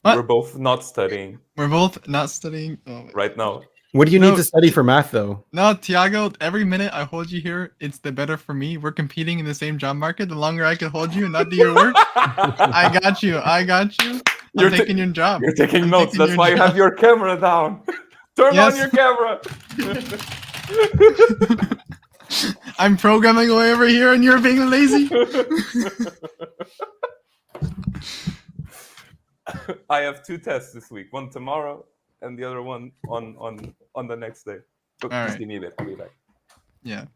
What? We're both not studying. We're both not studying right now. What do you need to study for math, though? No, Tiago, every minute I hold you here, it's the better for me. We're competing in the same job market. The longer I can hold you and not do your work, I got you. I'm taking your job. You're taking I'm notes. taking That's your why you job. have your camera down. Turn on your camera. I'm programming away over here and you're being lazy. I have 2 tests this week. One tomorrow and the other one on the next day. But All just right. give me a bit. I'll be back. Yeah.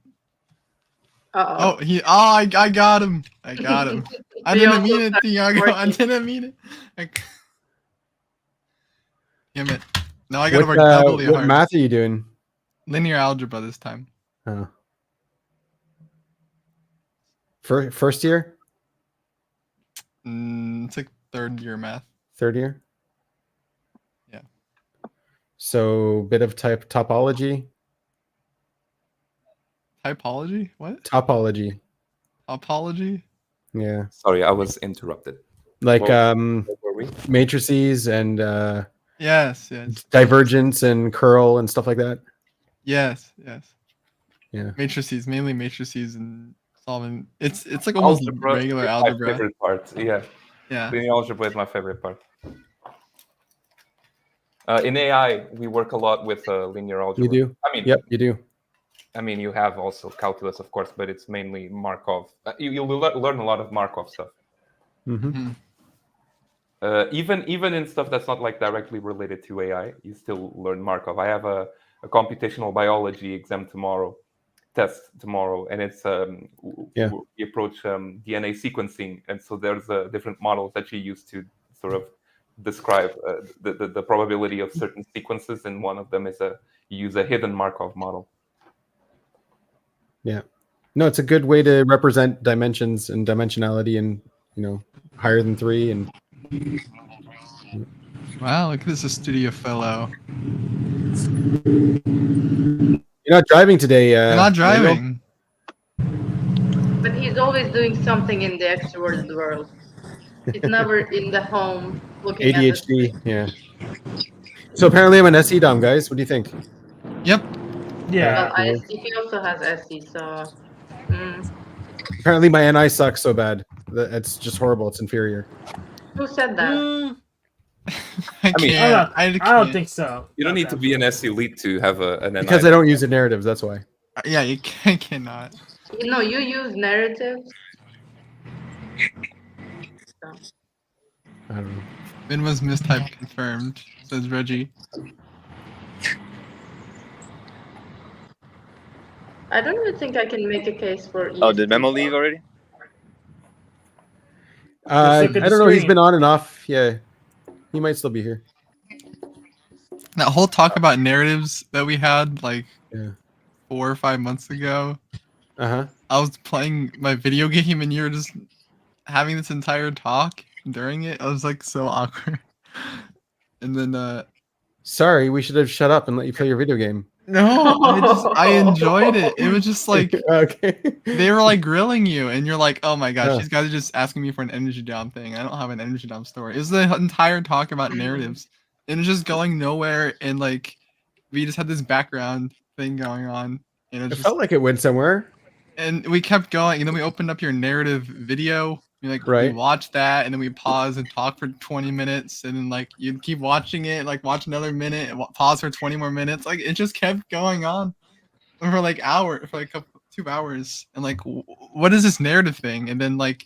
Uh-oh. I got him. I didn't mean it, Tiago. I didn't mean it. Damn it. Now I gotta work doubly what hard. math are you doing? Linear algebra this time. Oh. First year? It's like third year math. Third year? Yeah. So bit of topology? Typology? What? Topology. Topology? Yeah. Sorry, I was interrupted. Like What were we? matrices and Yes. divergence and curl and stuff like that. Yes. Yeah. Matrices, mainly matrices and solving. It's like almost regular is algebra. My favorite part. Yeah. Yeah. Linear algebra is my favorite part. In AI, we work a lot with linear algebra. You do? I mean, yep, you do. I mean, you have also calculus, of course, but it's mainly Markov. You'll learn a lot of Markov stuff. Mm-hmm. Even in stuff that's not like directly related to AI, you still learn Markov. I have a computational biology test tomorrow, and it's we approach DNA sequencing, and so there's different models that you use to sort of describe the probability of certain sequences, and one of them is you use a hidden Markov model. Yeah. No, it's a good way to represent dimensions and dimensionality and, higher than 3 and Wow, look at this, a studio fellow. You're not driving today. You're not Mango? driving. But he's always doing something in the extroverted world. He's never in the home looking at the ADHD. Yeah. So apparently I'm an SE dom, guys. What do you think? Yep. Yeah. Well, ISTP also has SE, so. Apparently my NI sucks so bad. It's just horrible. It's inferior. Who said that? I mean, I don't think so. You don't need to be an S elite to have an NI. Because I don't use the narratives. That's why. Yeah, you cannot. You know, you use narratives. So. I don't know. Min was mistype confirmed, says Reggie. I don't even think I can make a case for. Oh, did Memo leave already? I don't know. He's been on and off. Yeah, he might still be here. That whole talk about narratives that we had like 4 or 5 months ago. I was playing my video game and you were just having this entire talk during it. I was like so awkward. And then sorry, we should have shut up and let you play your video game. No, I enjoyed it. It was just like okay. They were like grilling you, and you're like, "Oh my gosh, Yeah. these guys are just asking me for an energy dom thing. I don't have an energy dom story." It was the entire talk about narratives, and it's just going nowhere. And like, we just had this background thing going on, and It felt like it went somewhere. and we kept going. And then we opened up your narrative video. We Right. watched that, and then we paused and talked for 20 minutes, and then like you'd keep watching it, like watch another minute, and pause for 20 more minutes. Like it just kept going on for like 2 hours, and like what is this narrative thing? And then like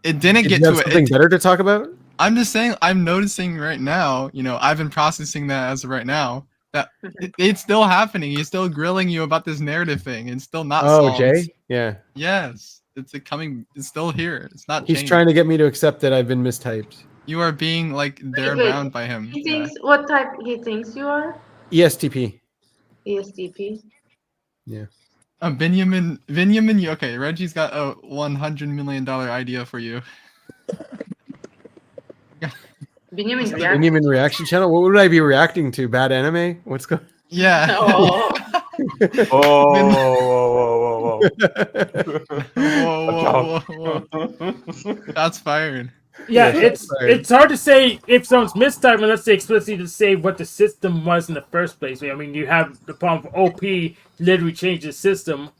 it didn't Did get you have to something better to talk about? I'm just saying, I'm noticing right now. I've been processing that as of right now. That it's still happening. He's still grilling you about this narrative thing, and still not solved. Jay? Yeah. Yes, it's still here. It's not. He's changed. trying to get me to accept that I've been mistyped. You are being like there Wait, bound by him. He thinks what type he thinks you are? ESTP. ESTP. Yeah. Benjamin, you okay? Reggie's got a $100 million idea for you. Benjamin Benjamin reaction channel. What would I be reacting to? Bad anime? What's going? Yeah. Oh. Whoa. Whoa. That's fired. Yeah, it's hard to say if someone's mistyped unless they explicitly to say what the system was in the first place. I mean, you have the problem of OP literally changed the system.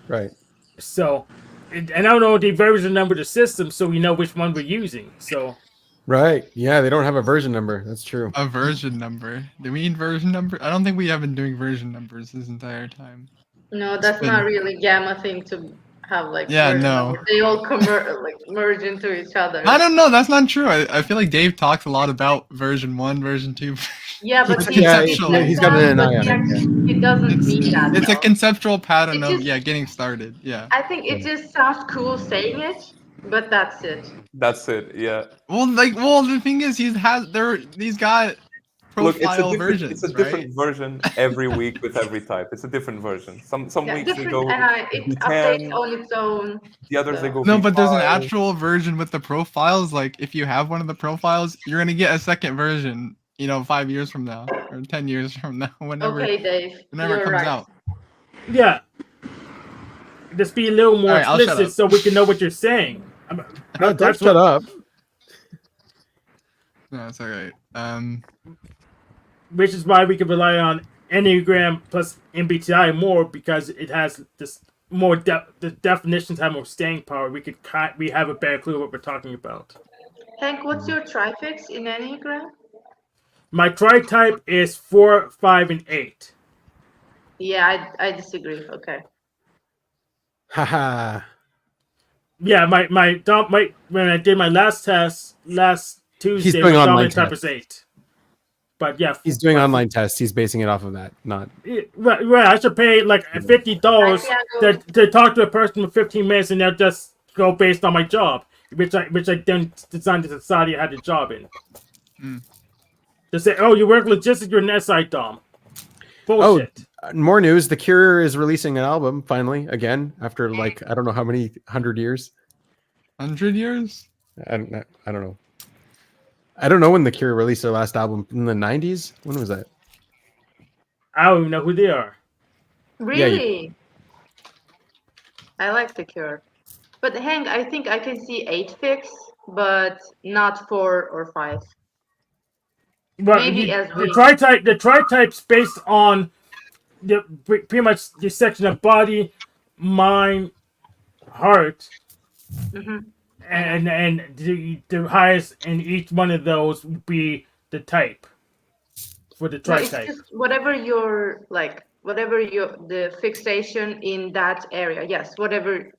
Right. So, and I don't know the version number of the system, so we know which one we're using. So. Right. Yeah, they don't have a version number. That's true. A version number. Do we need version number? I don't think we have been doing version numbers this entire time. No, that's not really Gamma thing to have like. Yeah, version no. numbers. They all merge into each other. I don't know. That's not true. I feel like Dave talks a lot about version 1, version 2. Yeah, but he's got an eye on it. It doesn't mean that. It's a though. conceptual pattern It of just- getting started. Yeah. I think it just sounds cool saying it, but that's it. That's it. Yeah. Well, the thing is, he's got profile versions. It's a different version every week with every type. It's a different version. Some Yeah, weeks they different, go and it V10, updates on its own. the others they go No, but there's an V5. actual version with the profiles. Like, if you have one of the profiles, you're gonna get a second version. 5 years from now or 10 years from now, whenever. Okay, Dave, Whenever it you're comes right. out. Yeah. Just be a little more All right, I'll shut explicit up. so we can know what you're saying. No, don't shut up. No, it's alright. Which is why we can rely on Enneagram plus MBTI more because it has this more the definitions have more staying power. We have a better clue what we're talking about. Hank, what's your trifix in Enneagram? My tri-type is 4, 5, and 8. Yeah, I disagree. Okay. Haha. Yeah, my when I did my last test last Tuesday, He's doing my online dominant type tests. is 8. But yeah, He's doing online tests. He's basing it off of that, not. Right, I should pay like $50 to talk to a person for 15 minutes, and they'll just go based on my job, which I then designed the society I had a job in. To say, oh, you work logistics, you're an SI dom. Bullshit. Oh, more news. The Cure is releasing an album finally again after like I don't know how many 100 years. 100 years? I don't know. I don't know when the Cure released their last album in the 90s. When was that? I don't even know who they are. Really? I like the Cure. But Hank, I think I can see 8 fix, but not 4 or 5. Well, Maybe as the tri-type's based on the pretty much the section of body, mind, heart, and the highest in each one of those would be the type for the No, it's tri-type. just whatever your the fixation in that area. Yes, whatever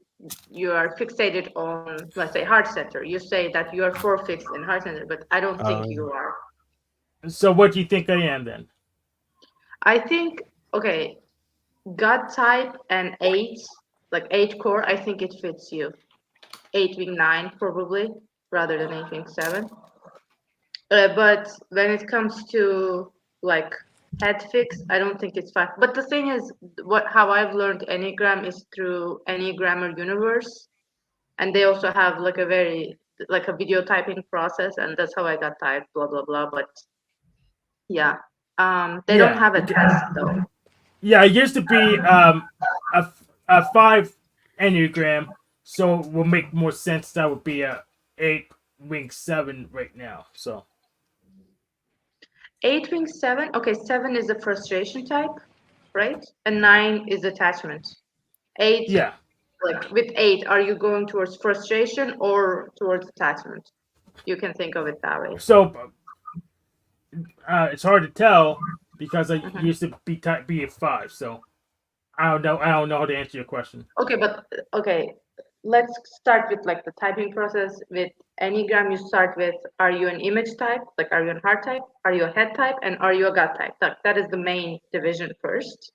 you are fixated on, let's say heart center. You say that you are 4 fixed in heart center, but I don't think you are. So what do you think I am then? I think okay, gut type and 8, like 8 core. I think it fits you. 8 wing 9 probably rather than 8 wing 7. But when it comes to like head fix, I don't think it's 5. But the thing is, how I've learned Enneagram is through Enneagrammer Universe, and they also have like a video typing process, and that's how I got typed. Blah blah blah. But yeah, they don't have a test though. Yeah, it used to be a 5 Enneagram, so it will make more sense. That would be a 8 wing 7 right now. So 8 wing 7. Okay, 7 is the frustration type, right? And 9 is attachment. 8. Yeah. Like with 8, are you going towards frustration or towards attachment? You can think of it that way. So it's hard to tell because I used to be a 5. So I don't know how to answer your question. Okay, but let's start with like the typing process. With Enneagram, you start with, are you an image type? Like, are you a heart type? Are you a head type? And are you a gut type? That is the main division first.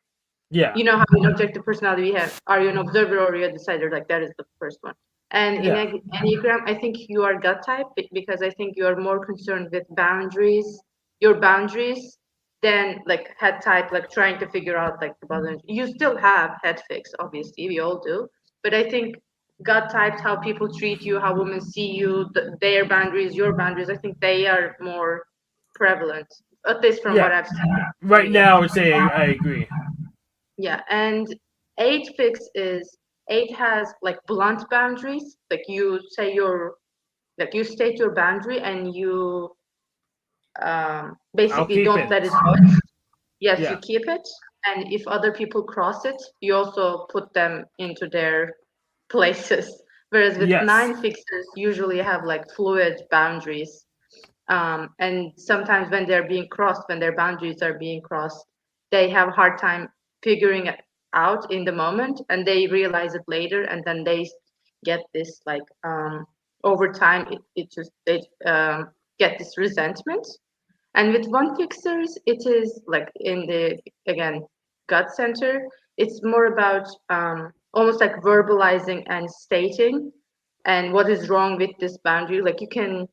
Yeah. You know how in objective personality we have, are you an observer or are you a decider? Like, that is the first one. And in Enneagram, I think you are gut type because I think you are more concerned with your boundaries, than like head type, like trying to figure out like the boundaries. You still have head fix, obviously, we all do. But I think gut types, how people treat you, how women see you, their boundaries, your boundaries, I think they are more prevalent, at least from what I've seen. Right now, I would say I agree. Yeah, and 8 fix is 8 has like blunt boundaries. Like you say you state your boundary and you basically don't let it budge. Yes, you keep it. And if other people cross it, you also put them into their places. Whereas with 9 fixers usually have like fluid boundaries. And sometimes when they're being crossed, when their boundaries are being crossed, they have a hard time figuring it out in the moment, and they realize it later, and then they get this like over time they get this resentment. And with 1 fixers, it is like in the again gut center, it's more about almost like verbalizing and stating and what is wrong with this boundary. Like you can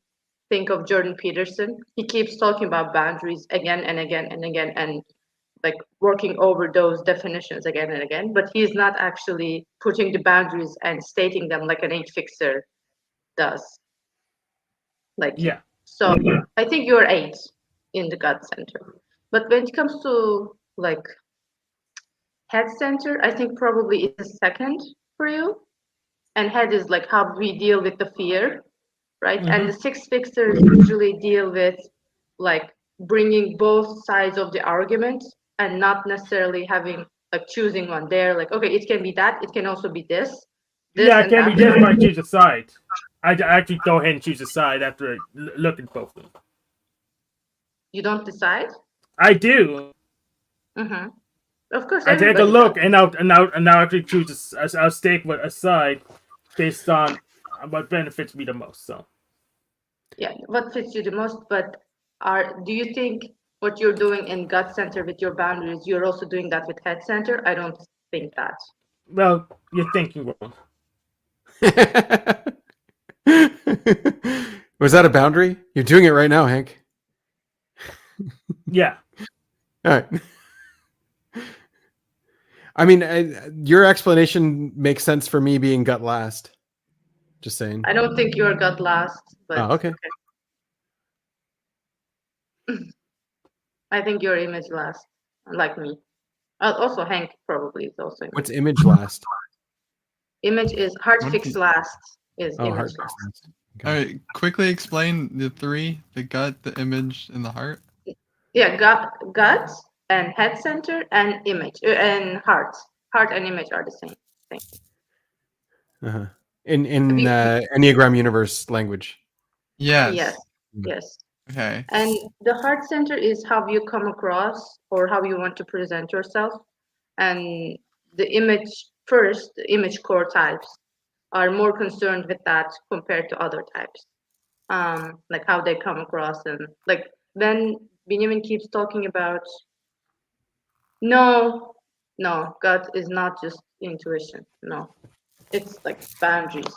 think of Jordan Peterson. He keeps talking about boundaries again and again and again, and like working over those definitions again and again, but he's not actually putting the boundaries and stating them like an 8 fixer does. Like, so I think you're 8 in the gut center. But when it comes to like head center, I think probably it's second for you. And head is like how we deal with the fear, right? And the 6 fixers usually deal with like bringing both sides of the argument and not necessarily having like choosing one. They're like, okay, it can be that, it can also be this. Yeah, it can be this, but I choose a side. I actually go ahead and choose a side after looking at both of them. You don't decide? I do. Of course. I take a look and I'll actually choose I'll stake with a side based on what benefits me the most. So yeah, what fits you the most, but do you think what you're doing in gut center with your boundaries, you're also doing that with head center? I don't think that. Well, you're thinking wrong. Was that a boundary? You're doing it right now, Hank. Yeah. All right. I mean, your explanation makes sense for me being gut last. Just saying. I don't think you're gut last, but okay. I think you're image last, like me. Also, Hank probably is also. What's image last? Image is heart fix last. Is Oh, image heart last. fix last. All right, quickly explain the three: the gut, the image, and the heart. Yeah, gut and head center and image and heart. Heart and image are the same thing. Uh-huh. In Enneagram Universe language. Yes. Yes. Okay. And the heart center is how you come across or how you want to present yourself. And the image core types are more concerned with that compared to other types. Like how they come across, and like when Benjamin keeps talking about no, gut is not just intuition. No, it's like boundaries.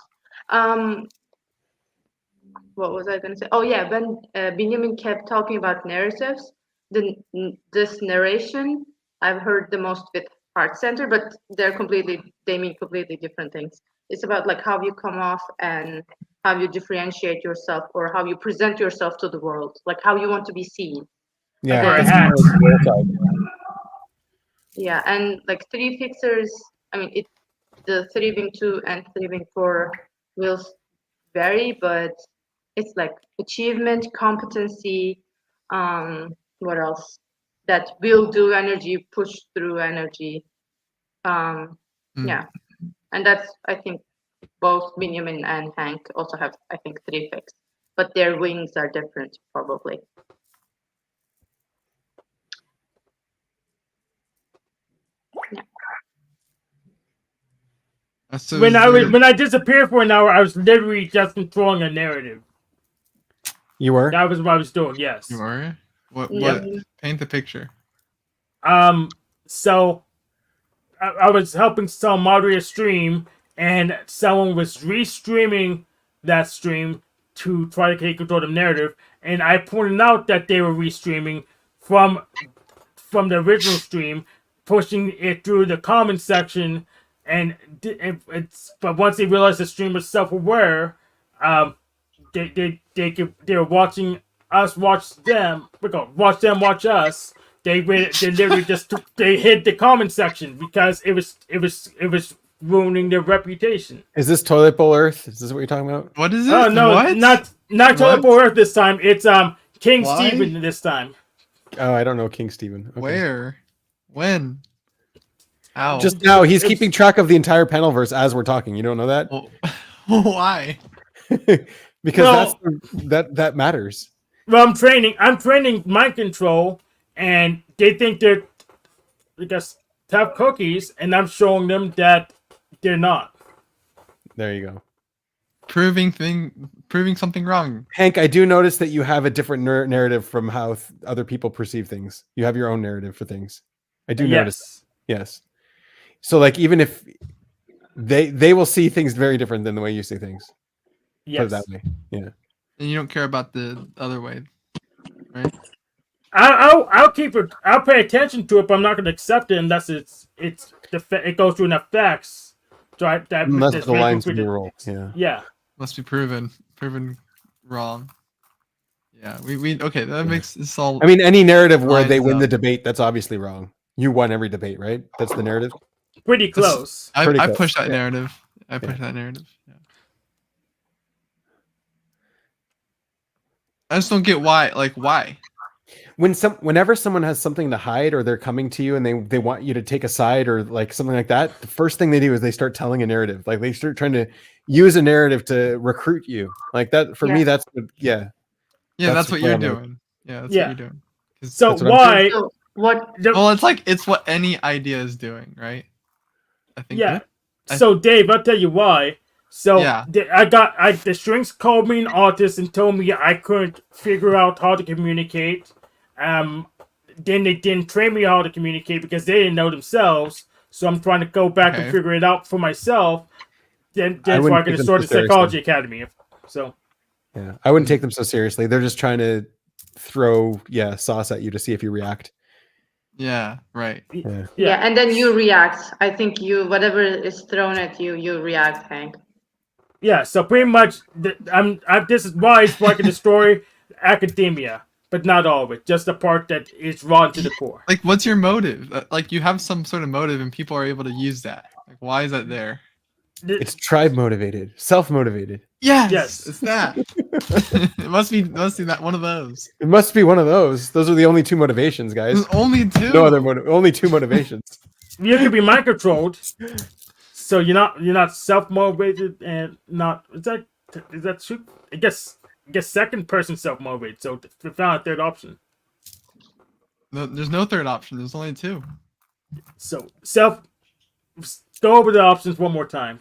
What was I gonna say? Oh yeah, when Benjamin kept talking about narratives, this narration I've heard the most with heart center, but they mean completely different things. It's about like how you come off and how you differentiate yourself or how you present yourself to the world, like how you want to be seen. Yeah. Yeah, and like three fixers, I mean, the 3 wing 2 and 3 wing 4 will vary, but it's like achievement, competency, what else? That will do energy, push through energy. Yeah, and that's, I think, both Benjamin and Hank also have, I think, 3 fix, but their wings are different, probably. Yeah. So when I disappeared for an hour, I was literally just controlling a narrative. You were? That was what I was doing. Yes. You were? What? Yeah. Paint the picture. So I was helping someone moderate a stream, and someone was restreaming that stream to try to take control of the narrative, and I pointed out that they were restreaming from the original stream, pushing it through the comment section, and but once they realized the stream was self-aware, they were watching us watch them. Watch them watch us. They literally just they hid the comment section because it was ruining their reputation. Is this Toilet Bowl Earth? Is this what you're talking about? What is it? Oh no, what? not Toilet Bowl Earth this time. It's King Why? Stephen this time. Oh, I don't know King Stephen. Okay. Where? When? How? Just now, he's keeping track of the entire Panelverse as we're talking. You don't know that? Why? Because that matters. Well, I'm training mind control, and they think they're just tough cookies, and I'm showing them that they're not. There you go. Proving something wrong. Hank, I do notice that you have a different narrative from how other people perceive things. You have your own narrative for things. I do notice. Yes. So, like, even if they will see things very different than the way you see things. Yes. Put it that way. Yeah. And you don't care about the other way, right? I'll keep it. I'll pay attention to it, but I'm not going to accept it unless it goes through enough facts. So Unless the lines in the role. Yeah. Yeah. Must be proven wrong. Yeah, we okay. That makes this all. I mean, any narrative where they win the debate, that's obviously wrong. You won every debate, right? That's the narrative. Pretty close. I push that narrative. I push that narrative. Yeah. I just don't get why. Like, why? Whenever someone has something to hide, or they're coming to you and they want you to take a side, or like something like that, the first thing they do is they start telling a narrative. Like, they start trying to use a narrative to recruit you. Like that for me, that's yeah. That's what you're doing. Yeah, that's what you're doing. So why? Well, it's what any idea is doing, right? I think. Yeah. So Dave, I'll tell you why. So the strings called me an autist and told me I couldn't figure out how to communicate. Then they didn't train me how to communicate because they didn't know themselves. So I'm trying to go back and figure it out for myself. Then that's why I can start the Psychology Academy. So yeah, I wouldn't take them so seriously. They're just trying to throw sauce at you to see if you react. Yeah, right. Yeah, and then you react. I think whatever is thrown at you, you react, Hank. Yeah, so pretty much, this is why it's like to destroy academia. but not all of it. Just the part that is raw to the core. Like, what's your motive? Like, you have some sort of motive, and people are able to use that. Like, why is that there? It's tribe motivated, self motivated. Yes, it's that. it must be that one of those. It must be one of those. Those are the only two motivations, guys. There's only two. No other only two motivations. You can be mind controlled, so you're not self motivated and not. Is that true? I guess second person self motivated. So we found a third option. No, there's no third option. There's only two. So go over the options one more time.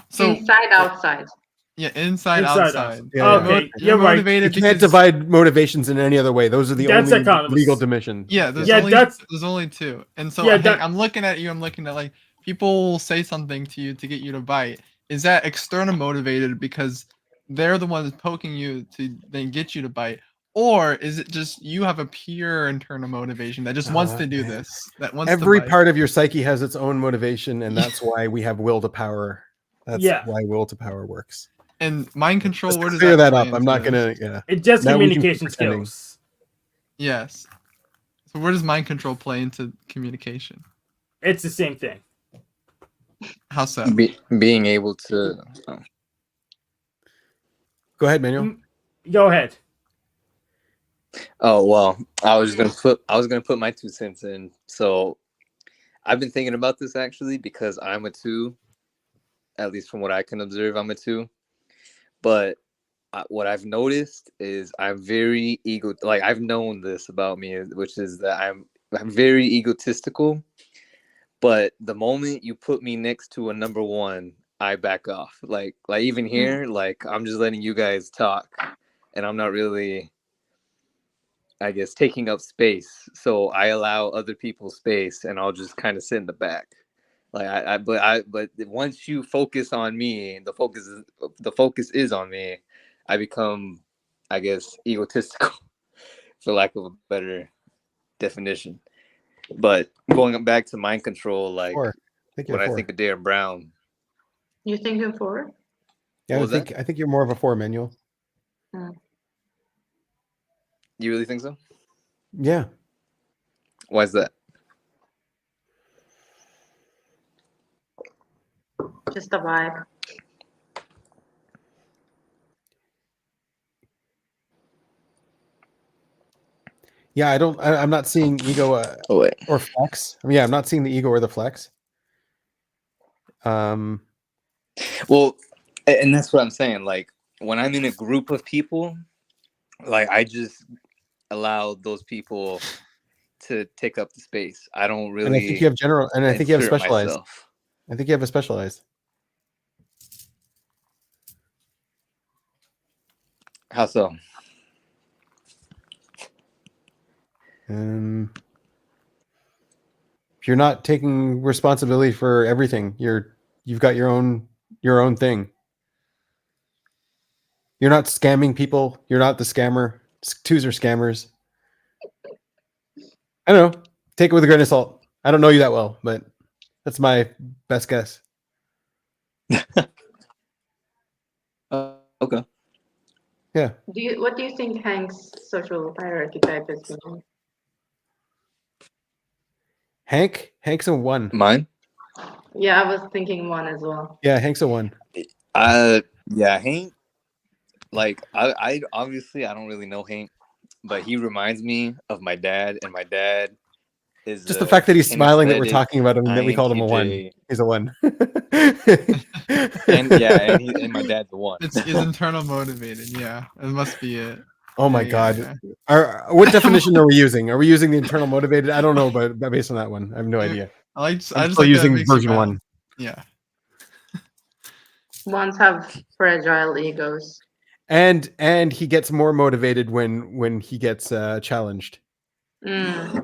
So inside, outside. Yeah, inside outside. Yeah, okay, you're right. You can't divide motivations in any other way. Those are the only legal dimensions. Yeah, there's only two. And so I'm looking at you. I'm looking at like people will say something to you to get you to bite. Is that external motivated because they're the ones poking you to then get you to bite? Or is it just you have a pure internal motivation that just wants to do this? That wants every to bite? part of your psyche has its own motivation, and that's why we have will to power. That's why will to power works. And mind control. Just where does clear that play up? I'm into not this? gonna. Yeah. It's just Now communication skills. Yes. So where does mind control play into communication? It's the same thing. How so? Being able to. Oh. Go ahead, Manuel. Go ahead. Oh well, I was gonna put my 2 cents in. So I've been thinking about this actually because I'm a 2. At least from what I can observe, I'm a 2. But what I've noticed is I'm very like I've known this about me, which is that I'm very egotistical. But the moment you put me next to a number 1, I back off. Like even here, like I'm just letting you guys talk, and I'm not really, I guess, taking up space. So I allow other people space, and I'll just kind of sit in the back. Like but once you focus on me, the focus is on me, I become, I guess, egotistical, for lack of a better definition. But going back to mind control, like when I think of Darren Brown, You thinking 4? Yeah, I think you're more of a 4, Manuel. You really think so? Yeah. Why is that? Just a vibe. Yeah, I'm not seeing ego or flex. I mean, yeah, I'm not seeing the ego or the flex. Well, and that's what I'm saying. Like when I'm in a group of people, like I just allow those people to take up the space. I don't really. And I think you have general, and I think you have specialized. Myself. I think you have a specialized. How so? You're not taking responsibility for everything. You've got your own thing. You're not scamming people. You're not the scammer. 2s are scammers. I don't know. Take it with a grain of salt. I don't know you that well, but that's my best guess. Okay. Yeah. What do you think Hank's social hierarchy type is? Hank's a 1. Mine? Yeah, I was thinking 1 as well. Yeah, Hank's a 1. Yeah, Hank. Like I obviously I don't really know Hank, but he reminds me of my dad, and my dad is just the fact that he's smiling that we're talking about him, that we called him a 1. He's a 1. and my dad's a 1. It's internal motivated. Yeah, it must be it. Oh my God. What definition are we using? Are we using the internal motivated? I don't know, but based on that one, I have no idea. I'm still using version 1. Yeah. Ones have fragile egos. And he gets more motivated when he gets challenged. Yeah.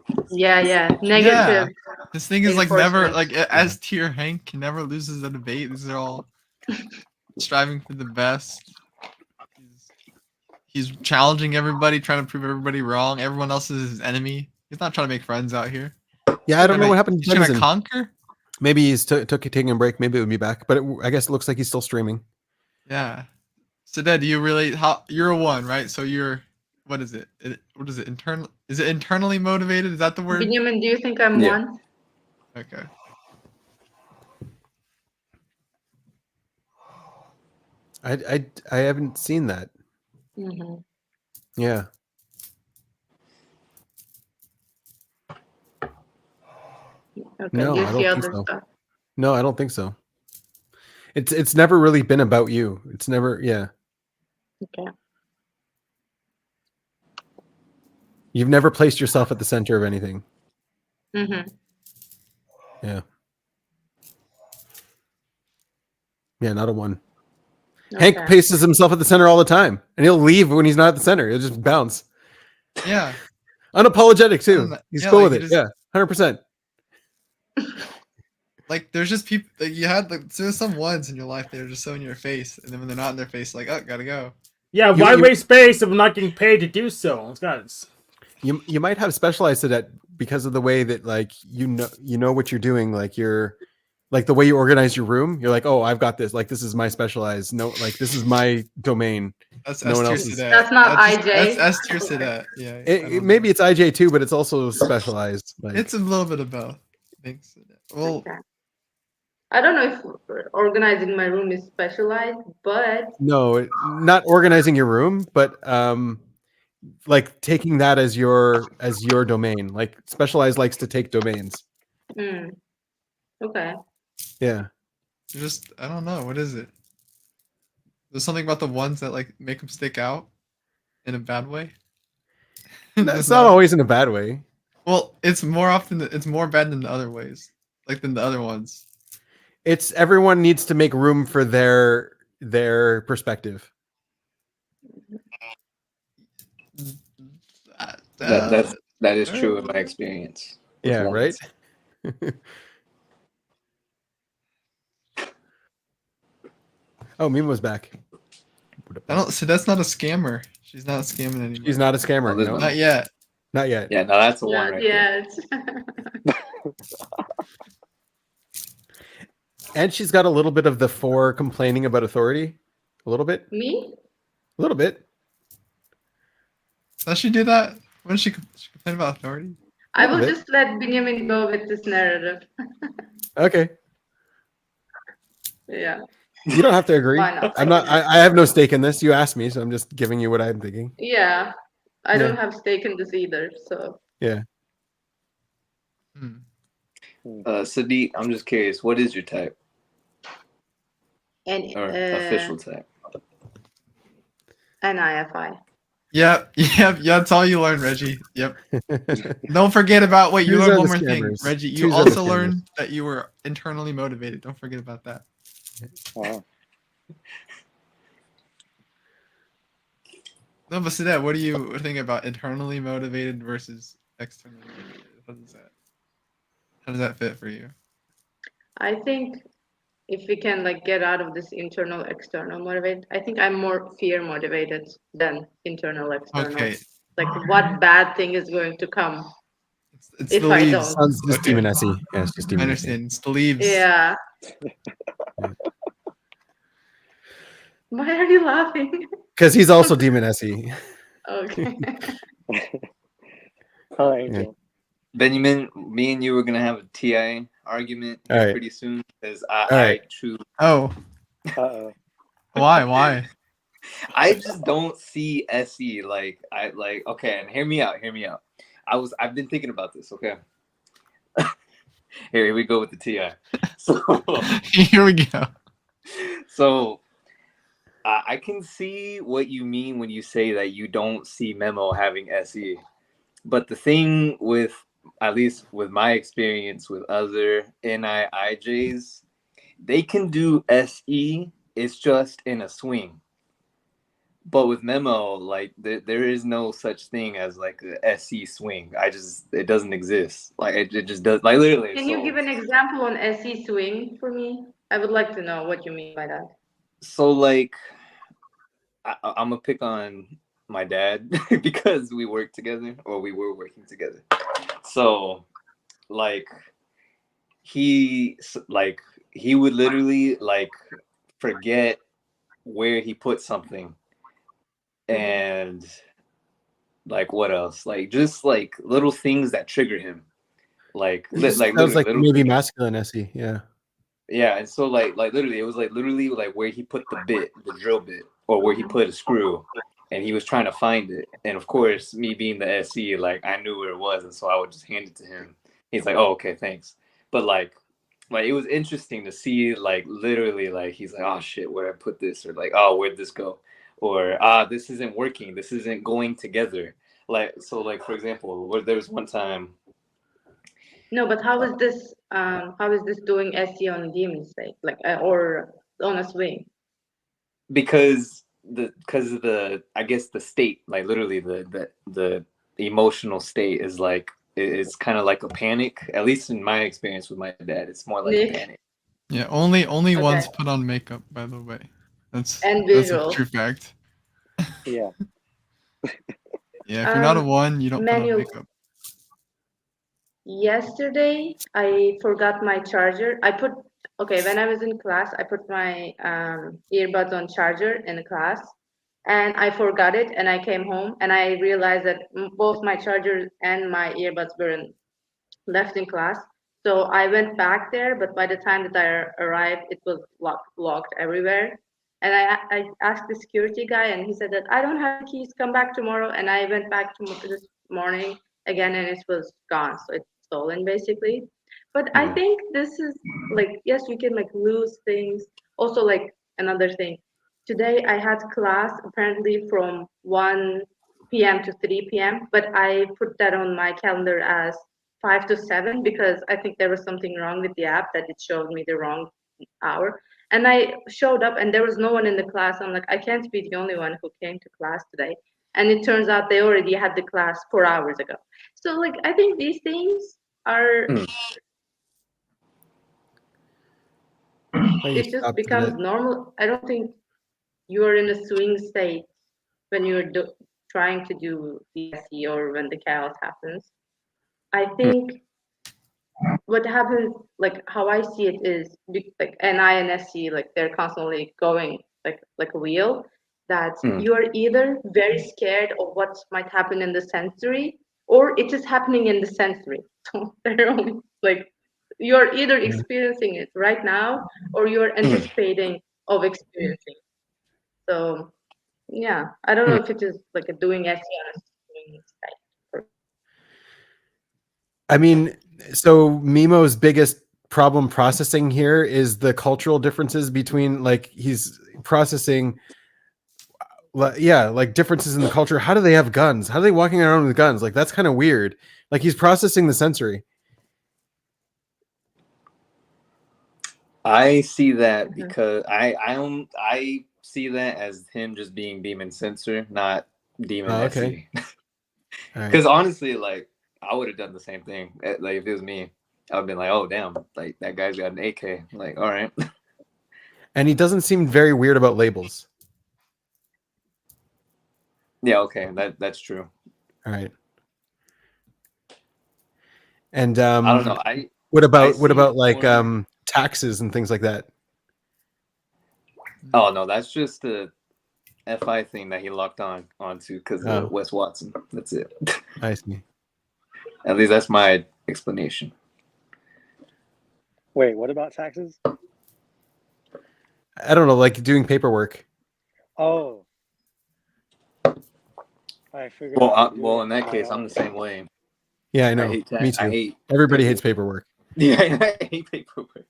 Negative. Yeah. This thing is like never like S tier Hank never loses a debate. These are all striving for the best. He's challenging everybody, trying to prove everybody wrong. Everyone else is his enemy. He's not trying to make friends out here. Yeah, I don't know what happened. He's trying to conquer. Maybe he's taking a break. Maybe it would be back, but I guess it looks like he's still streaming. Yeah. So Dad, do you really you're a 1, right? So you're what is it? What is it? Internal? Is it internally motivated? Is that the word? Benjamin, do you think I'm 1? Okay. I haven't seen that. Mm-hmm. Yeah. Okay, No, you I see don't think other so. stuff. No, I don't think so. It's never really been about you. It's never, yeah. Okay. You've never placed yourself at the center of anything. Mm-hmm. Yeah. Yeah, not a 1. Okay. Hank places himself at the center all the time, and he'll leave when he's not at the center. He'll just bounce. Yeah. Unapologetic too. He's cool with it. Just, yeah, 100%. Like there's just people like you had like there's some ones in your life that are just so in your face, and then when they're not in their face, like oh, gotta go. Yeah, why waste space if I'm not getting paid to do so? Guys. You might have specialized it at because of the way that like you know what you're doing. Like you're like the way you organize your room. You're like, oh, I've got this. Like this is my specialized. No, like this is my domain. That's no one S-tier else's. That's not IJ. That's S-tier to that. Yeah. Maybe it's IJ too, but it's also specialized. Like it's a little bit of both. Thanks. Well. Okay. I don't know if organizing my room is specialized, but no, not organizing your room, but like taking that as your domain. Like specialized likes to take domains. Okay. Yeah. Just I don't know, what is it? There's something about the ones that like make them stick out in a bad way. It's not always in a bad way. Well, it's more often it's more bad than the other ways, like than the other ones. It's everyone needs to make room for their perspective. That is true in my experience. Yeah, right. Oh, Mima's back. So that's not a scammer. She's not scamming anymore. She's not a scammer. No. Not yet. Not yet. Yeah, no, that's a 1 not right yet. And she's got a little bit of the 4 complaining about authority. A little bit. Me? A little bit. Does she do that? When she complain about authority? I will just let Benjamin go with this narrative. Okay. Yeah. You don't have to agree. Why not? I'm not. I have no stake in this. You asked me, so I'm just giving you what I'm thinking. Yeah. I don't have stake in this either, so. Yeah. Sadiq, I'm just curious. What is your type? Or official type? NIFI. Yep. That's all you learn, Reggie. Yep. Don't forget about you learned one more thing, Reggie. You also learned that you were internally motivated. Don't forget about that. Wow. No, but Sadat, what do you think about internally motivated versus externally motivated? How does that fit for you? I think if we can get out of this internal external motivated, I think I'm more fear motivated than internal external. Okay. Like what bad thing is going to come it's if the I leaves. don't. It's just Demon SE. Yeah, it's just Demon I understand. It's the leaves. Yeah. Why are you laughing? Because he's also Demon SE. Okay. All right, Angel. Benjamin, me and you were gonna have a TI argument pretty soon because I choose. Oh. Uh-oh. Why? I just don't see SE okay, and hear me out. I've been thinking about this, okay? Here we go with the TI. So here we go. So I can see what you mean when you say that you don't see Memo having SE. But the thing with, at least with my experience with other NIIJs, they can do SE, it's just in a swing. But with Memo, there is no such thing as a SE swing. It doesn't exist. It just does, literally. Can you give an example on SE swing for me? I would like to know what you mean by that. So I'm gonna pick on my dad because we work together, or we were working together. So he would literally forget where he put something, and like what else? Like just like little things that trigger him. Like Sounds like little maybe things. masculine SE. Yeah. Yeah, and so like literally it was like literally like where he put the drill bit, or where he put a screw, and he was trying to find it. And of course, me being the SE, like I knew where it was, and so I would just hand it to him. He's like, "Oh, okay, thanks." But like it was interesting to see like literally like he's like, "Oh shit, where I put this?" Or like, "Oh, where'd this go?" Or this isn't working. This isn't going together. Like so like for example, there was one time. No, but how is this? How is this doing SE on Demon State, like or on a swing? Because of the I guess the state, like literally the emotional state is like it's kind of like a panic. At least in my experience with my dad, it's more like a panic. Yeah, only Okay. ones put on makeup, by the way. That's And a visual. true fact. Yeah. Yeah, if you're not a one, you don't put on Manual. makeup. Yesterday, I forgot my charger. When I was in class, I put my earbuds on charger in the class, and I forgot it, and I came home, and I realized that both my charger and my earbuds were left in class. So I went back there, but by the time that I arrived, it was locked everywhere. And I asked the security guy, and he said that I don't have keys. Come back tomorrow. And I went back to this morning again, and it was gone. So it's stolen basically. But I think this is like, yes, you can like lose things. Also, like another thing, today I had class apparently from 1 p.m. to 3 p.m., but I put that on my calendar as 5 to 7 because I think there was something wrong with the app that it showed me the wrong hour. And I showed up and there was no one in the class. I'm like, I can't be the only one who came to class today. And it turns out they already had the class 4 hours ago. So like, I think these things are, it just becomes normal. I don't think you are in a swing state when you're trying to do DSE or when the chaos happens. I think what happens, like how I see it is like NI and SC, like they're constantly going like a wheel, that you are either very scared of what might happen in the sensory or it is happening in the sensory. So they're only like you're either experiencing it right now or you're anticipating of experiencing. So yeah, I don't know if it is like a doing SE on a swing state. I mean, so Mimo's biggest problem processing here is the cultural differences between like he's processing like differences in the culture. How do they have guns? How are they walking around with guns? Like that's kind of weird. Like he's processing the sensory. I see that because I see that as him just being demon sensor, not demon okay. Because honestly, like I would have done the same thing. Like if it was me, I would have been like, "Oh damn, like that guy's got an AK." Like, all right. And he doesn't seem very weird about labels. Yeah. Okay. That's true. All right. And I don't know. what about like taxes and things like that? Oh no, that's just the FI thing that he locked onto because of Wes Watson. That's it. I see. At least that's my explanation. Wait, what about taxes? I don't know, like doing paperwork. Oh. I figured. Well, in that case, I'm the same way. Yeah, I know. Me too. Everybody hates paperwork. Yeah, I hate paperwork.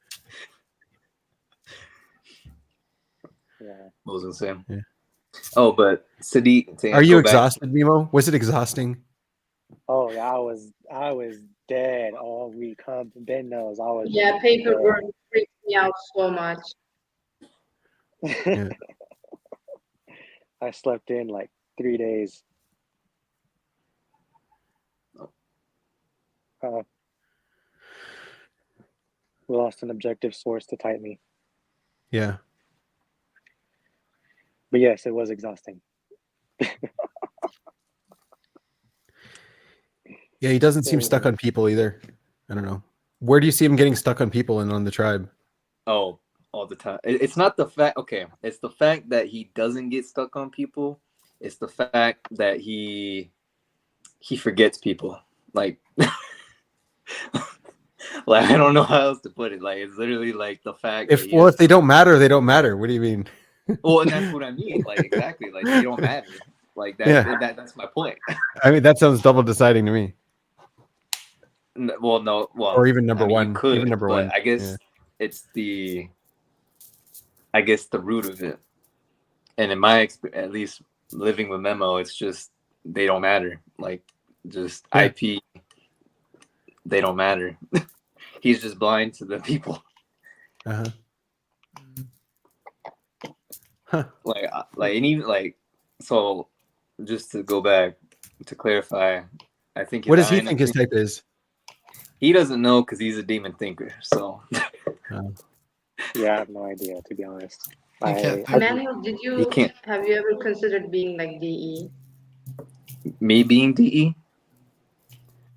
Yeah. What was I saying? Yeah. Oh, but Sadiq, are you exhausted, Mimo? Was it exhausting? Oh, yeah, I was dead all week. Ben knows I was. Yeah, paperwork freaks me out so much. Yeah. I slept in like 3 days. We lost an objective source to type me. Yeah. But yes, it was exhausting. Yeah, he doesn't seem stuck on people either. I don't know. Where do you see him getting stuck on people and on the tribe? Oh, all the time. It's not the fact. Okay, it's the fact that he doesn't get stuck on people. It's the fact that he forgets people. Like, like I don't know how else to put it. Like it's literally like the fact. If they don't matter, they don't matter. What do you mean? Well, and that's what I mean. Like exactly. Like they don't matter. Like that. Yeah. That's my point. I mean, that sounds double deciding to me. Well, no. Well, Or even number I mean, one. You could, even number but one. I guess it's the. I guess the root of it, and in my experience, at least living with Memo, it's just they don't matter. Like just IP, they don't matter. He's just blind to the people. Uh-huh. Huh. Like, and even like, so just to go back to clarify, I think. What does he think his type is? He doesn't know because he's a demon thinker. So. Yeah, I have no idea, to be honest. Emmanuel, have you ever considered being like DE? Me being DE?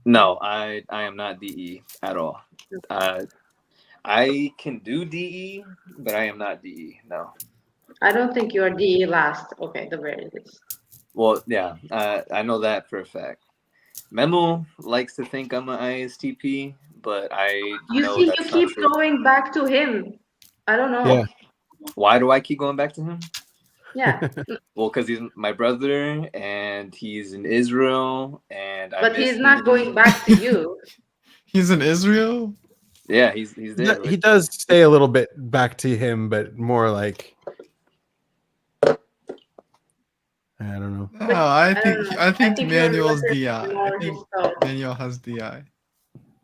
No, I am not DE at all. I can do DE, but I am not DE. No. I don't think you are DE last. Okay, the very least. Well, yeah, I know that for a fact. Memo likes to think I'm an ISTP, but you keep going back to him. I don't know. Yeah. Why do I keep going back to him? Yeah. Well, because he's my brother and he's in Israel, and but he's not going back to you. He's in Israel. Yeah, he's there. He does stay a little bit back to him, but more like I don't know. No, I think Manuel's DI. I think Manuel has DI,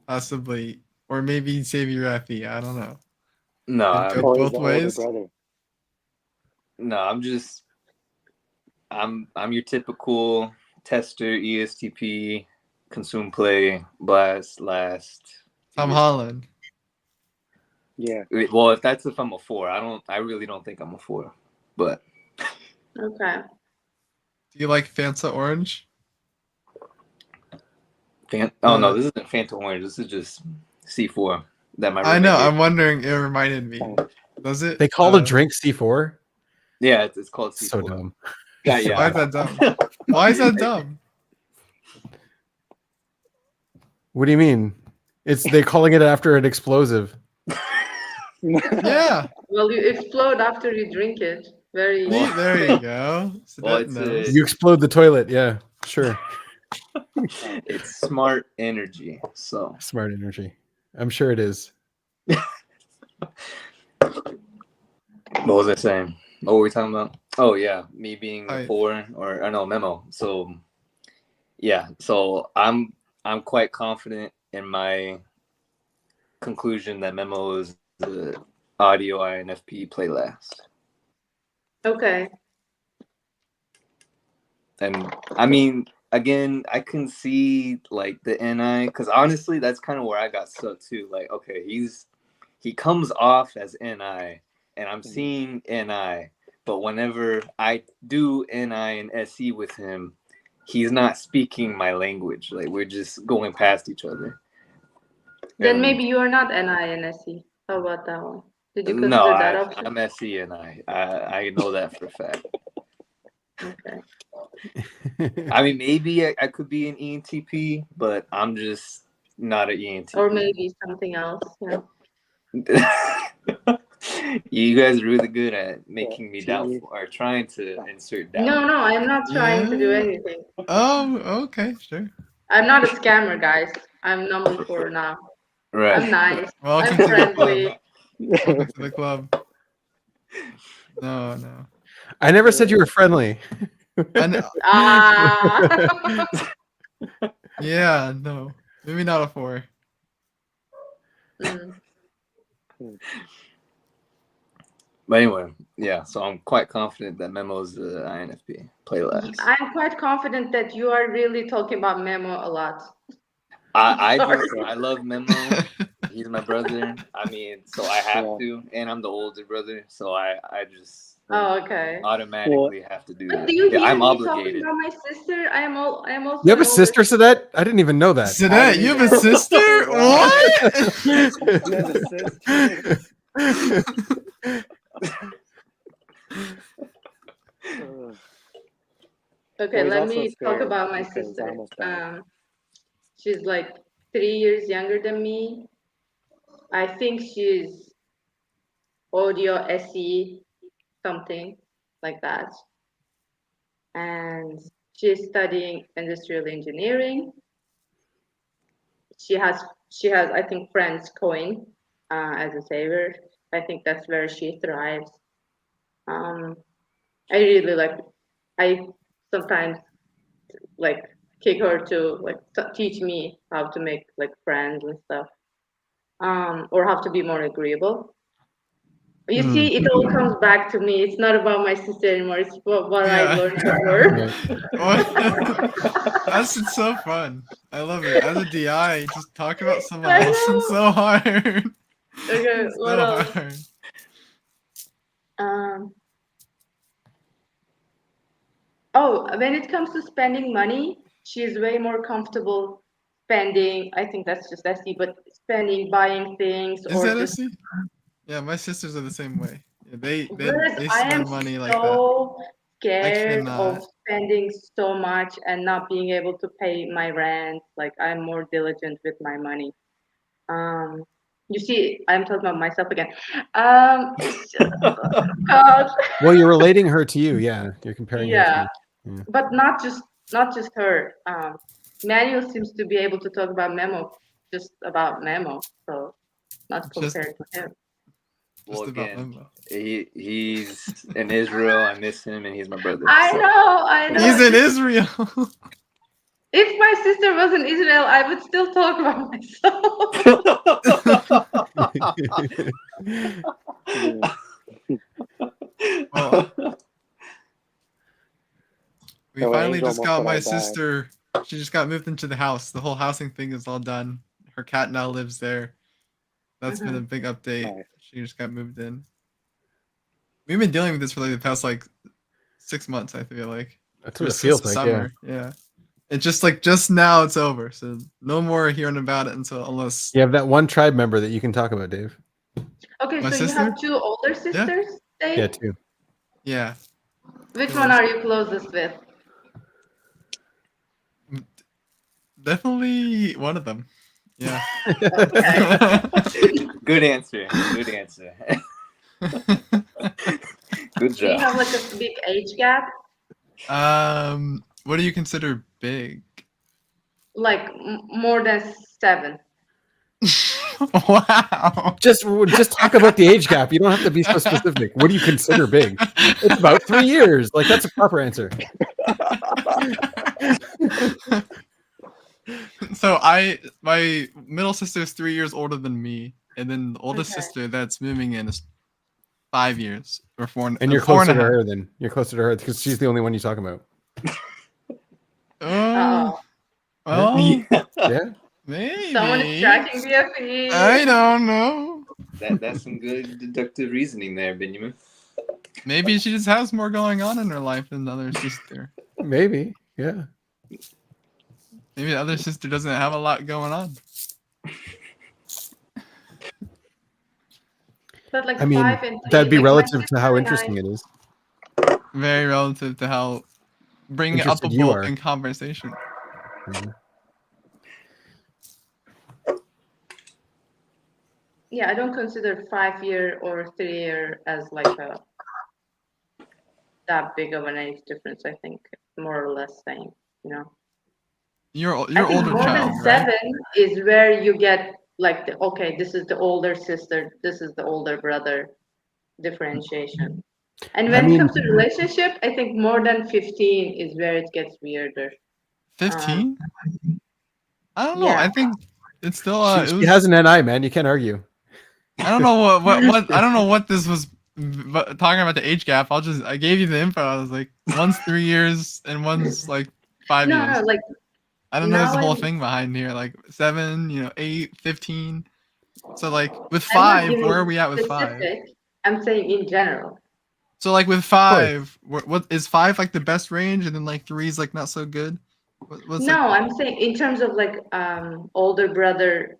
possibly, or maybe Xavier FE. I don't know. No, both ways. No, I'm your typical tester, ESTP, consume, play, blast, last. Tom Holland. Yeah. Well, if I'm a 4, I really don't think I'm a 4, but. Okay. Do you like Fanta Orange? Oh no, this isn't Fanta Orange. This is just C4. I know. I'm wondering. It reminded me. Does it? They call the drink C4. Yeah, it's called C4. So dumb. Yeah. Why is that dumb? Why is that dumb? What do you mean? They're calling it after an explosive. Yeah. Well, you explode after you drink it. Very. There you go. Well, you explode the toilet. Yeah, sure. It's smart energy. So smart energy. I'm sure it is. What was I saying? What were we talking about? Oh yeah, me being a 4 or I know Memo. So yeah, so I'm quite confident in my conclusion that Memo is the audio INFP play last. Okay. And I mean, again, I can see like the NI, because honestly, that's kind of where I got stuck too. Like, okay, he comes off as NI, and I'm seeing NI, but whenever I do NI and SE with him, he's not speaking my language. Like, we're just going past each other. Then maybe you are not NI and SE. How about that one? Did you consider that option? I'm SE and I know that for a fact. Okay. I mean, maybe I could be an ENTP, but I'm just not an ENTP. Or maybe something else. Yeah. You guys are really good at making me doubtful or trying to insert doubt. No, I'm not trying to do anything. Oh, okay, sure. I'm not a scammer, guys. I'm number 4 now. Right. I'm nice. Welcome I'm to friendly. Welcome to the club. No. I never said you were friendly. Yeah, no. Maybe not a 4. But anyway, yeah, so I'm quite confident that Memo is the INFP. Play last. I'm quite confident that you are really talking about Memo a lot. I love Memo. He's my brother. I mean, so I have to, and I'm the older brother, so I just automatically have to do that. Do you hear I'm me obligated. talking about my sister? I am also. You have a sister, Sadet? I didn't even know that. Sadet, you have a sister? What? talk about my because I sister. almost died. She's like 3 years younger than me. I think she's audio SE something like that. And she's studying industrial engineering. She has I think Friends Coin as a saver. I think that's where she thrives. I really I sometimes like kick her to like teach me how to make like friends and stuff, or how to be more agreeable. You see, it all comes back to me. It's not about my sister anymore. It's what I learned from her. That's so fun. I love it. As a DI, just talk about someone else is so hard. Okay, what else? When it comes to spending money, she's way more comfortable spending. I think that's just SE, but spending, buying things, Is or that just. SE? Yeah, my sisters are the same way. Yeah, they I am spend money like that. so I scared of cannot. spending so much and not being able to pay my rent. Like I'm more diligent with my money. You see, I'm talking about myself again. God. Well, you're relating her to you. Yeah, you're comparing her to Yeah, you. Yeah. but not just her. Manuel seems to be able to talk about just about Memo, so not compared to him. Well, again, he's in Israel. I miss him, and he's my brother. I know. He's in Israel. If my sister was in Israel, I would still talk about myself. Well, we finally just got my sister. She just got moved into the house. The whole housing thing is all done. Her cat now lives there. That's been a big update. Nice. She just got moved in. We've been dealing with this for like the past 6 months. I feel like that's what it feels like. Summer. Yeah. It's just now it's over. So no more hearing about it unless you have that one tribe member that you can talk about, Dave. Okay, so you have 2 older sisters, Dave? Yeah, 2. Yeah. Which one are you closest with? Definitely one of them. Yeah. Good answer. Good answer. Good job. Do you have like a big age gap? What do you consider big? Like more than 7. Wow. Just talk about the age gap. You don't have to be so specific. What do you consider big? It's about 3 years. Like that's a proper answer. So my middle sister is 3 years older than me, and then the oldest sister that's moving in is 5 years or 4. And you're closer to her then. You're closer to her because she's the only one you talk about. Oh. Well, yeah. Maybe. Someone is tracking BFE. I don't know. That's some good deductive reasoning there, Benjamin. Maybe she just has more going on in her life than the other sister. Maybe, yeah. Maybe the other sister doesn't have a lot going on. But like I mean, 5 and 3, that'd be like relative to how interesting it is. Very relative to how bringing it up in conversation. Mm-hmm. Yeah, I don't consider 5-year or 3-year as like that big of an age difference. I think more or less same, you know. You're older more child, than 7 right? is where you get like okay, this is the older sister, this is the older brother differentiation. And when it comes to relationship, I think more than 15 is where it gets weirder. 15? I don't know. Yeah. I think it's still. She has an NI, man. You can't argue. I don't know what I don't know what this was. But talking about the age gap, I gave you the info. I was like, one's 3 years and one's like 5 years. No, like I don't know. There's a whole thing behind here, like 7, 8, 15. So like with 5, where are we at with 5? I'm saying in general. So like with 5, what is 5 like the best range, and then like 3 is like not so good? I'm saying in terms of like older brother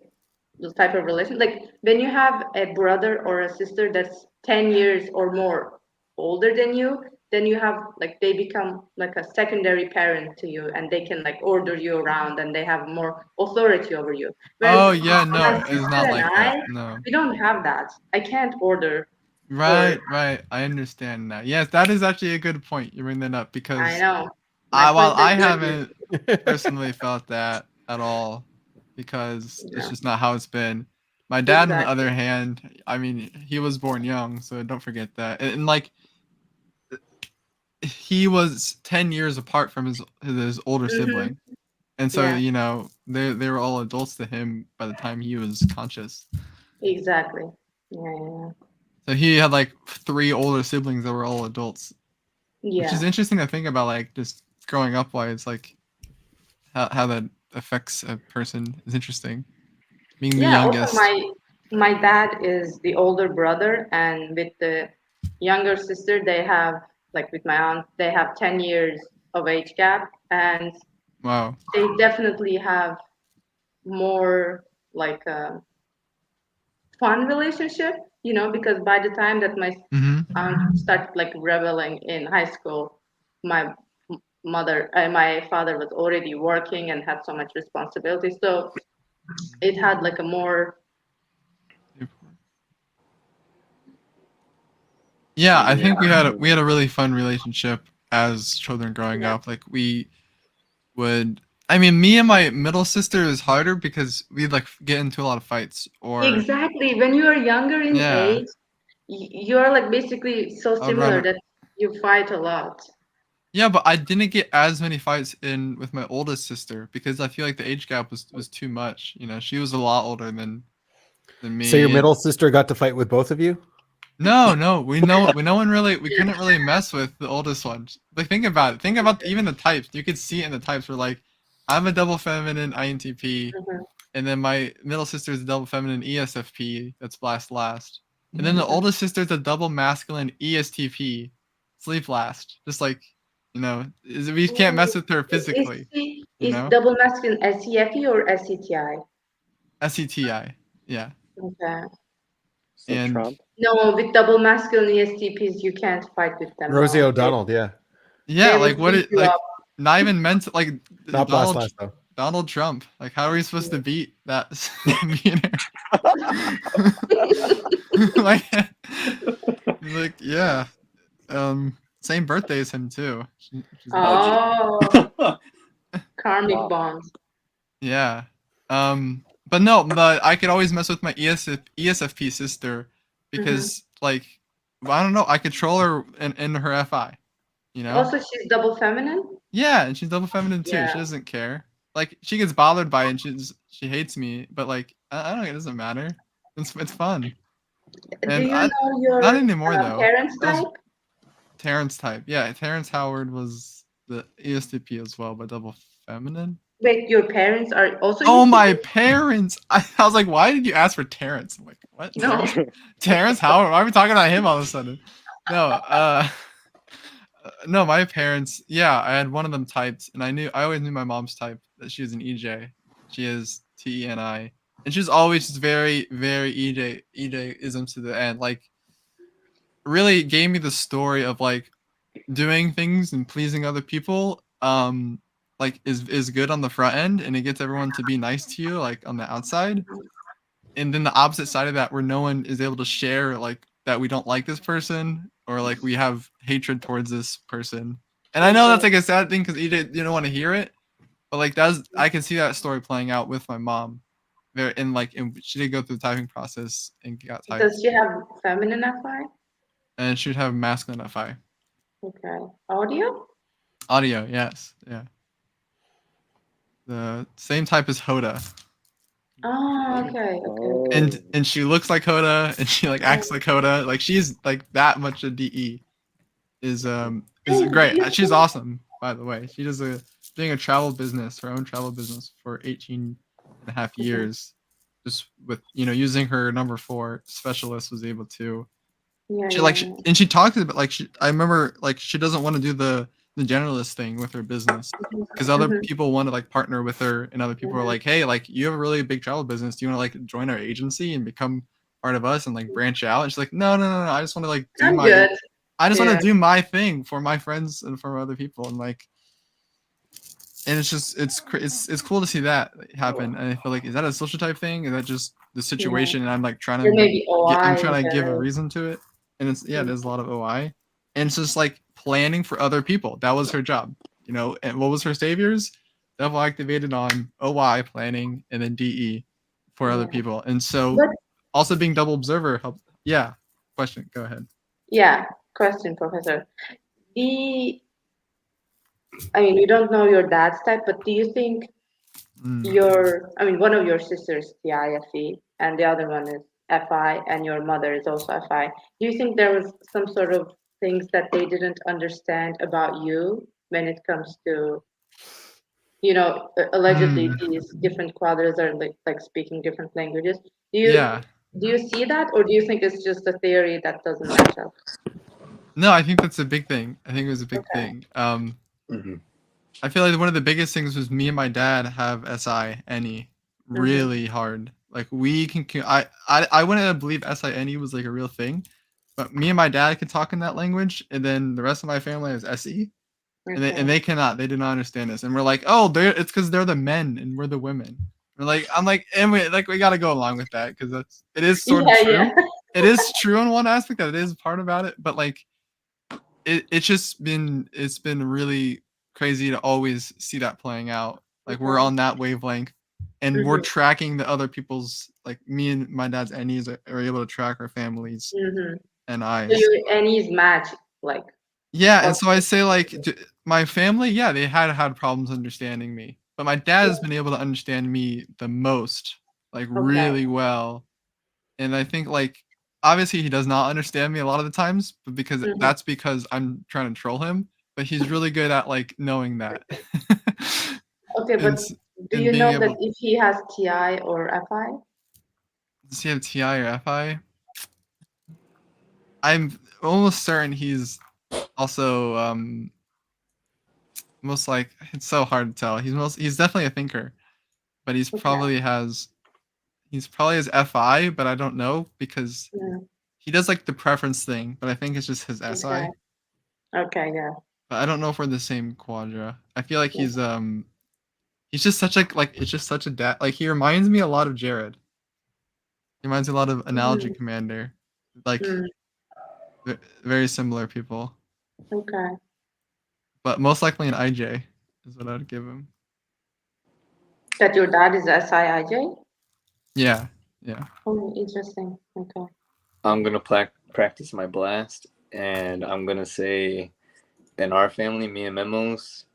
type of relation, like when you have a brother or a sister that's 10 years or more older than you, then you have like they become like a secondary parent to you, and they can like order you around, and they have more authority over you. Whereas Oh yeah, my no, sister it's not and like that. No. we don't have that. I can't order. Right, right. I understand now. Yes, that is actually a good point. You bring that up I because know. My while point I is haven't personally felt that at all, because it's Yeah. just not how it's been. My dad, on the Exactly. other hand, I mean, he was born young, so don't forget that. And like, he was 10 years apart from his older sibling, and so Yeah. you know they were all adults to him by the time he was conscious. Exactly. Yeah. So he had like 3 older siblings that were all adults, which is Yeah. interesting to think about. Like just growing up, why it's like how that affects a person is interesting. Being the Yeah. Also, youngest. my dad is the older brother, and with the younger sister, they have like with my aunt, they have 10 years of age gap, and Wow. they definitely have more like a fun relationship, you know, because by the time that my Mhm. aunt started like rebelling in high school, my my father was already working and had so much responsibility, so it had like a more Yeah, I think Yeah. we had a really fun relationship as children growing Yeah. up. Like we would I mean, me and my middle sister is harder because we'd like get into a lot of fights or Exactly. When you are younger in yeah, age, you are like basically so I'd rather similar that you fight a lot. yeah, but I didn't get as many fights in with my oldest sister because I feel like the age gap was too much. You know, she was a lot older than So your me. And middle sister got to fight with both of you? no, no one really we couldn't really mess with the oldest one. Like think about it. Think about even the types. You could see it in the types. We're like, I'm a double feminine INTP, Mhm. and then my middle sister is a double feminine ESFP. That's last, and then the Mhm. oldest sister is a double masculine ESTP, sleep last. Just like we can't mess with her physically. You Is know, double masculine SCFE or SCTI? SETI. Yeah, Okay. So and Trump. No, with double masculine ESTPs, you can't fight with them. Rosie No, O'Donnell, yeah. yeah, they like would what beat it you like up. not even meant to, like Not blast Donald last though. Donald Trump. Like how are we supposed to beat that millionaire? like like yeah. Same birthday as him too. Which is Oh, nuts. gee. Oh, karmic Wow. bonds. Yeah. But no, but I could always mess with my ESFP sister Hmm. because like I don't know, I control her in her FI, you know? Also, she's double feminine. Yeah, and she's double feminine too. She Yeah. doesn't care. Like she gets bothered by it and she hates me, but like I don't it doesn't matter. It's fun. Do And you I know not your anymore though. parents' That was type? Terrence type. Yeah, Terrence Howard was the ESTP as well, but double feminine. Wait, your parents are also Oh, my ESTP? parents! I was like, why did you ask for Terrence? I'm like, what? No. Terrence Howard? Why are we talking about him all of a sudden? No, no, my parents. Yeah, I had one of them typed, and I always knew my mom's type that she was an EJ. She is TENI, and she's always just very, very EJ-isms to the end. Like, really gave me the story of like doing things and pleasing other people like is good on the front end and it gets everyone to be nice to you like on the outside, and then the opposite side of that where no one is able to share like that we don't like this person or like we have hatred towards this person. And I know that's like a sad thing because you don't want to hear it, but like that's I can see that story playing out with my mom there in like she did go through the typing process and got typed, Does she have feminine FI? and she'd have masculine fi. Okay. Audio? Audio, yes, yeah. The same type as Hoda. Oh, okay. And she looks like Hoda and she like acts like Hoda. Like she's like that much a DE is Hey, do great. you She's think awesome, by the way. She does doing a travel business, her own travel business for 18 and a half years. Just with using her number 4 specialist was able to Yeah, she yeah, like yeah. and she talked about like I remember like she doesn't want to do the generalist thing with her business because other Mhm. people want to like partner with her, and other people are Mhm. like, hey, like you have a really big travel business, do you want to like join our agency and become part of us and like branch out? And she's like, no, I just want to like do I'm my good. I just want Yeah. to do my thing for my friends and for other people, and like, and it's just it's cool to see that happen. And I feel like, is that a social type thing? Is that just the situation? And I'm like trying Or to maybe I'm OI in trying to give a general. reason to it. And it's there's a lot of OI, and it's just like planning for other people. That was her job, you know. And what was her saviors? Devil activated on OI planning, and then DE for other people. And so But also being double observer helped. Yeah. Question. Go ahead. yeah, question, Professor. The I mean, you don't know your dad's type, but do you think one of your sisters TIFE and the other one is FI, and your mother is also FI. Do you think there was some sort of things that they didn't understand about you when it comes to, allegedly these different quadras are like speaking different languages? Yeah. Do you see that, or do you think it's just a theory that doesn't match up? No, I think that's a big thing. I think it was a big Okay. thing. I feel like one of the biggest things was me and my dad have SI really hard. Like we can I wouldn't believe SINE was like a real thing, but me and my dad can talk in that language, and then the rest of my family is SE, and they cannot. They do not understand this, and we're like, oh, it's because they're the men and we're the women. We're like, I'm like, and we got to go along with that because it is sort of true. Yeah. It is true in one aspect that it is part about it, but like it's been really crazy to always see that playing out. Like we're on that wavelength, and we're tracking the other people's, like me and my dad's Annies are able to track our families and eyes. So your Annie's match, like. Yeah, and so I say like my family, yeah, they had problems understanding me, but my dad has been able to understand me the most, like really well. And I think like obviously he does not understand me a lot of the times, but that's because I'm trying to troll him. But he's really good at like knowing that. Okay, but do you know that if he has TI or FI? Does he have TI or FI? I'm almost certain he's also most like, it's so hard to tell. He's definitely a thinker, but he's probably has FI, but I don't know because he does like the preference thing, but I think it's just his SI. Okay, yeah. But I don't know if we're the same quadra. I feel like he's just such it's just such a dad. Like he reminds me a lot of Jared. He reminds me a lot of Analogy Commander. Like very similar people. Okay. But most likely an IJ is what I'd give him. That your dad is SIIJ? Yeah, yeah. Oh, interesting. Okay. I'm gonna practice my blast, and I'm gonna say, in our family, me and Memos,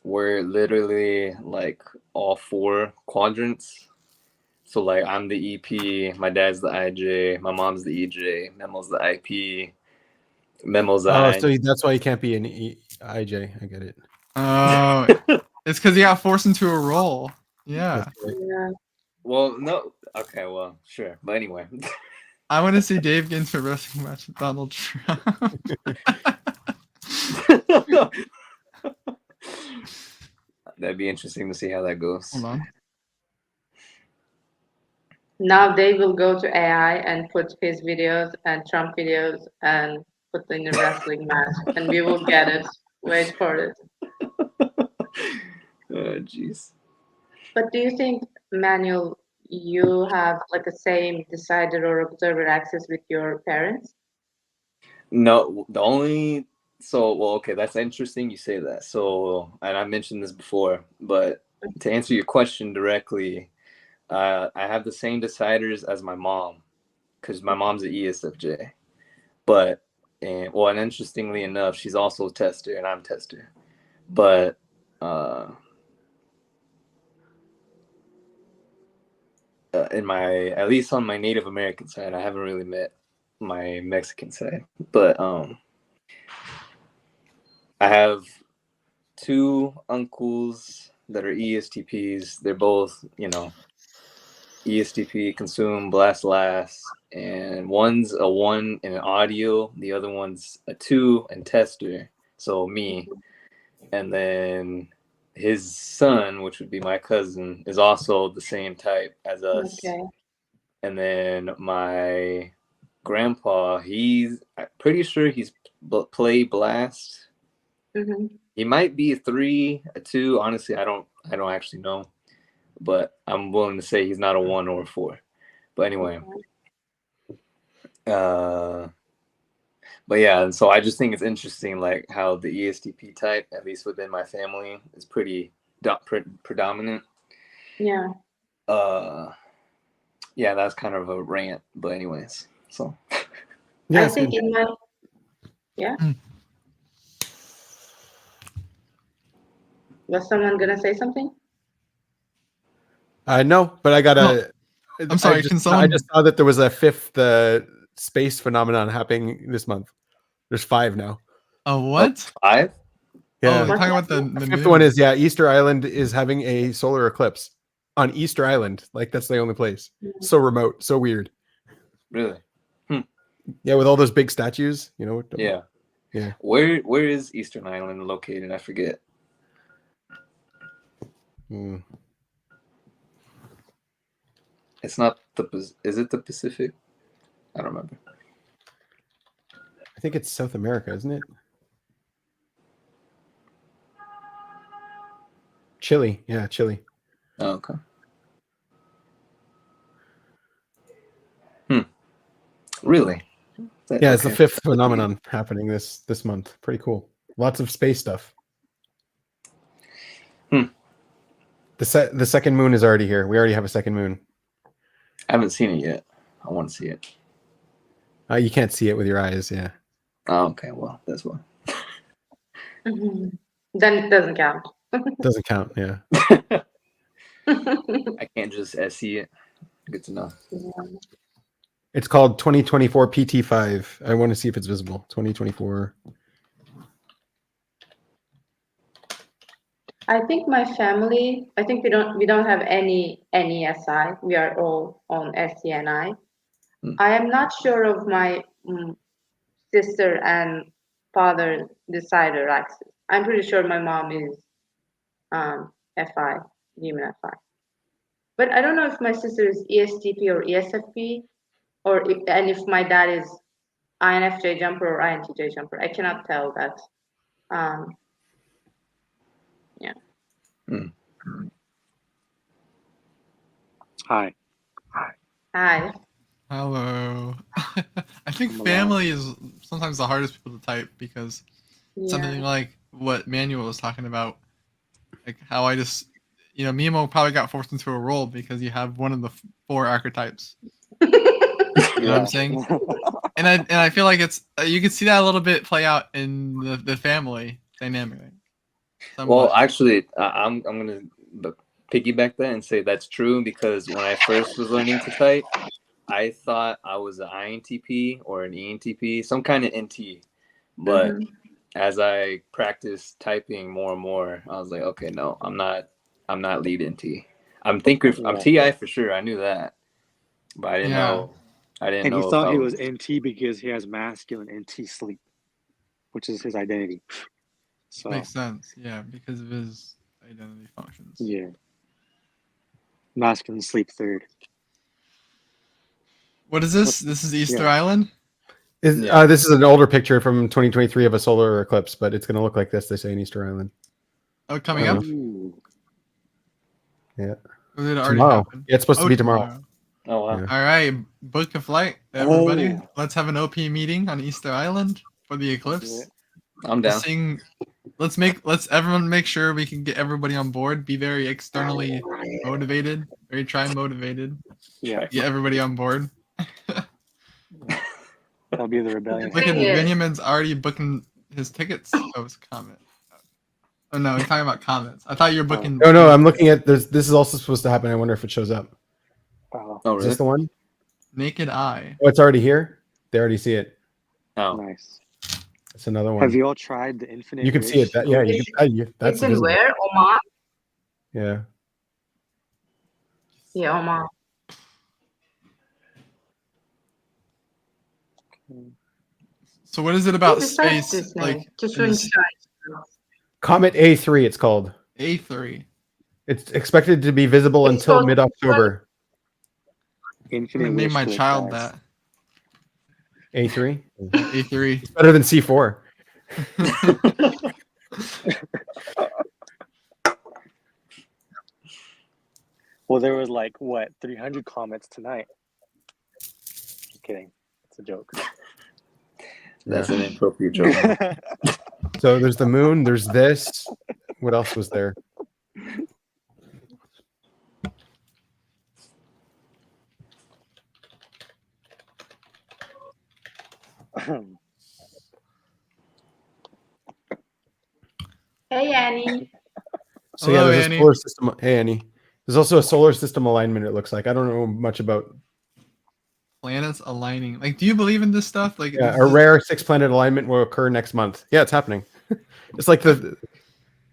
we're literally like all 4 quadrants. So like I'm the EP, my dad's the IJ, my mom's the EJ, Memo's the IP, Memo's the I. So that's why he can't be an IJ. I get it. Oh, it's because he got forced into a role. Yeah. Yeah. Well, no. Okay, well, sure. But anyway. I want to see Dave get into a wrestling match with Donald Trump. That'd be interesting to see how that goes. Hold on. Now Dave will go to AI and put his videos and Trump videos and put in a wrestling match, and we will get it. Wait for it. Oh, jeez. But do you think, Manuel, you have like the same decider or observer access with your parents? No, okay, that's interesting you say that. So, and I mentioned this before, but to answer your question directly, I have the same deciders as my mom, because my mom's an ESFJ. But, and interestingly enough, she's also a tester and I'm a tester. But, at least on my Native American side, I haven't really met my Mexican side, but I have 2 uncles that are ESTPs. They're both, ESTP, consume, blast last, and one's a 1 in audio, the other one's a 2 in tester, so me. And then his son, which would be my cousin, is also the same type as us. Okay. And then my grandpa, I'm pretty sure he's play Blast. Mm-hmm. He might be a 3, a 2. Honestly, I don't actually know, but I'm willing to say he's not a 1 or a 4. But anyway, but yeah, and so I just think it's interesting, like how the ESTP type, at least within my family, is pretty predominant. Yeah. Yeah, that's kind of a rant, but anyways, so. Yeah, I think in my Was someone gonna say something? No, but I gotta. I'm sorry. Can someone? I just saw that there was a 5th space phenomenon happening this month. There's 5 now. Oh, what? 5? Yeah. Oh, you're talking about the 5th one is Easter Island is having a solar eclipse on Easter Island. Like that's the only place. So remote, so weird. Really? Yeah, with all those big statues, you know. Yeah. Yeah. Where is Eastern Island located? I forget. It's not is it the Pacific? I don't remember. I think it's South America, isn't it? Chile. Yeah, Chile. Oh, okay. Really? Yeah, it's the 5th phenomenon happening this month. Pretty cool. Lots of space stuff. The second moon is already here. We already have a second moon. I haven't seen it yet. I want to see it. You can't see it with your eyes, yeah. Oh, okay. Well, that's why. Mm-hmm. Then it doesn't count. Doesn't count, yeah. I can't just see it. Good to know. Yeah. It's called 2024 PT5. I want to see if it's visible. 2024. I think my family. I think we don't have any SI. We are all on SCNI. I am not sure of my sister and father decider axis. I'm pretty sure my mom is FI, demon FI. But I don't know if my sister is ESTP or ESFP, and if my dad is INFJ jumper or INTJ jumper. I cannot tell that. Yeah. Hi. Hi. Hello. I think family is sometimes the hardest people to type because something like what Manuel was talking about, like how I just, Mimo probably got forced into a role because you have one of the 4 archetypes. You know what I'm saying? And I feel like it's you can see that a little bit play out in the family dynamic. Well, actually, I'm gonna piggyback that and say that's true because when I first was learning to type, I thought I was an INTP or an ENTP, some kind of NT. But as I practiced typing more and more, I was like, okay, no, I'm not lead NT. I'm TI for sure. I knew that, but I didn't know. And he thought he was NT because he has masculine NT sleep, which is his identity. So makes sense, yeah, because of his identity functions. Yeah. Masculine sleep 3rd. What is this? This is Easter Island? This is an older picture from 2023 of a solar eclipse, but it's going to look like this, they say, in Easter Island. Oh, coming up? Yeah. Or did it already tomorrow. happen? Yeah, it's supposed to be tomorrow. Oh, wow. Yeah. All right, book a flight, everybody. Let's have an OP meeting on Easter Island for the eclipse. I'm down. Let's everyone make sure we can get everybody on board. Be very externally motivated, very motivated. Yeah. Get everybody on board. That'll be the rebellion. Look at Benjamin's already booking his tickets. Oh, it's a comment. Oh no, he's talking about comments. I thought you were booking. No, I'm looking at this. This is also supposed to happen. I wonder if it shows up. Oh, really? Is this the one? Naked Eye. Oh, it's already here. They already see it. Oh, nice. It's another one. Have you all tried the infinite? You can see it. That's it's in visible. where? Oman? Yeah. Yeah, Oman. So what is it about space? Like just Comet A3, it's called. A3. It's expected to be visible until mid-October. I'm gonna name my child that. A3. A3. It's better than C4. Well, there was like what 300 comments tonight. Just kidding. It's a joke. That's an inappropriate joke. So there's the moon. There's this. What else was there? Hey, Annie. So yeah, Hello, there's Annie. a solar system. Hey, Annie. There's also a solar system alignment. It looks like I don't know much about. Planets aligning. Like, do you believe in this stuff? Like, Yeah, is a this- rare 6-planet alignment will occur next month. Yeah, it's happening. It's like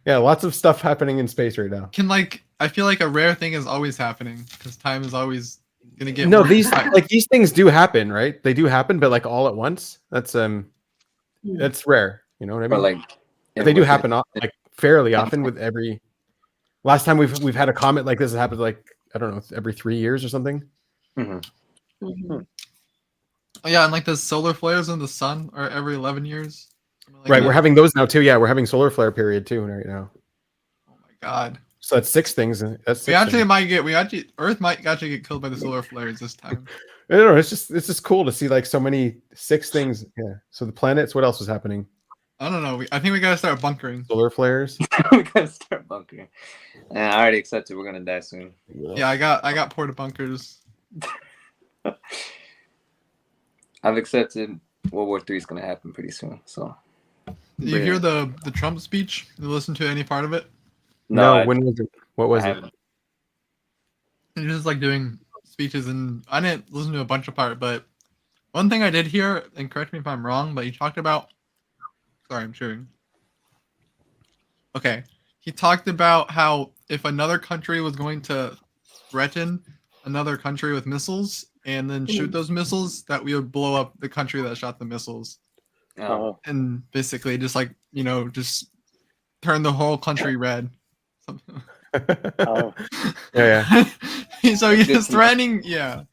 lots of stuff happening in space right now. can like I feel like a rare thing is always happening because time is always gonna get No, more these tight. these things do happen, right? They do happen, but like all at once. That's rare. You know what I mean? Or like, But they do happen like fairly often with every. Last time we've had a comet like this, it happens like I don't know every 3 years or something. Mm-hmm. Oh, yeah, and like the solar flares in the sun are every 11 years. Like Right, that. we're having those now too. Yeah, we're having solar flare period too right now. Oh my god. So that's 6 things. That's 6 We actually things. might get Earth might actually get killed by the solar flares this time. I don't know. It's just cool to see like so many 6 things. Yeah. So the planets. What else was happening? I don't know. I think we gotta start bunkering. Solar flares. We gotta start bunkering. I already accepted we're gonna die soon. Yeah, I got porta bunkers. I've accepted World War III is gonna happen pretty soon. So. Did you hear the Trump speech? Did you listen to any part of it? No. When was it? What was it? He was just like doing speeches, and I didn't listen to a bunch of part, but one thing I did hear, and correct me if I'm wrong, but he talked about. Sorry, I'm chewing. Okay, he talked about how if another country was going to threaten another country with missiles and then shoot those missiles, that we would blow up the country that shot the missiles. Oh. And basically just like, just turn the whole country red. Oh. Yeah. So he's just threatening, yeah.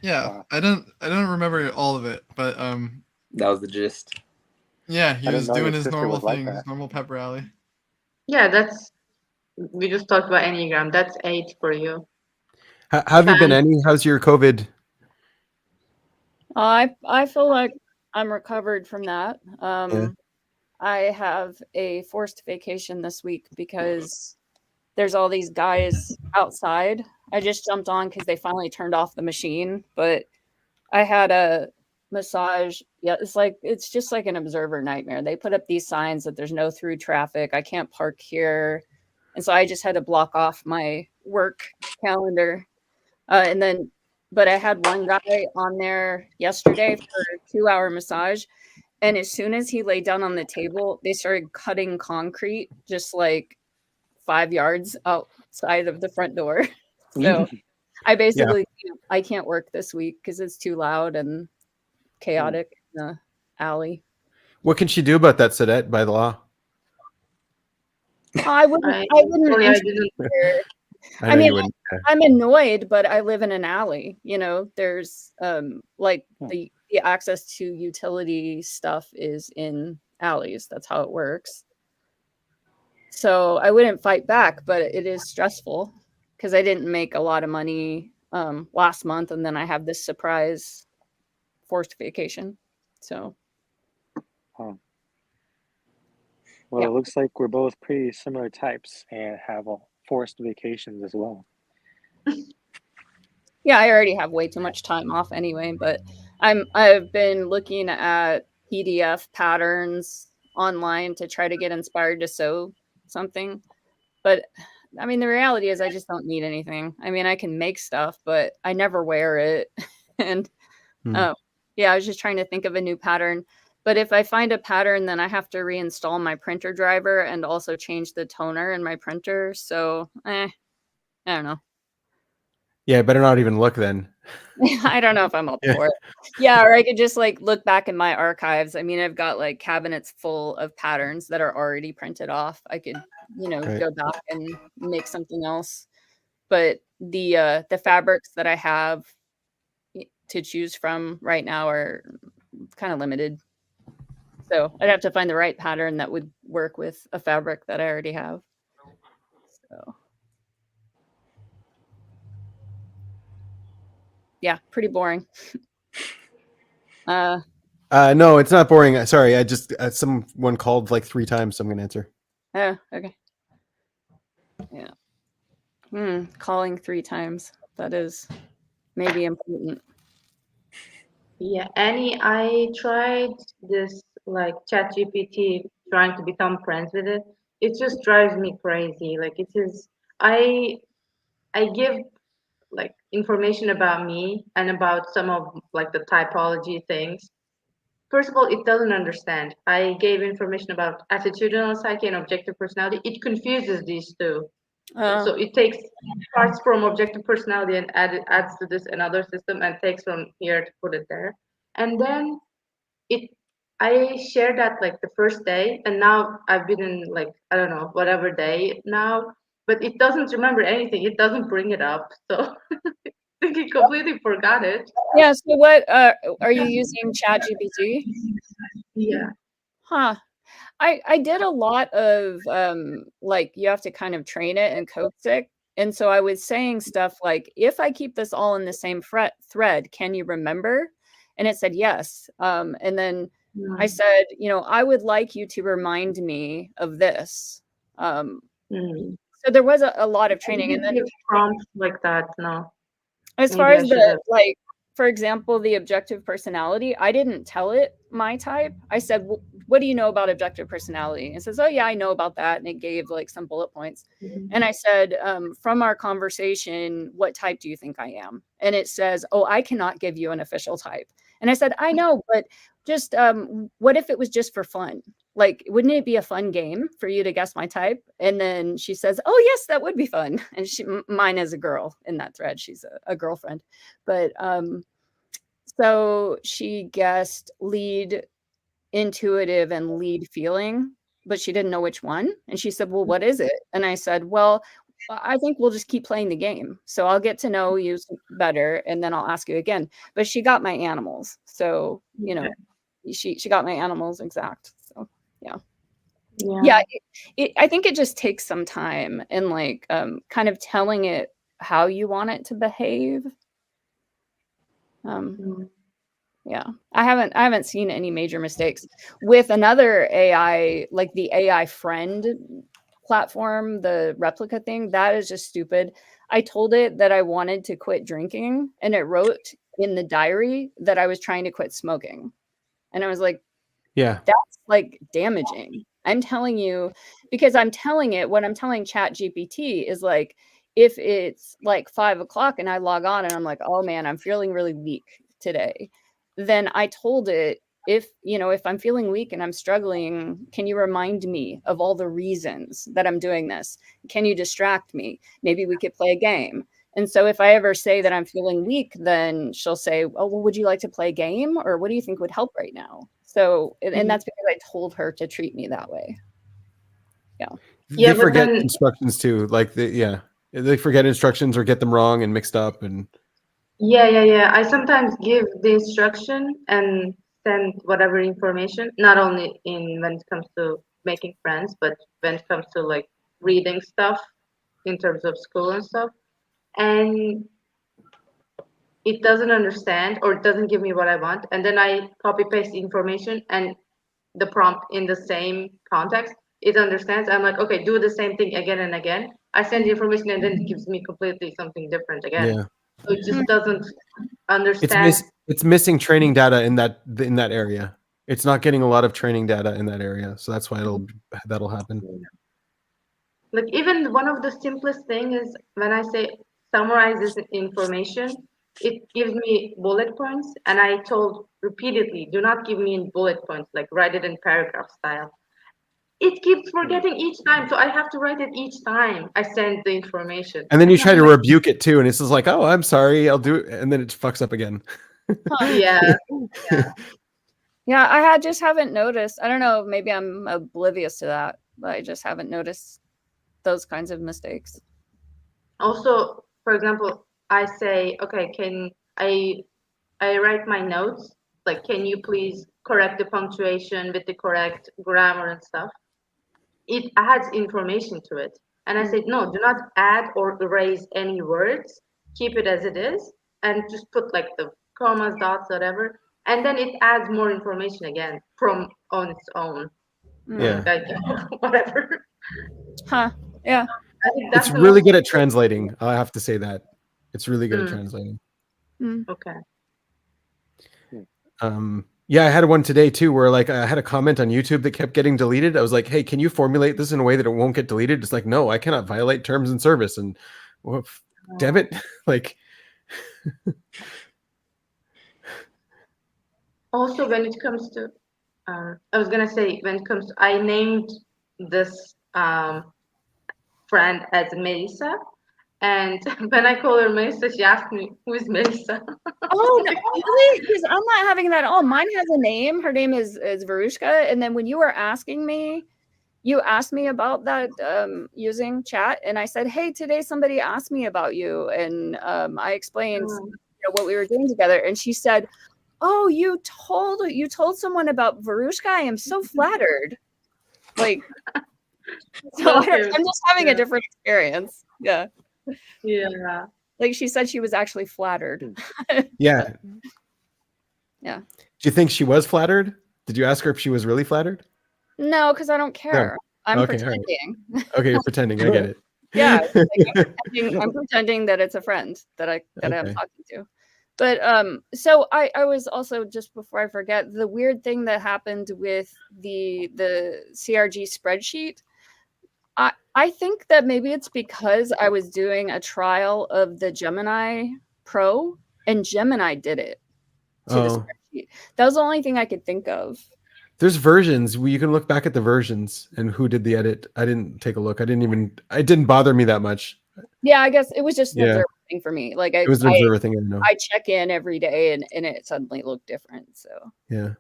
Yeah, I don't remember all of it, but that was the gist. Yeah, he I was didn't know doing your his sister normal was like thing, that. his normal pep rally. Yeah, we just talked about Enneagram. That's 8 for you. How have you been, Annie? How's your COVID? I feel like I'm recovered from that. Yeah. I have a forced vacation this week because there's all these guys outside. I just jumped on because they finally turned off the machine, but I had a massage. Yeah, it's just like an observer nightmare. They put up these signs that there's no through traffic. I can't park here. And so I just had to block off my work calendar. But I had one guy on there yesterday for a 2-hour massage. And as soon as he laid down on the table, they started cutting concrete just like 5 yards outside of the front door. So I basically I can't work this week because it's too loud and chaotic in the alley. What can she do about that, Sadette, by the law? I wouldn't interfere. I mean, I'm annoyed, but I live in an alley. There's like the access to utility stuff is in alleys. That's how it works. So I wouldn't fight back, but it is stressful because I didn't make a lot of money last month, and then I have this surprise forced vacation. So. Well, it looks like we're both pretty similar types and have forced vacations as well. Yeah, I already have way too much time off anyway, but I've been looking at PDF patterns online to try to get inspired to sew something. But I mean, the reality is I just don't need anything. I mean, I can make stuff, but I never wear it. And I was just trying to think of a new pattern. But if I find a pattern, then I have to reinstall my printer driver and also change the toner in my printer. So, I don't know. Yeah, I better not even look then. I don't know if I'm up for it. Yeah, or I could just like look back in my archives. I mean, I've got like cabinets full of patterns that are already printed off. I could, go back and make something else. But the fabrics that I have to choose from right now are kind of limited. So I'd have to find the right pattern that would work with a fabric that I already have. So yeah, pretty boring. No, it's not boring. Sorry, I just someone called like 3 times, so I'm gonna answer. Oh, okay. Yeah. Calling 3 times. That is maybe important. Yeah, Annie, I tried this like ChatGPT, trying to become friends with it. It just drives me crazy. Like it is, I give like information about me and about some of like the typology things. First of all, it doesn't understand. I gave information about attitudinal psyche and objective personality. It confuses these two. So it takes parts from objective personality and adds to this another system and takes from here to put it there. And then I shared that like the first day, and now I've been in like, I don't know, whatever day now, but it doesn't remember anything. It doesn't bring it up. So I think it completely forgot it. Yeah. So what are you using ChatGPT? Yeah. Huh. I did a lot of like you have to kind of train it and coax it. And so I was saying stuff like, if I keep this all in the same thread, can you remember? And it said yes. And then I said, I would like you to remind me of this. So there was a lot of training. And then prompts like that, no. As far as the like, for example, the objective personality, I didn't tell it my type. I said, what do you know about objective personality? It says, oh yeah, I know about that. And it gave like some bullet points. And I said, from our conversation, what type do you think I am? And it says, oh, I cannot give you an official type. And I said, I know, but just what if it was just for fun? Like, wouldn't it be a fun game for you to guess my type? And then she says, oh yes, that would be fun. And mine is a girl in that thread. She's a girlfriend. But so she guessed lead intuitive and lead feeling, but she didn't know which one. And she said, well, what is it? And I said, well, I think we'll just keep playing the game. So I'll get to know you better and then I'll ask you again. But she got my animals. So, she got my animals exact. So yeah. I think it just takes some time and like kind of telling it how you want it to behave. Yeah, I haven't seen any major mistakes with another AI, like the AI friend platform, the replica thing. That is just stupid. I told it that I wanted to quit drinking, and it wrote in the diary that I was trying to quit smoking. And I was like, yeah, that's like damaging. I'm telling you, because I'm telling it, what I'm telling ChatGPT is like, if it's like 5 o'clock and I log on and I'm like, oh man, I'm feeling really weak today. Then I told it, if I'm feeling weak and I'm struggling, can you remind me of all the reasons that I'm doing this? Can you distract me? Maybe we could play a game. And so if I ever say that I'm feeling weak, then she'll say, oh, well, would you like to play a game? Or what do you think would help right now? So, and that's because I told her to treat me that way. They forget instructions too. Like they forget instructions or get them wrong and mixed up. And I sometimes give the instruction and send whatever information, not only when it comes to making friends, but when it comes to like reading stuff in terms of school and stuff. And it doesn't understand or it doesn't give me what I want. And then I copy paste the information and the prompt in the same context. It understands. I'm like, okay, do the same thing again and again. I send the information and then it gives me completely something different again. Yeah. So it just doesn't understand. It's missing training data in that area. It's not getting a lot of training data in that area. So that's why that'll happen. Like even one of the simplest thing is when I say summarize this information, it gives me bullet points, and I told repeatedly, do not give me in bullet points, like write it in paragraph style. It keeps forgetting each time, so I have to write it each time I send the information. And then you try to rebuke it too, and it's just like, oh, I'm sorry, I'll do it, and then it fucks up again. Yeah. I just haven't noticed. I don't know, maybe I'm oblivious to that, but I just haven't noticed those kinds of mistakes. Also, for example, I say, okay, can I I write my notes. Like, can you please correct the punctuation with the correct grammar and stuff? It adds information to it. And I said, no, do not add or erase any words. Keep it as it is, and just put like the commas, dots, whatever. And then it adds more information again from on its own. Yeah. Like, whatever. Huh. Yeah. I think that's It's the really most good at translating. I have to say that. It's really good at Mm. translating. Okay. Yeah, I had one today too where like I had a comment on YouTube that kept getting deleted. I was like, hey, can you formulate this in a way that it won't get deleted? It's like, no, I cannot violate terms and service. And well, damn it. Like Also, when it comes to, I was gonna say, when it comes to, I named this friend as Melissa, and when I call her Melissa, she asked me, "Who is Melissa?" Oh, no, really? Because I'm not having that at all. Mine has a name. Her name is Varushka. And then when you were asking me, you asked me about that using chat, and I said, "Hey, today somebody asked me about you," and I explained what we were doing together, and she said, "Oh, you told someone about Varushka. I am so flattered." Like, so I'm just having a different experience. Yeah. Yeah. Like she said, she was actually flattered. yeah. Yeah. Do you think she was flattered? Did you ask her if she was really flattered? No, because I don't care. I'm Okay, all right. pretending. Okay, you're pretending. I get it. Yeah, like I'm pretending that it's a friend that I'm talking to. But so I was also, just before I forget, the weird thing that happened with the CRG spreadsheet. I think that maybe it's because I was doing a trial of the Gemini Pro and Gemini did it to the spreadsheet. That was the only thing I could think of. There's versions where you can look back at the versions and who did the edit. I didn't take a look. It didn't bother me that much. Yeah, I guess it was just an observer thing for me. Like it was an observer thing. I know. I check in every day and it suddenly looked different. So yeah.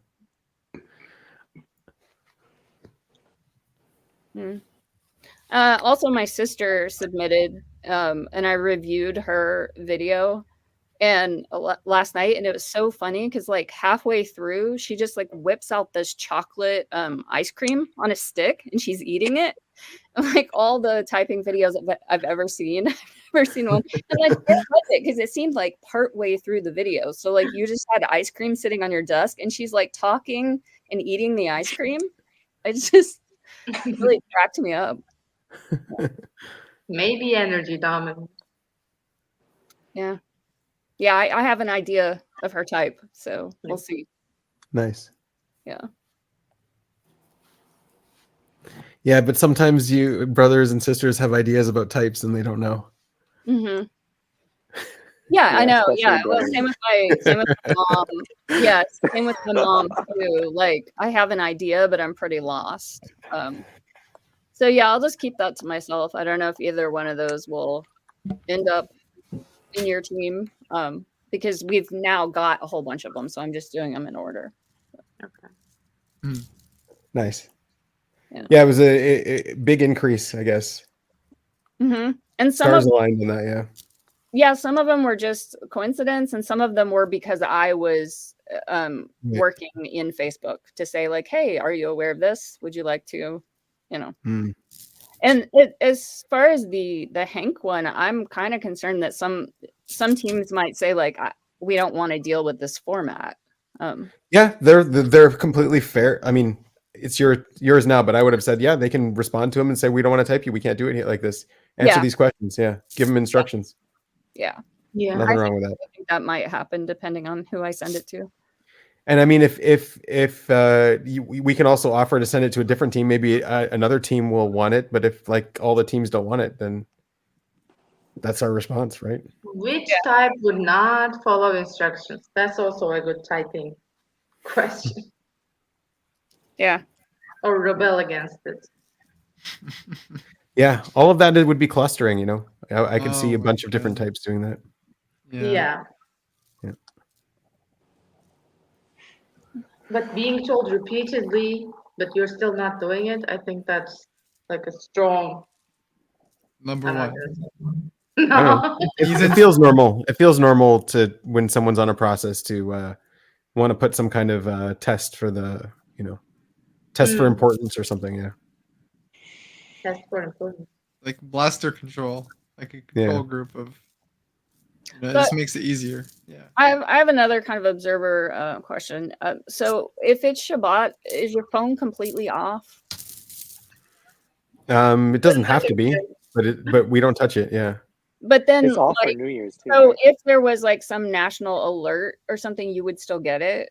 Also, my sister submitted, and I reviewed her video and last night, and it was so funny because like halfway through, she just like whips out this chocolate ice cream on a stick, and she's eating it. Like all the typing videos I've ever seen, I've never seen one. And like, where was it? Because it seemed like part way through the video. So like you just had ice cream sitting on your desk, and she's like talking and eating the ice cream. It just really cracked me up. Maybe energy dominant. Yeah. Yeah, I have an idea of her type, so we'll see. Nice. Yeah. Yeah, but sometimes you brothers and sisters have ideas about types and they don't know. Mm-hmm. Yeah, I know. Yeah, well, same with my mom. Yeah, same with my mom too. Like, I have an idea, but I'm pretty lost. So yeah, I'll just keep that to myself. I don't know if either one of those will end up in your team, because we've now got a whole bunch of them, so I'm just doing them in order. Okay. Nice. Yeah, it was a big increase, I guess. Mm-hmm. And some stars aligned in that, yeah. Yeah, some of them were just coincidence, and some of them were because I was working in Facebook to say like, "Hey, are you aware of this? Would you like to, you know?" Mm. And as far as the Hank one, I'm kind of concerned that some teams might say like, "We don't want to deal with this format." Yeah, they're completely fair. I mean, it's yours now, but I would have said, yeah, they can respond to them and say, we don't want to type you. We can't do it like this. Answer these questions. Yeah, give them instructions. Yeah, nothing wrong with that. I think that might happen depending on who I send it to. And I mean, if we can also offer to send it to a different team, maybe another team will want it. But if like all the teams don't want it, then that's our response, right? Which type would not follow instructions? That's also a good typing question. Yeah. Or rebel against it. Yeah, all of that would be clustering, you know. I could see a bunch of different types doing that. Yeah. But being told repeatedly, but you're still not doing it, I think that's like a strong number one. I don't know. It feels normal. It feels normal to when someone's on a process to want to put some kind of test for the, test for importance or something. Yeah. Test for importance. Like blaster control, like a control group of. It just makes it easier. Yeah. I have another kind of observer question. So if it's Shabbat, is your phone completely off? It doesn't have to be, but we don't touch it. Yeah. But then it's off for New Year's too. So if there was like some national alert or something, you would still get it.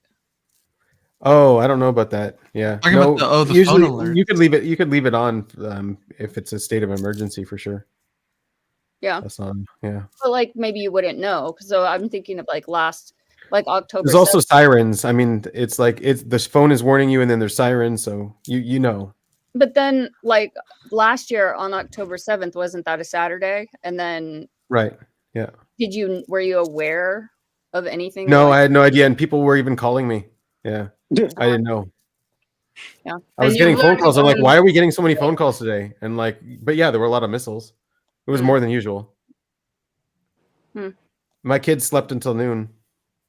Oh, I don't know about that. Yeah. No, the usually phone alert. you could leave it. You could leave it on if it's a state of emergency for sure. Yeah. That's on. Yeah. But like maybe you wouldn't know. So I'm thinking of like October. There's also sirens. I mean, it's like the phone is warning you, and then there's sirens, so you know. But then, like last year on October 7th, wasn't that a Saturday? And then, right? Yeah. Were you aware of anything? No, I had no idea, and people were even calling me. Yeah, I didn't know. Yeah, I was getting phone calls. I'm like, why are we getting so many phone calls today? And like, but yeah, there were a lot of missiles. It was more than usual. My kids slept until noon.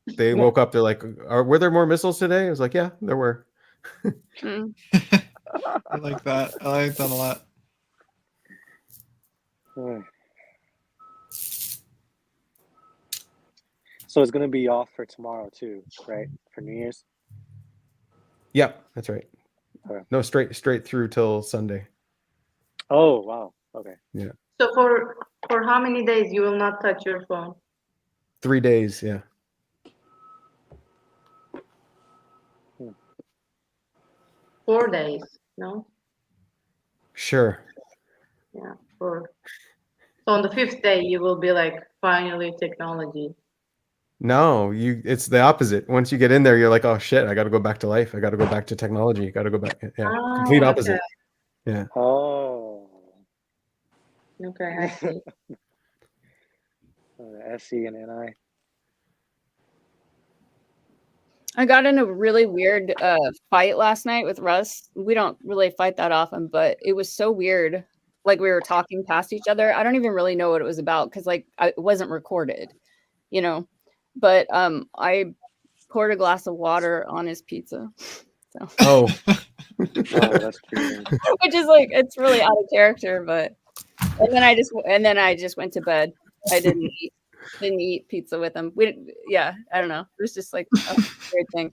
They woke up. They're like, were there more missiles today? I was like, yeah, there were. I like that. I like that a lot. So it's gonna be off for tomorrow too, right? For New Year's. Yep, that's right. Okay. No, straight through till Sunday. Oh wow. Okay. Yeah. So for how many days you will not touch your phone? 3 days. Yeah. 4 days. No. Sure. Yeah. So on the 5th day you will be like, finally technology. No, it's the opposite. Once you get in there, you're like, oh shit, I got to go back to life. I got to go back to technology. Got to go back. Yeah, complete opposite. Okay. Yeah. Oh. Okay, I see. SE and NI. I got in a really weird fight last night with Russ. We don't really fight that often, but it was so weird. Like we were talking past each other. I don't even really know what it was about because like it wasn't recorded, But I poured a glass of water on his pizza. So. Oh. That's cute. Which is like it's really out of character, but and then I just went to bed. I didn't eat pizza with him. I don't know. It was just like a weird thing.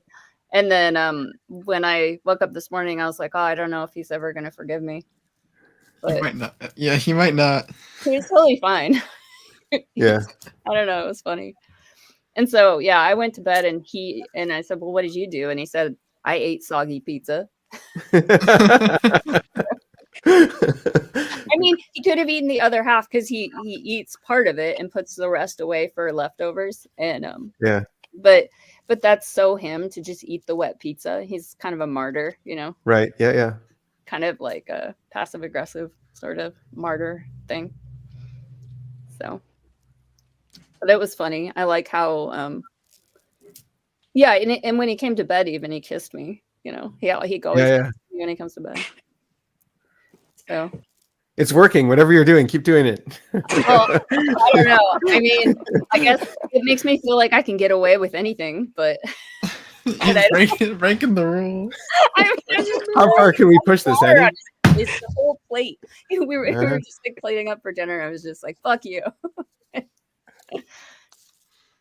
And then when I woke up this morning, I was like, oh, I don't know if he's ever gonna forgive me. But he might not. Yeah, he might not. He was totally fine. Yeah. I don't know. It was funny. And so, yeah, I went to bed and I said, well, what did you do? And he said, I ate soggy pizza. I mean, he could have eaten the other half because he eats part of it and puts the rest away for leftovers. And yeah. But that's so him to just eat the wet pizza. He's kind of a martyr, Right. Yeah. Yeah. Kind of like a passive aggressive sort of martyr thing. So. But it was funny. I like how, and when he came to bed, even he kissed me. He always kisses me when he comes to bed. So it's working. Whatever you're doing, keep doing it. Well, I don't know. I mean, I guess it makes me feel like I can get away with anything, but breaking the rules. How far can we push this, Eddie? It's the whole plate. We were just like plating up for dinner. I was just like, "Fuck you."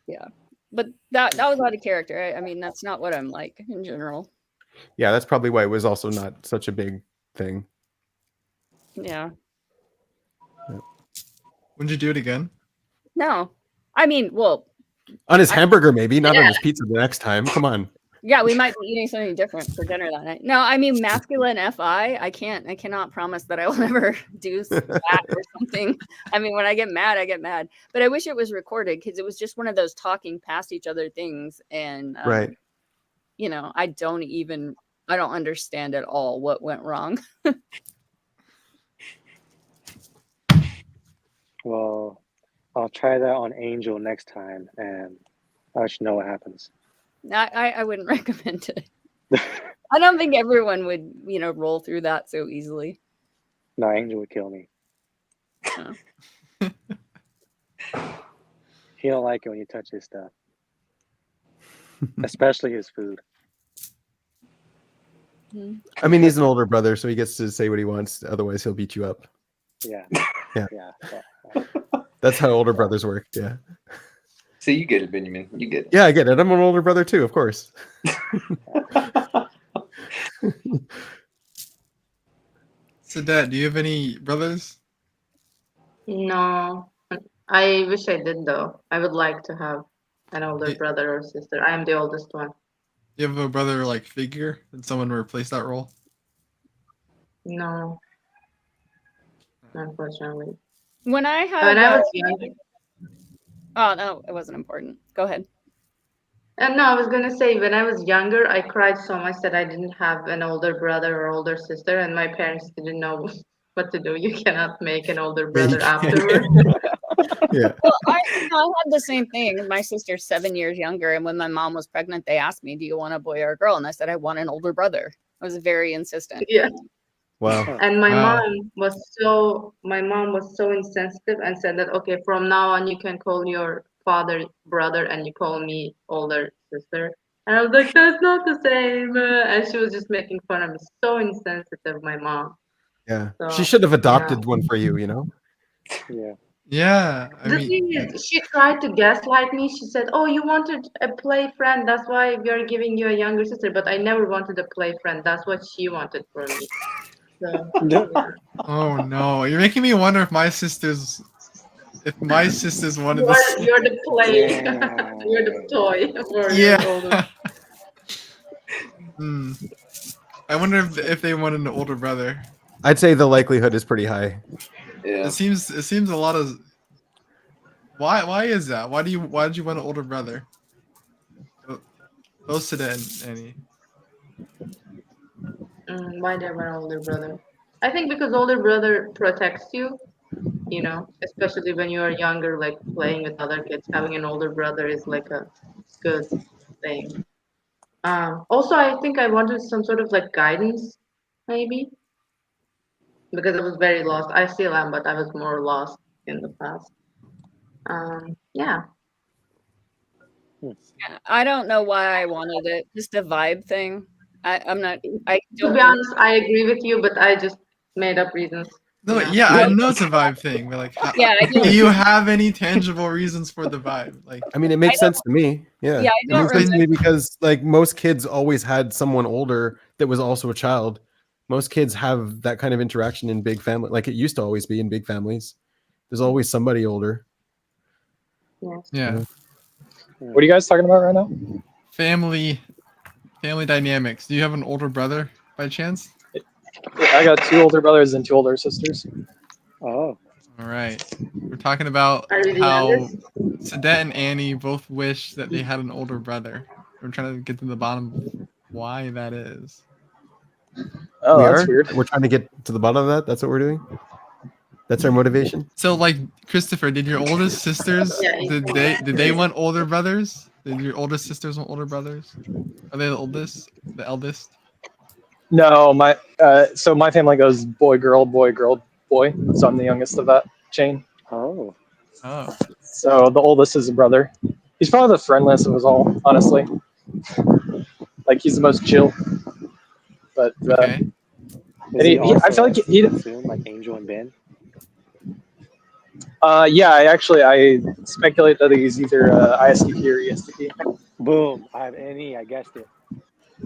Yeah, but that was out of character. I mean, that's not what I'm like in general. Yeah, that's probably why it was also not such a big thing. Yeah. Wouldn't you do it again? No, I mean, well, on his hamburger, maybe not on his pizza the next time. Come on. Yeah, we might be eating something different for dinner that night. No, I mean masculine FI. I cannot promise that I will ever do that or something. I mean, when I get mad, I get mad. But I wish it was recorded because it was just one of those talking past each other things. And right. I don't understand at all what went wrong. Well, I'll try that on Angel next time, and I'll let you know what happens. I wouldn't recommend it. I don't think everyone would, roll through that so easily. No, Angel would kill me. Oh. He don't like it when you touch his stuff, especially his food. I mean, he's an older brother, so he gets to say what he wants. Otherwise, he'll beat you up. Yeah. Yeah. Yeah. That's how older brothers work. Yeah. See, you get it, Benjamin. You get it. Yeah, I get it. I'm an older brother too, of course. So, Dad, do you have any brothers? No, I wish I did though. I would like to have an older brother or sister. I am the oldest one. Do you have a brother like figure? Did someone replace that role? No, unfortunately. When I had, When I was young. oh no, it wasn't important. Go ahead. And no, I was gonna say when I was younger, I cried so much that I didn't have an older brother or older sister, and my parents didn't know what to do. You cannot make an older brother afterward. Yeah. Well, I had the same thing. My sister's 7 years younger, and when my mom was pregnant, they asked me, "Do you want a boy or a girl?" And I said, "I want an older brother." I was very insistent. Yeah. Wow. And my mom was so insensitive and said that okay, from now on you can call your father brother and you call me older sister. And I was like, that's not the same. And she was just making fun of me. So insensitive, my mom. Yeah. So, She should have adopted one for you, you know? Yeah. Yeah. The thing is, she tried to gaslight me. She said, "Oh, you wanted a play friend. That's why we are giving you a younger sister." But I never wanted a play friend. That's what she wanted for me. So, yeah. Oh no, you're making me wonder if my sisters wanted You're the play. You're the toy for your older. I wonder if they wanted an older brother. I'd say the likelihood is pretty high. Yeah. It seems a lot of. Why is that? Why did you want an older brother? Both Sada and Annie. Why do I want an older brother? I think because older brother protects you, you know, especially when you are younger, like playing with other kids. Having an older brother is like a good thing. Also, I think I wanted some sort of like guidance, maybe, because I was very lost. I still am, but I was more lost in the past. Yeah. I don't know why I wanted it. Just a vibe thing. I'm not. I To don't. be honest, I agree with you, but I just made up reasons. No, you know? yeah, I know it's a vibe thing, but like, Yeah, I do don't- you have any tangible reasons for the vibe? Like, I mean, it makes sense to me. Yeah. Yeah, I It don't makes sense to me remember. because like most kids always had someone older that was also a child. Most kids have that kind of interaction in big family. Like it used to always be in big families. There's always somebody older. yeah, What are you guys talking about right now? family dynamics. Do you have an older brother by chance? I got 2 older brothers and 2 older sisters. Oh. All right. We're talking about Are you the how youngest? Sadet and Annie both wish that they had an older brother. We're trying to get to the bottom of why that is. Oh, we that's are? weird. We're trying to get to the bottom of that. That's what we're doing. That's our motivation. So, like, Christopher, did your oldest sisters did they want older brothers? Did your oldest sisters want older brothers? Are they the oldest? The eldest? No, so my family goes boy, girl, boy, girl, boy. So I'm the youngest of that chain. Oh. Oh. So the oldest is a brother. He's probably the friendliest of us all, honestly. Like he's the most chill. But okay. I feel like he like Angel and Ben. Yeah, I speculate that he's either ISTP or ESTP. Boom! I have any. I guessed it.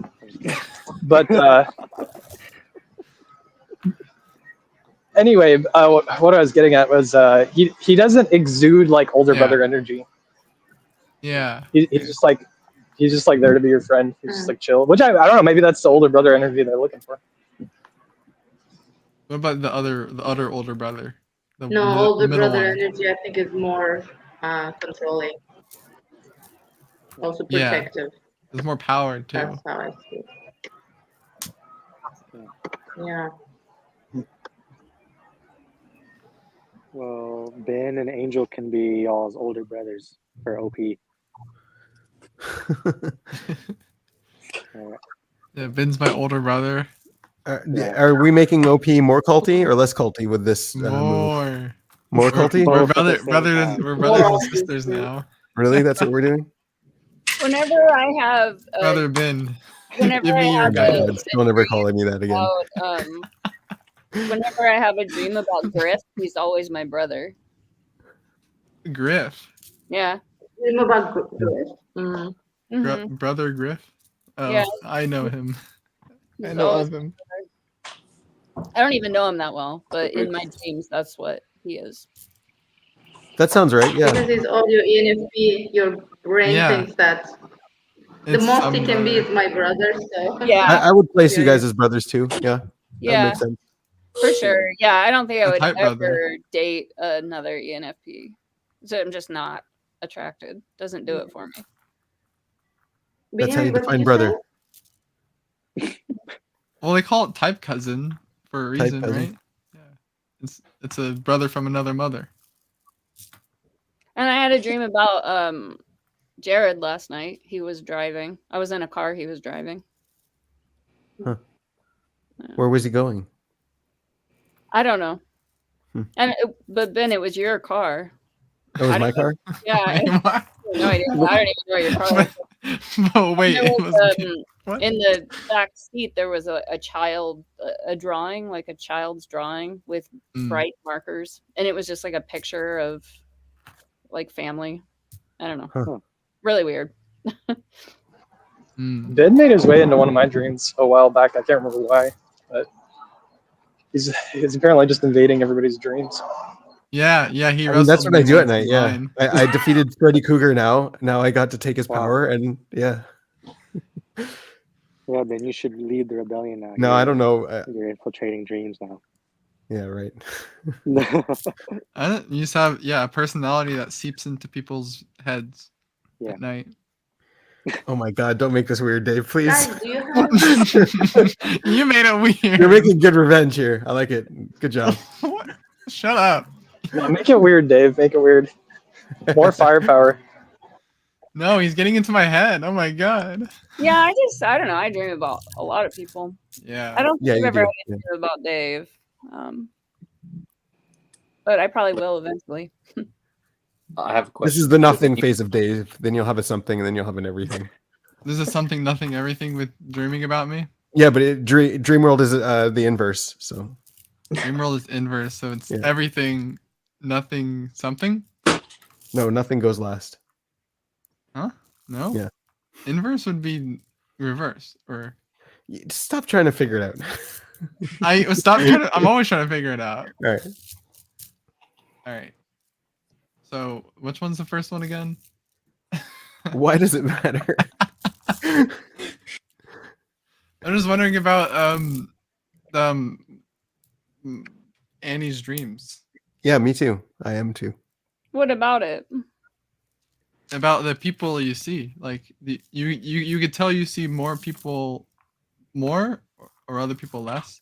I'm just kidding. But anyway, what I was getting at was he doesn't exude like older brother energy. Yeah. He's just like there to be your friend. He's just like chill. Which I don't know. Maybe that's the older brother energy they're looking for. What about the other older brother? No, older middle brother one. energy I think is more controlling. Also protective. Yeah. There's more power too. That's how I see it. Yeah. Well, Ben and Angel can be y'all's older brothers for OP. Yeah, Ben's my older brother. Are we making OP more culty or less culty with this move? More culty? We're Both at the same time. we're brothers and sisters now. Really? That's what we're doing? Whenever I have Brother Ben, whenever give I me your have Oh my a guidance. God. Don't ever call me that again. about whenever I have a dream about Griff, he's always my brother. Griff. Yeah. Dream about Griff. Mm. Mhm. Brother Griff. Oh, Yeah. I know him. I He's know always of him. I don't even know him that well, but in my dreams, that's what he is. That sounds right. Yeah. Because it's all your ENFP, your brain Yeah. thinks that the It's most some he can be brother. is my brother. So Yeah. I would place you Yeah. guys as brothers too. Yeah. That Yeah. makes sense. For sure. Yeah, I don't think I A would type ever brother. date another ENFP. So I'm just not attracted. Doesn't do it for me. That's how you Benjamin, what did define you brother. say? Well, they call it type cousin for a Type reason, cousin. right? Yeah. It's a brother from another mother. And I had a dream about Jared last night. He was driving. I was in a car, he was driving. Huh. Where was he going? I don't know. Hmm. But Ben, it was your car. That was my car? Yeah. I Wait, what? have no idea. I don't even know where your car was. Oh wait, There it was, was what? in the back seat there was a child, a drawing, like a child's drawing with bright markers, and it was just like a picture of like family. I don't know. Huh. Really weird. Ben made his way into one of my dreams a while back. I can't remember why, but he's apparently just invading everybody's dreams. Yeah, he I mean, wrestled that's what I me do at once in night. Yeah. mine. I defeated Freddy Krueger now. Now I got to take his power and yeah. Yeah, then you should lead the rebellion now. No, I don't know. You're infiltrating dreams now. Yeah, right. You just have a personality that seeps into people's heads at night. Oh my God! Don't make this weird, Dave. Please. Guys, do you have You made it weird. You're making good revenge here. I like it. Good job. Shut up. No, make it weird, Dave. Make it weird. More firepower. No, he's getting into my head. Oh my God. Yeah, I don't know. I dream about a lot of people. Yeah. I don't think Yeah, I've you ever do. had a dream about Dave. But I probably will eventually. I have a question. This is the nothing phase of Dave. Then you'll have a something, and then you'll have an everything. This is something, nothing, everything with dreaming about me. Yeah, but Dream World is the inverse. So Dream world is inverse, so it's everything, nothing, something. no, nothing goes last. Huh? No. Yeah. Inverse would be reverse, or. Stop trying to figure it out. I'm always trying to figure it out. All right. All right. So, which one's the first one again? Why does it matter? I'm just wondering about Annie's dreams. Yeah, me too. I am too. What about it? About the people you see, like you could tell you see more people, more or other people less.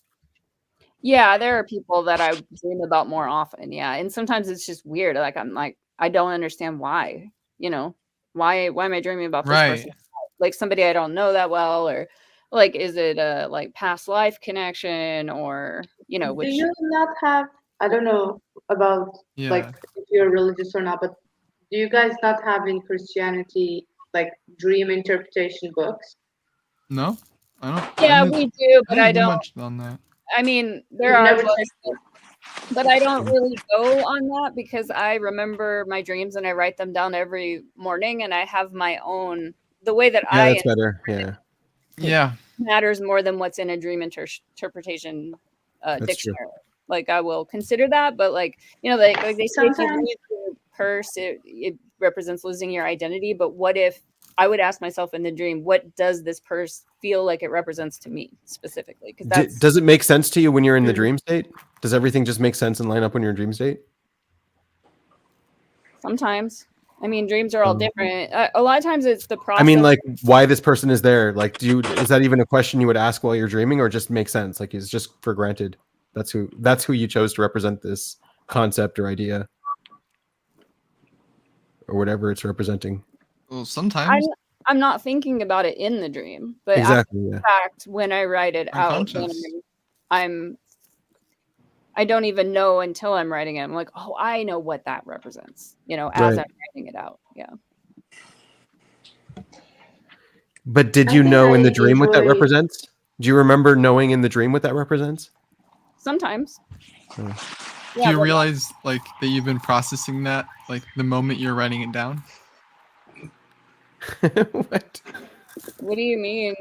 Yeah, there are people that I dream about more often. Yeah, and sometimes it's just weird. Like I'm like I don't understand why. You know, why am I dreaming about this person? Like somebody I don't know that well, or like is it a like past life connection, or you know? Which do you not have? I don't know about like if you're religious or not, but do you guys not have in Christianity like dream interpretation books? No, I don't. Yeah, we do, but I don't. Much on that. I mean, there are books, but I don't really go on that because I remember my dreams and I write them down every morning, and I have my own the way that I. That's better. Yeah. Yeah. Matters more than what's in a dream interpretation dictionary. True. Like I will consider that, but like you know, like they say, if you lose your purse, it represents losing your identity. But what if I would ask myself in the dream, what does this purse feel like it represents to me specifically? Because does it make sense to you when you're in the dream state? Does everything just make sense and line up when you're in dream state? Sometimes. I mean, dreams are all different. A lot of times it's the process. I mean, like why this person is there. Like, is that even a question you would ask while you're dreaming, or just make sense? Like, it's just for granted. That's who you chose to represent this concept or idea, or whatever it's representing. Well, sometimes I'm not thinking about it in the dream, but exactly, after the fact, when I write it out, then I'm I don't even know until I'm writing it. I'm like, oh, I know what that represents, as Right. I'm writing it out. Yeah. But did I you think know I in the dream what that usually represents? Do you remember knowing in the dream what that represents? Sometimes. Hmm. Do Yeah, you but realize like that you've been processing that like the moment you're writing it down? What? what do you mean?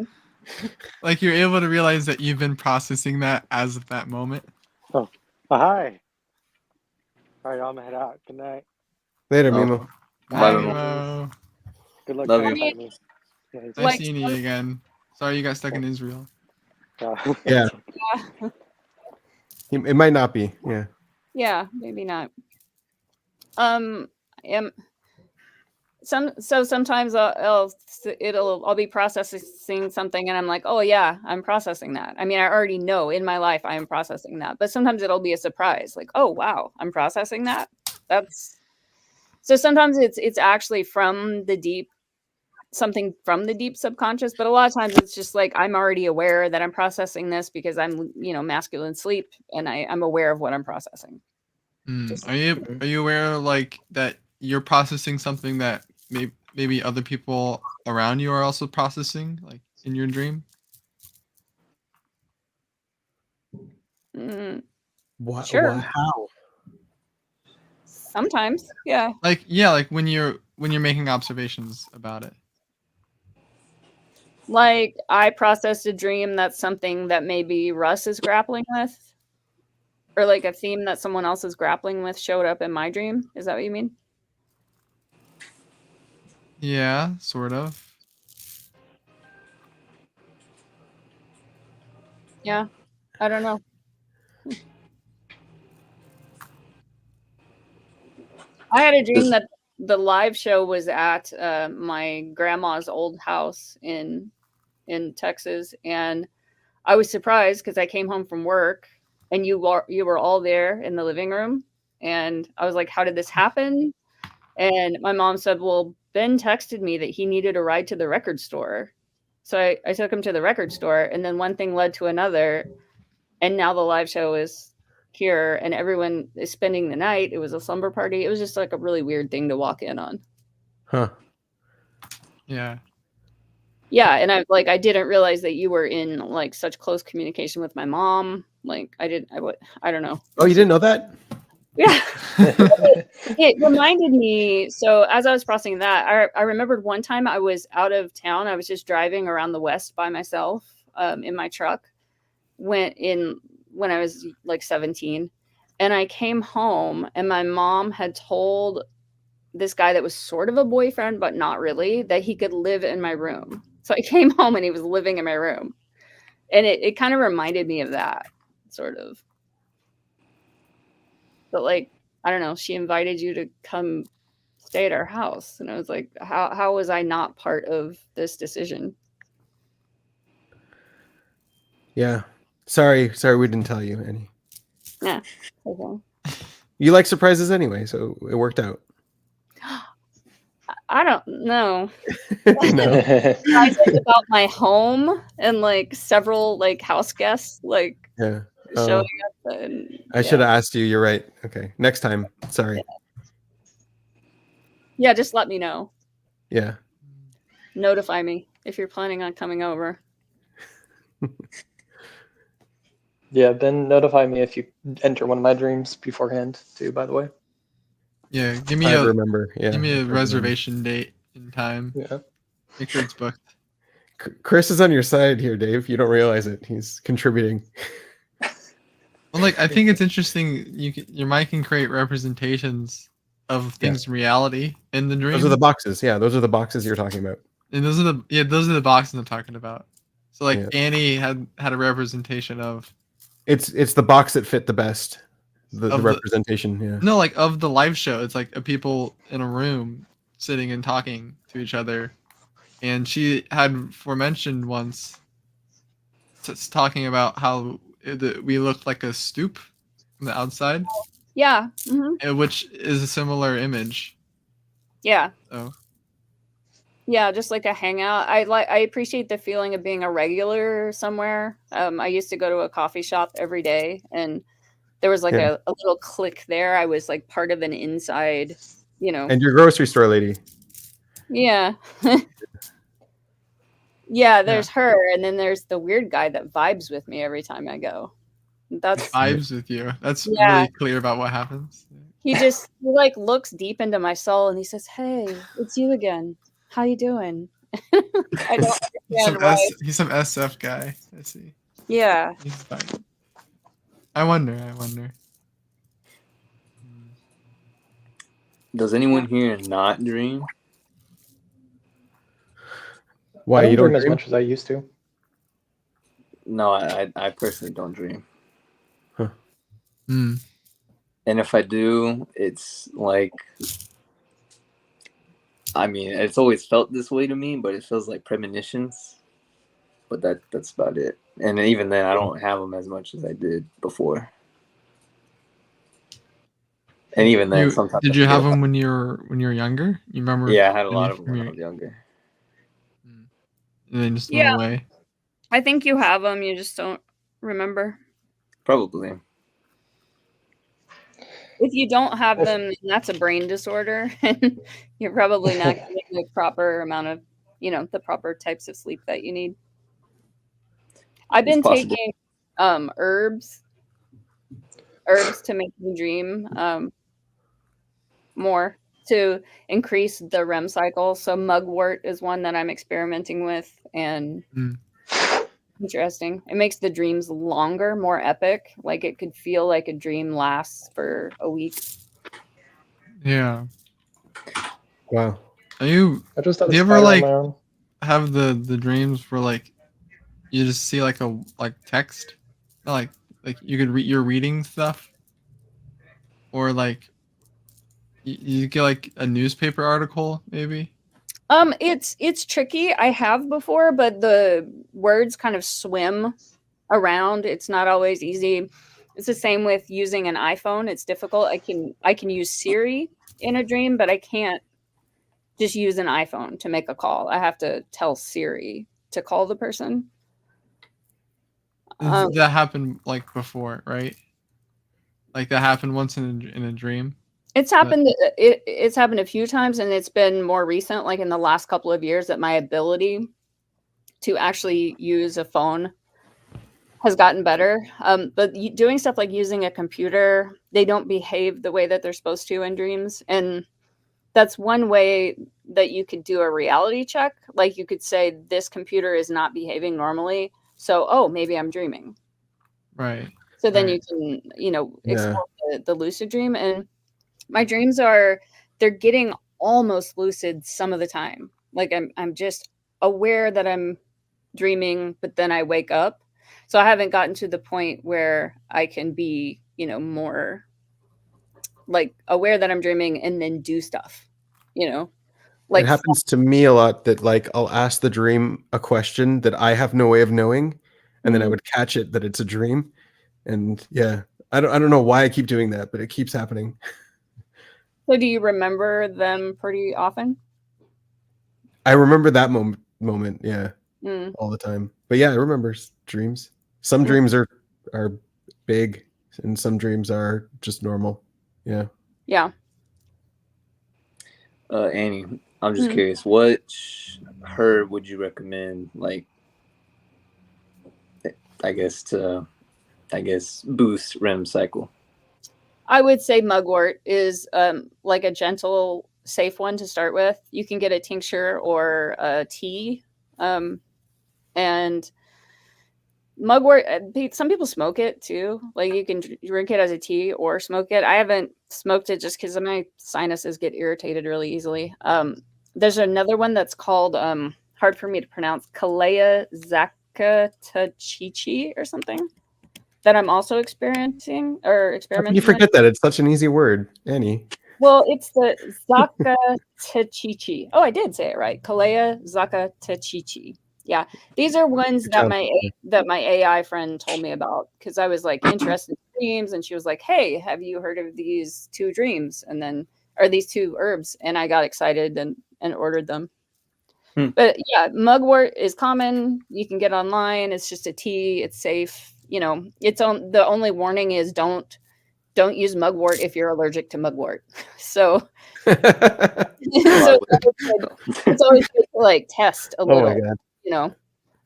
Like you're able to realize that you've been processing that as of that moment. Oh, hi. All right, I'm gonna head out. Good night. Later, Oh, Mimo. bye, Bye, Mimo. Mo. Good luck Love I you. mean, fighting this. Yeah, Nice like, seeing you again. Sorry you got stuck in Israel. Yeah, yeah, it might not be. Yeah. yeah, maybe not. Am sometimes I'll be processing something and I'm like, oh yeah, I'm processing that. I mean, I already know in my life I am processing that, but sometimes it'll be a surprise, like, oh wow, I'm processing that. That's so sometimes it's actually from the deep, something from the deep subconscious, but a lot of times it's just like I'm already aware that I'm processing this because I'm masculine sleep and I'm aware of what I'm processing. Just Are you aware like that you're processing something that maybe other people around you are also processing like in your dream? What? Sure. How? Sometimes, yeah. Like when you're making observations about it. Like I processed a dream that's something that maybe Russ is grappling with, or like a theme that someone else is grappling with showed up in my dream. Is that what you mean? Yeah, sort of. Yeah, I don't know. I had a dream that the live show was at my grandma's old house in Texas, and I was surprised because I came home from work and you were all there in the living room, and I was like, "How did this happen?" And my mom said, "Well, Ben texted me that he needed a ride to the record store." So I took him to the record store, and then one thing led to another, and now the live show is here and everyone is spending the night. It was a slumber party. It was just like a really weird thing to walk in on. Huh. Yeah. Yeah, and I didn't realize that you were in like such close communication with my mom. Like I don't know. Oh, you didn't know that? Yeah. It reminded me. So as I was processing that, I remembered one time I was out of town. I was just driving around the West by myself in my truck when I was like 17. And I came home and my mom had told this guy that was sort of a boyfriend, but not really, that he could live in my room. So I came home and he was living in my room. And it kind of reminded me of that, sort of. But like, I don't know, she invited you to come stay at our house. And I was like, how was I not part of this decision? Yeah. Sorry we didn't tell you, Annie. Yeah. Okay. You like surprises anyway, so it worked out. I don't know. No. Surprises about my home and like several like house guests like Yeah. showing up. And I should have asked you. You're right. Okay. Next time. Sorry. Yeah, just let me know. Yeah. Notify me if you're planning on coming over. Yeah, then notify me if you enter one of my dreams beforehand too, by the way. Yeah, give me I a remember. Yeah. give me a reservation date and time. Yeah. Make sure it's booked. Chris is on your side here, Dave. You don't realize it. He's contributing. Well, like I think it's interesting. Your mind can create representations of things in reality in the dream. Those are the boxes. Yeah, those are the boxes you're talking about. And those are the boxes I'm talking about. So like Annie had a representation of. It's the box that fit the best. The representation. Yeah. No, like of the live show. It's like a people in a room sitting and talking to each other, and she had forementioned once. Talking about how we looked like a stoop from the outside. Yeah. Which is a similar image. Yeah. So. Yeah, just like a hangout. I appreciate the feeling of being a regular somewhere. I used to go to a coffee shop every day, and there was like a little click there. I was like part of an inside, you know. And your grocery store lady. Yeah. Yeah, there's her, and then there's the weird guy that vibes with me every time I go. That's vibes with you. That's really clear about what happens. He like looks deep into my soul and he says, "Hey, it's you again. How you doing?" I don't understand why. He's some SF guy. I see. Yeah. He's fine. I wonder. Does anyone here not dream? Why I don't you don't dream as dream? much as I used to. No, I personally don't dream. Huh. Mm. And if I do, it's like, I mean, it's always felt this way to me, but it feels like premonitions. But that's about it. And even then, I don't have them as much as I did before. And even then, sometimes did you have them when you were younger? You remember? Yeah, I had a lot of them when I was younger. And then just went away. I think you have them. You just don't remember. Probably. If you don't have them, then that's a brain disorder, and you're probably not getting the proper amount of, the proper types of sleep that you need. I've been taking herbs to make me dream more, to increase the REM cycle. So mugwort is one that I'm experimenting with, and interesting. It makes the dreams longer, more epic. Like it could feel like a dream lasts for a week. Yeah. Wow. I just had do a you ever spiral like on my own. have the dreams where like you just see like text, like you could read, you're reading stuff, or like you get like a newspaper article maybe? It's tricky. I have before, but the words kind of swim around. It's not always easy. It's the same with using an iPhone. It's difficult. I can use Siri in a dream, but I can't just use an iPhone to make a call. I have to tell Siri to call the person. That happened like before, right? Like that happened once in a dream. It's happened. It's happened a few times, and it's been more recent, like in the last couple of years, that my ability to actually use a phone has gotten better. But doing stuff like using a computer, they don't behave the way that they're supposed to in dreams, and that's one way that you could do a reality check. Like you could say, this computer is not behaving normally, so maybe I'm dreaming. Right. So then you can, explore the lucid dream. And my dreams they're getting almost lucid some of the time. Like I'm just aware that I'm dreaming, but then I wake up. So I haven't gotten to the point where I can be, more like aware that I'm dreaming and then do stuff, like it happens to me a lot that like I'll ask the dream a question that I have no way of knowing, and then I would catch it that it's a dream. And yeah, I don't know why I keep doing that, but it keeps happening. So do you remember them pretty often? I remember that moment, yeah, Mm. all the time. But yeah, I remember dreams. Some dreams are big, and some dreams are just normal. Yeah. Yeah. Annie, I'm just curious, what herb would you recommend, like, I guess boost REM cycle? I would say mugwort is like a gentle, safe one to start with. You can get a tincture or a tea. And mugwort, some people smoke it too. Like you can drink it as a tea or smoke it. I haven't smoked it just because my sinuses get irritated really easily. There's another one that's called, hard for me to pronounce, Kalea Zakatachichi or something, that I'm also experimenting You forget that it's such an easy word, Annie. Well, it's the Zakatachichi. Oh, I did say it right. Kalea Zakatachichi. Yeah, these are ones that my AI friend told me about because I was like interested in dreams, and she was like, "Hey, have you heard of these two dreams?" Or these two herbs, and I got excited and ordered them. But yeah, mugwort is common. You can get online. It's just a tea. It's safe. The only warning is don't don't use mugwort if you're allergic to mugwort. So, it's always good to like test a little, you know.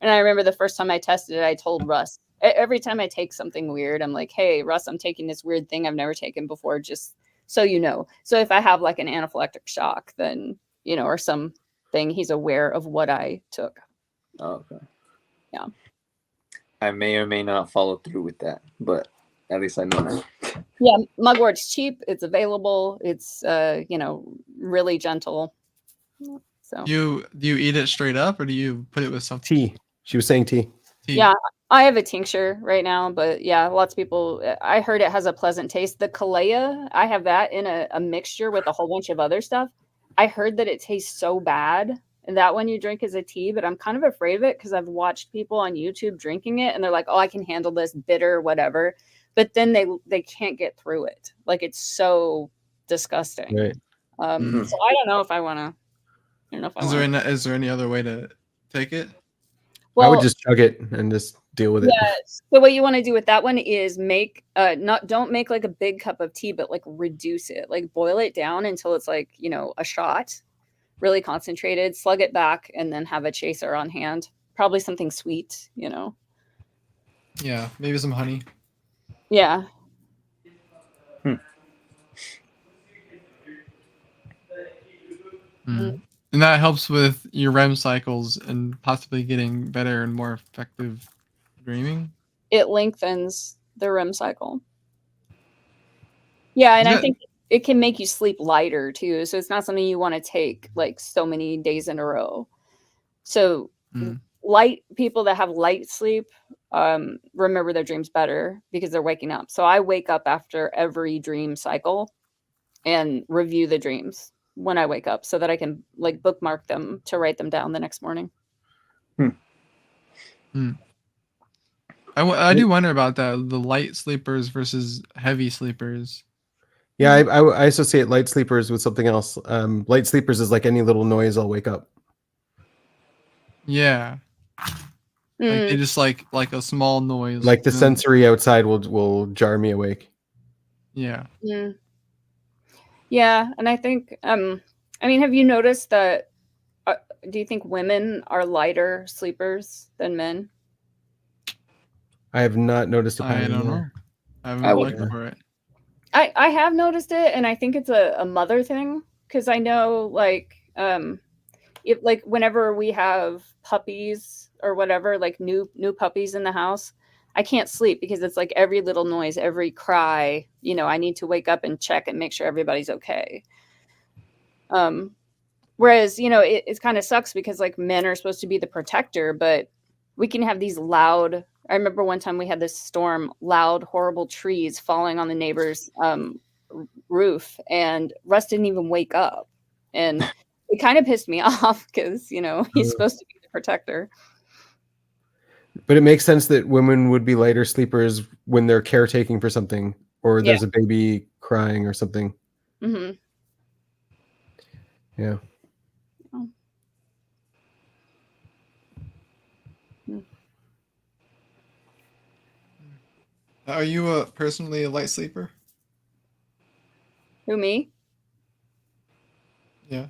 And I remember the first time I tested it, I told Russ, every time I take something weird, I'm like, hey, Russ, I'm taking this weird thing I've never taken before, just so you know. So if I have like an anaphylactic shock, then, you know, or something, he's aware of what I took. Oh, okay. Yeah. I may or may not follow through with that, but at least I know now. Yeah, mugwort's cheap. It's available. It's you know, really gentle. So Do you eat it straight up, or do you put it with something? Tea. She was saying tea. yeah, I have a tincture right now, but yeah, lots of people. I heard it has a pleasant taste. The Kalea, I have that in a mixture with a whole bunch of other stuff. I heard that it tastes so bad, and that one you drink as a tea. But I'm kind of afraid of it because I've watched people on YouTube drinking it, and they're like, "Oh, I can handle this bitter, whatever." But then they can't get through it. Like it's so disgusting. Right. So I don't know if I want to. I don't know if I want. Is there any other way to take it? I would just chug it and just deal with it. Yes. So what you want to do with that one is make don't make like a big cup of tea, but like reduce it, like boil it down until it's like, you know, a shot, really concentrated, slug it back, and then have a chaser on hand. Probably something sweet, you know. Yeah, maybe some honey. Yeah. And that helps with your REM cycles and possibly getting better and more effective dreaming. It lengthens the REM cycle. Yeah, and I think it can make you sleep lighter too. So it's not something you want to take like so many days in a row. So light people that have light sleep remember their dreams better because they're waking up. So I wake up after every dream cycle and review the dreams when I wake up so that I can like bookmark them to write them down the next morning. I do wonder about that, the light sleepers versus heavy sleepers. Yeah, I associate light sleepers with something else. Light sleepers is like any little noise, I'll wake up. Yeah. Like they just like a small noise. Like the sensory outside will jar me awake. Yeah. Yeah, and I think I mean, have you noticed that do you think women are lighter sleepers than men? I have not noticed a pattern. I don't know. I haven't looked for it. I have noticed it, and I think it's a mother thing because I know like if like whenever we have puppies or whatever, like new puppies in the house, I can't sleep because it's like every little noise, every cry, you know, I need to wake up and check and make sure everybody's okay. Whereas, you know, it kind of sucks because like men are supposed to be the protector, but we can have these loud. I remember one time we had this storm, loud, horrible trees falling on the neighbor's roof, and Russ didn't even wake up. And it kind of pissed me off because, you know, he's supposed to be the protector. But it makes sense that women would be lighter sleepers when they're caretaking for something or there's a baby crying or something. Mm-hmm. Yeah. Are you personally a light sleeper? Who, me? Yeah.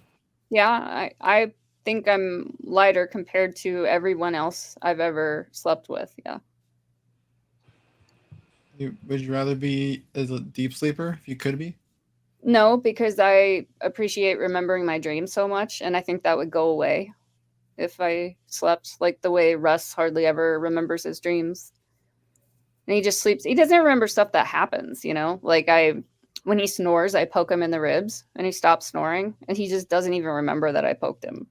Yeah, I think I'm lighter compared to everyone else I've ever slept with. Yeah. Would you rather be as a deep sleeper if you could be? No, because I appreciate remembering my dreams so much, and I think that would go away if I slept like the way Russ hardly ever remembers his dreams. And he just sleeps. He doesn't remember stuff that happens, you know? Like when he snores, I poke him in the ribs and he stops snoring and he just doesn't even remember that I poked him.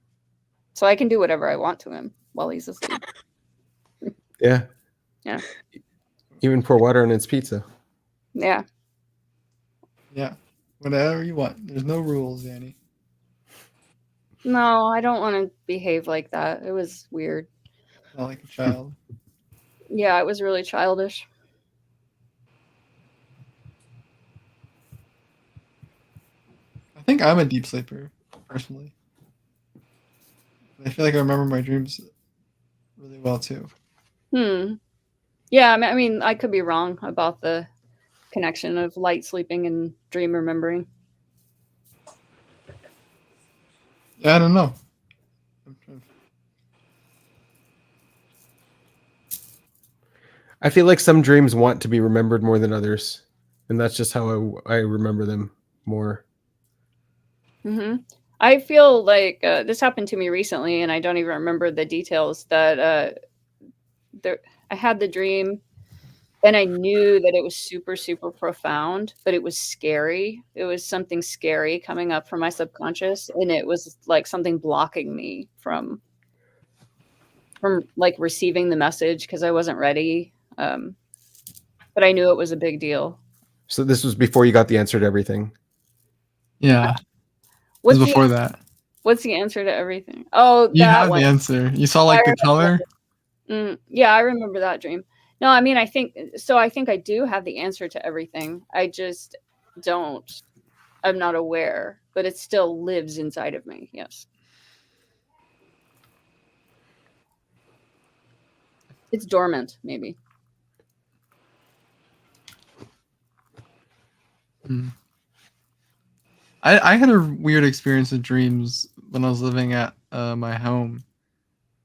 So I can do whatever I want to him while he's asleep. Yeah. Yeah. Even pour water on its pizza. Yeah. Yeah. Whatever you want. There's no rules, Annie. No, I don't want to behave like that. It was weird. Not like a child. Yeah, it was really childish. I think I'm a deep sleeper, personally. I feel like I remember my dreams really well too. Yeah, I mean, I could be wrong about the connection of light sleeping and dream remembering. Yeah, I don't know. I feel like some dreams want to be remembered more than others, and that's just how I remember them more. I feel like this happened to me recently, and I don't even remember the details. That I had the dream, and I knew that it was super, super profound, but it was scary. It was something scary coming up from my subconscious, and it was like something blocking me from like receiving the message because I wasn't ready. But I knew it was a big deal. So this was before you got the answer to everything. Yeah. What's before that? What's the answer to everything? Oh, You that have one. the answer. You saw like I the color. Yeah, I remember that dream. No, I mean, I think I do have the answer to everything. I just don't. I'm not aware, but it still lives inside of me. Yes. It's dormant, maybe. I had a weird experience with dreams when I was living at my home.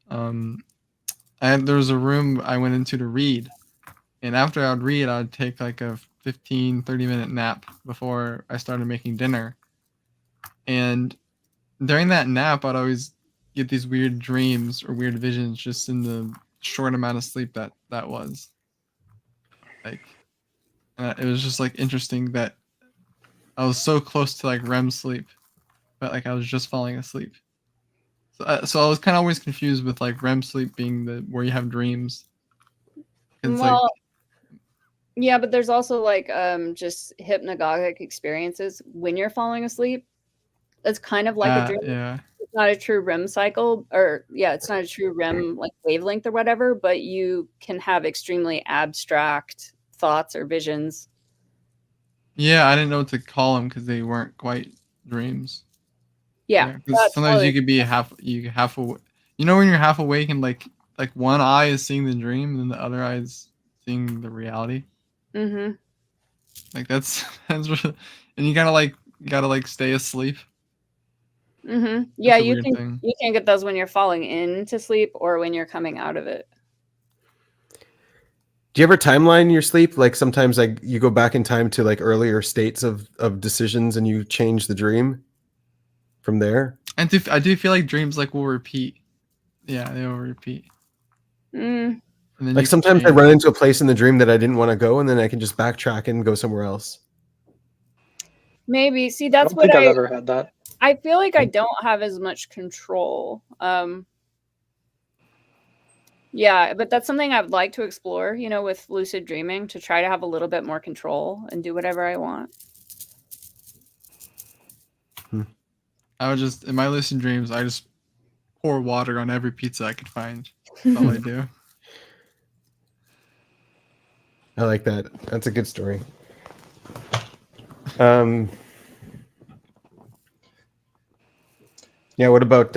There was a room I went into to read, and after I would read, I would take like a 15-30 minute nap before I started making dinner. And during that nap, I'd always get these weird dreams or weird visions just in the short amount of sleep that was. Like, it was just like interesting that I was so close to like REM sleep, but like I was just falling asleep. So I was kind of always confused with like REM sleep being the where you have dreams. Well, yeah, but there's also like just hypnagogic experiences when you're falling asleep. It's kind of like a dream. Yeah. It's not a true REM cycle, or it's not a true REM like wavelength or whatever, but you can have extremely abstract thoughts or visions. Yeah, I didn't know what to call them because they weren't quite dreams. Yeah, sometimes you could be half awake. You know when you're half awake and like one eye is seeing the dream and then the other eye is seeing the reality. Mm-hmm. Like that's really, and you gotta stay asleep. Mm-hmm. Yeah, you can get those when you're falling into sleep or when you're coming out of it. Do you ever timeline your sleep? Like sometimes like you go back in time to like earlier states of decisions and you change the dream from there? I do feel like dreams like will repeat. Yeah, they will repeat. Mm. And then like sometimes I run into a place in the dream that I didn't want to go, and then I can just backtrack and go somewhere else. Maybe. See, that's what I've ever had that. I feel like I don't have as much control. Yeah, but that's something I would like to explore, with lucid dreaming, to try to have a little bit more control and do whatever I want. I would just, in my lucid dreams, I just pour water on every pizza I could find. That's all I do. I like that. That's a good story. Yeah, what about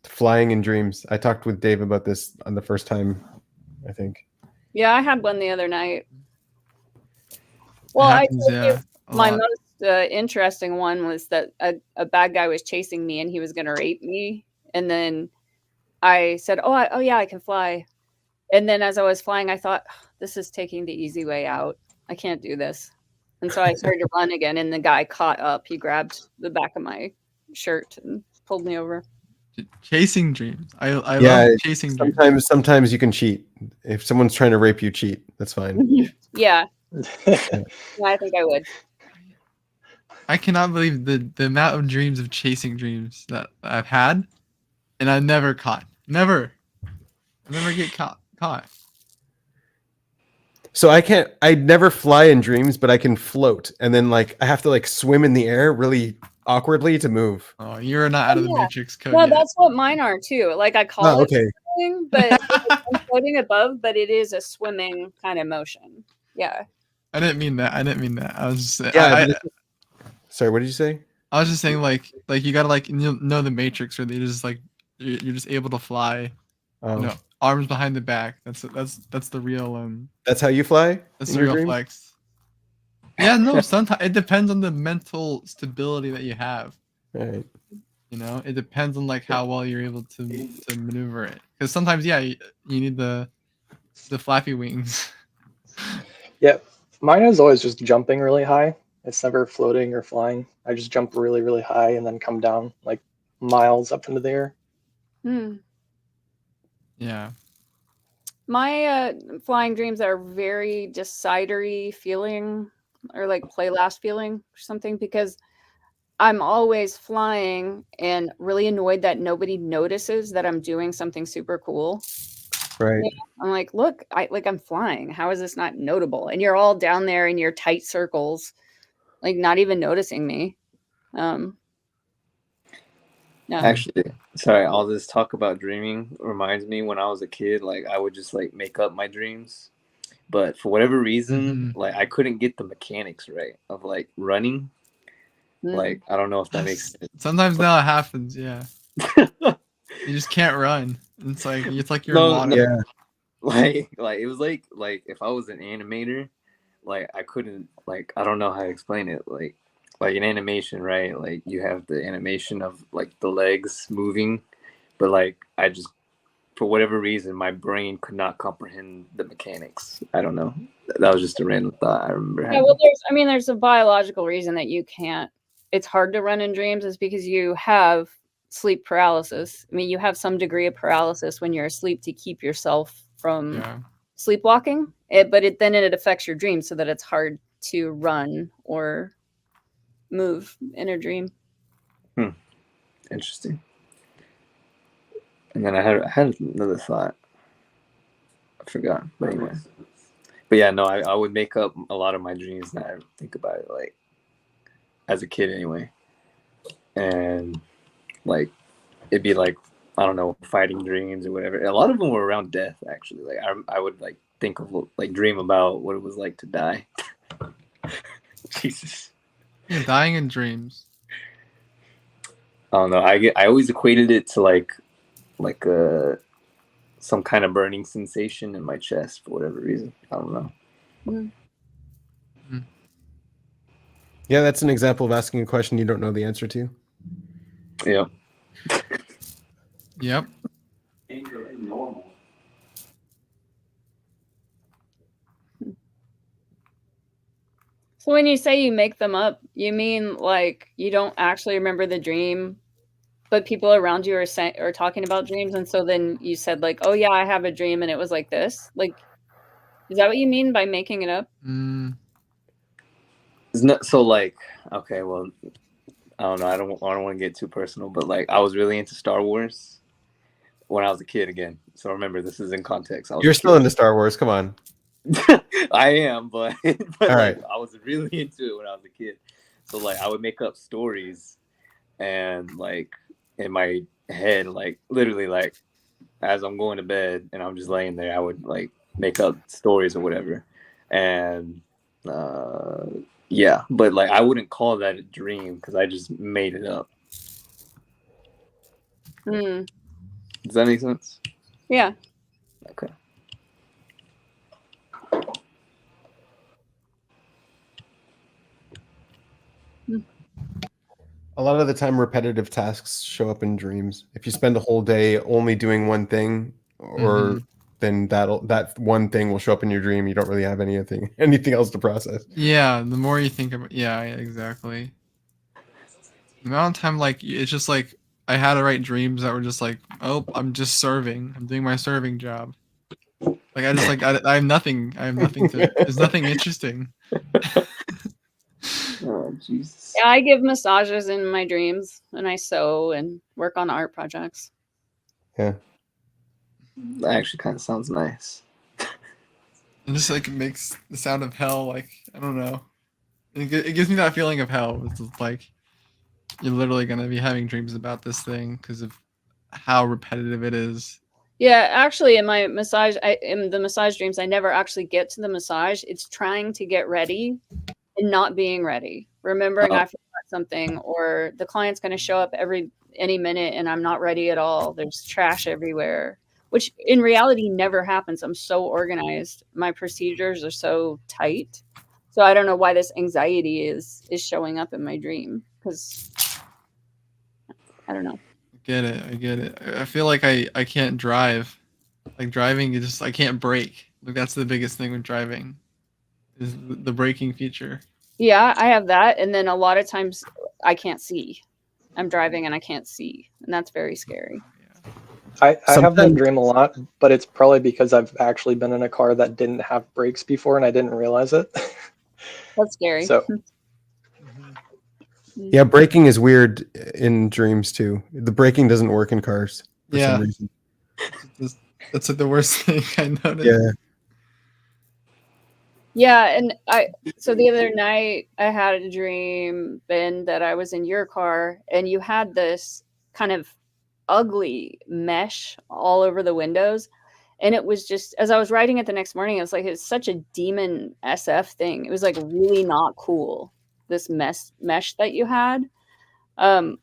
flying in dreams? I talked with Dave about this on the first time, I think. Yeah, I had one the other night. Well, my most interesting one was that a bad guy was chasing me and he was going to rape me. And then I said, oh yeah, I can fly. And then as I was flying, I thought, this is taking the easy way out. I can't do this. And so I started to run again, and the guy caught up. He grabbed the back of my shirt and pulled me over. Chasing dreams. I love chasing dreams. Sometimes you can cheat. If someone's trying to rape you, cheat. That's fine. Yeah. I think I would. I cannot believe the amount of dreams of chasing dreams that I've had, and I never caught. Never. I never get caught. So I never fly in dreams, but I can float. And then like I have to like swim in the air really awkwardly to move. Oh, you're not out of the Matrix code. No, yet. That's what mine are too. Like I call it swimming, but I'm floating above, but it is a swimming kind of motion. Yeah. I didn't mean that. I was just sorry, what did you say? I was just saying like you gotta know the Matrix, or they just like you're just able to fly. Arms behind the back. That's the real That's how you fly? That's the real flex. Yeah, no, sometimes it depends on the mental stability that you have. Right. You know, it depends on like how well you're able to maneuver it. Because sometimes, yeah, you need the flappy wings. Yeah, mine is always just jumping really high. It's never floating or flying. I just jump really, really high and then come down like miles up into the air. Yeah. My flying dreams are very decidery feeling, or like play last feeling or something, because I'm always flying and really annoyed that nobody notices that I'm doing something super cool. Right. Yeah, I'm like, look, I'm flying. How is this not notable? And you're all down there in your tight circles, like not even noticing me. Yeah. Actually, sorry, all this talk about dreaming reminds me when I was a kid, like I would just like make up my dreams. But for whatever reason, like I couldn't get the mechanics right of like running. Like I don't know if that makes sense. Sometimes now it happens, yeah. You just can't run. It's like you're in water. Yeah. Like it was like if I was an animator, like I couldn't, like I don't know how to explain it. Like in animation, right? Like you have the animation of like the legs moving, but like I just, for whatever reason, my brain could not comprehend the mechanics. I don't know. That was just a random thought I remember Yeah, having. well, there's a biological reason that you can't. It's hard to run in dreams is because you have sleep paralysis. I mean, you have some degree of paralysis when you're asleep to keep yourself from sleepwalking. Then it affects your dream so that it's hard to run or move in a dream. Interesting. And then I had another thought. I forgot. But anyway. But yeah, no, I would make up a lot of my dreams now I think about it, like as a kid anyway. And like it'd be like, I don't know, fighting dreams or whatever. A lot of them were around death actually. Like I would like think of, like, dream about what it was like to die. Jesus. Yeah, dying in dreams. I don't know. I always equated it to like some kind of burning sensation in my chest for whatever reason. I don't know. Yeah, that's an example of asking a question you don't know the answer to. Yeah. Yep. So when you say you make them up, you mean like you don't actually remember the dream, but people around you are talking about dreams, and so then you said like, "Oh yeah, I have a dream, and it was like this." Like, is that what you mean by making it up? It's not so like, okay, well, I don't know. I don't want to get too personal, but like I was really into Star Wars when I was a kid again. So remember, this is in context. You're still into Star Wars. Come on. I am, but All like, right. I was really into it when I was a kid. So like I would make up stories, and like in my head, like literally, like as I'm going to bed and I'm just laying there, I would like make up stories or whatever, and yeah, but like I wouldn't call that a dream because I just made it up. Does that make sense? Yeah. Okay. A lot of the time, repetitive tasks show up in dreams. If you spend a whole day only doing one thing, or then that one thing will show up in your dream. You don't really have anything else to process. Yeah, the more you think about, yeah, exactly. The amount of time, like, it's just like I had to write dreams that were just like, oh, I'm just serving. I'm doing my serving job. Like I just like I have nothing. I have nothing to. There's nothing interesting. Oh Jesus. Yeah, I give massages in my dreams, and I sew and work on art projects. Yeah. That actually kind of sounds nice. And just like it makes the sound of hell. Like I don't know. It gives me that feeling of hell. It's just like you're literally gonna be having dreams about this thing because of how repetitive it is. Yeah, actually, in my massage, in the massage dreams, I never actually get to the massage. It's trying to get ready and not being ready, remembering I forgot something, or the client's going to show up any minute and I'm not ready at all. There's trash everywhere, which in reality never happens. I'm so organized. My procedures are so tight So I don't know why this anxiety is showing up in my dream, because I don't know. I get it. I feel like I can't drive. Like driving, I can't brake. Like that's the biggest thing with driving, is the braking feature. Yeah, I have that, and then a lot of times I can't see. I'm driving and I can't see, and that's very scary. I have that dream a lot, but it's probably because I've actually been in a car that didn't have brakes before and I didn't realize it. That's scary. So yeah, braking is weird in dreams too. The braking doesn't work in cars for some reason. That's like the worst thing I noticed. Yeah. Yeah, and so the other night I had a dream, Ben, that I was in your car and you had this kind of ugly mesh all over the windows. And it was just, as I was writing it the next morning, it was like, it's such a demon SF thing. It was like really not cool, this mesh that you had. And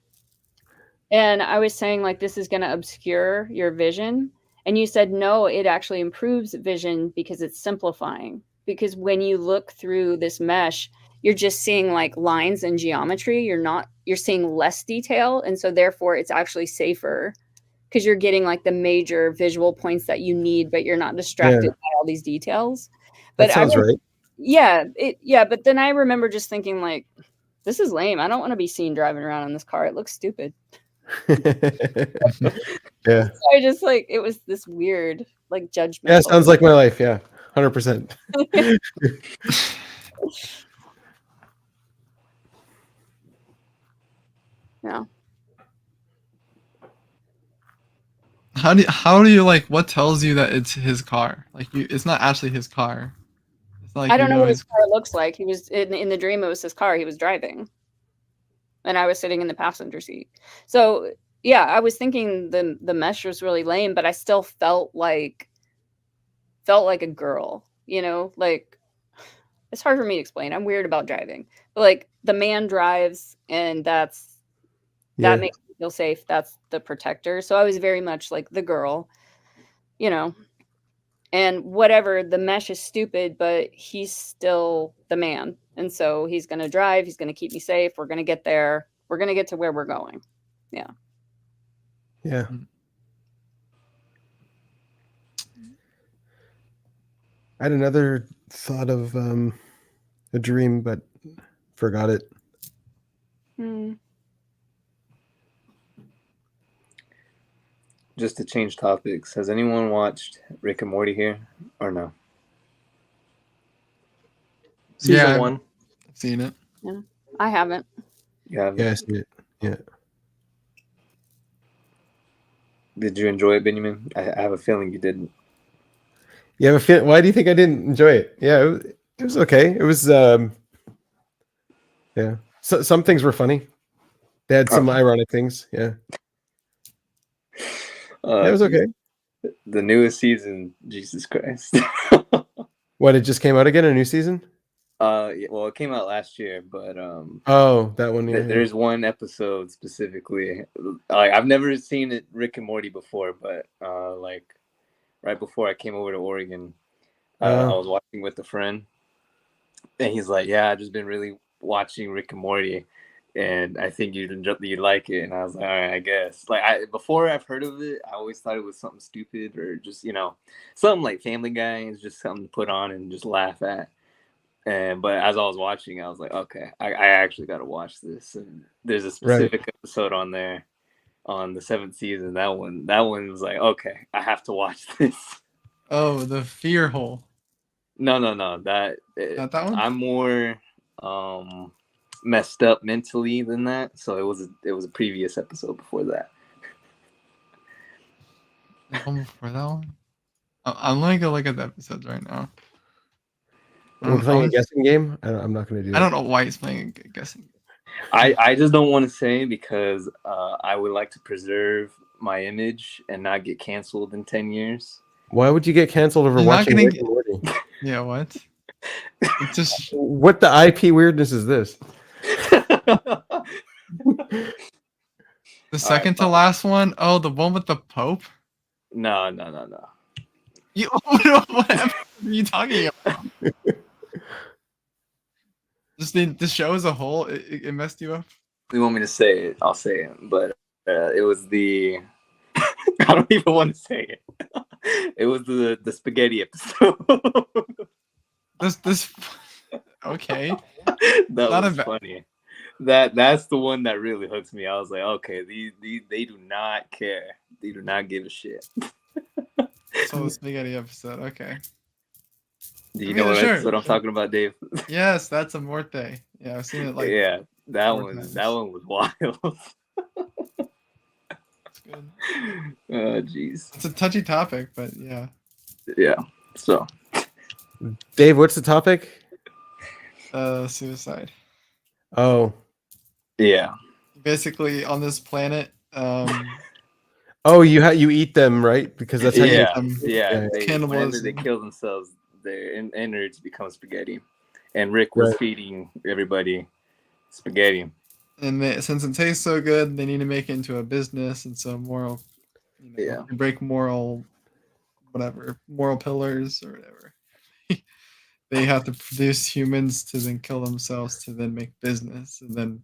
I was saying like, this is going to obscure your vision. And you said, no, it actually improves vision because it's simplifying. Because when you look through this mesh, you're just seeing like lines and geometry. You're seeing less detail. And so therefore it's actually safer because you're getting like the major visual points that you need, but you're not distracted by all these details. But that sounds right. Yeah. But then I remember just thinking like, this is lame. I don't want to be seen driving around in this car. It looks stupid. Yeah. So I just like, it was this weird, like judgment. Yeah, sounds like my life. Yeah. 100%. Yeah. How do you like, what tells you that it's his car? Like it's not actually his car. It's not like I don't know what his car looks like. He was in the dream, it was his car. He was driving. And I was sitting in the passenger seat. So yeah, I was thinking the mesh was really lame, but I still felt like a girl, like it's hard for me to explain. I'm weird about driving, but like the man drives and that makes me feel safe. That's the protector. So I was very much like the girl, and whatever, the mesh is stupid, but he's still the man. And so he's going to drive. He's going to keep me safe. We're going to get there. We're going to get to where we're going. Yeah. Yeah. I had another thought of a dream, but forgot it. Just to change topics, has anyone watched Rick and Morty here or no? Season 1. I've seen it. Yeah. I haven't. Yeah, I see it. Yeah. Did you enjoy it, Benjamin? I have a feeling you didn't. You have a feeling? Why do you think I didn't enjoy it? Yeah, it was okay. It was yeah. So, some things were funny. They had some ironic things. Yeah. It was okay. The newest season, Jesus Christ. What, it just came out again, a new season? Yeah, well, it came out last year, but oh, that one. Yeah, there's one episode specifically. Like I've never seen it, Rick and Morty before, but like right before I came over to Oregon, I was watching with a friend, and he's like, "Yeah, I've just been really watching Rick and Morty, and I think you'd like it." And I was like, "All right, I guess." Like before I've heard of it, I always thought it was something stupid or just something like Family Guy. It's just something to put on and just laugh at. But as I was watching, I was like, okay, I actually got to watch this. And there's a specific episode on there on the 7th season. That one was like, okay, I have to watch this. Oh, the fear hole. No. Not that one? I'm more messed up mentally than that. So it was a previous episode before that. Before that one? I'm going to go look at the episodes right now. We're playing a guessing game? I'm not going to do that. I don't know why he's playing a guessing game. I just don't want to say because I would like to preserve my image and not get canceled in 10 years. Why would you get canceled over watching Rick and Morty? Yeah, what? It's just... What the IP weirdness is this? The second to last one? Oh, the one with the Pope? No. What are you talking about? the show as a whole, it messed you up. You want me to say it? I'll say it. But it was the. I don't even want to say it. It was the spaghetti episode. This okay. That Not was funny. That's the one that really hooks me. I was like, okay, these they do not care. They do not give a shit. So the spaghetti episode. Okay. Do you know what episode I'm talking about, Dave? Yes, that's a Morte. Yeah, I've seen it like. Yeah, that 4 one. times. That one was wild. It's good. Oh, jeez. It's a touchy topic, but yeah. Yeah. So, Dave, what's the topic? Suicide. Oh. Yeah. Basically, on this planet, Oh, you eat them, right? Because that's how you yeah, eat them. yeah. Whenever Cannibalism. they kill themselves, their innards become spaghetti. And Rick was feeding everybody spaghetti. And since it tastes so good, they need to make it into a business, and so moral, they break moral pillars or whatever. They have to produce humans to then kill themselves to then make business, and then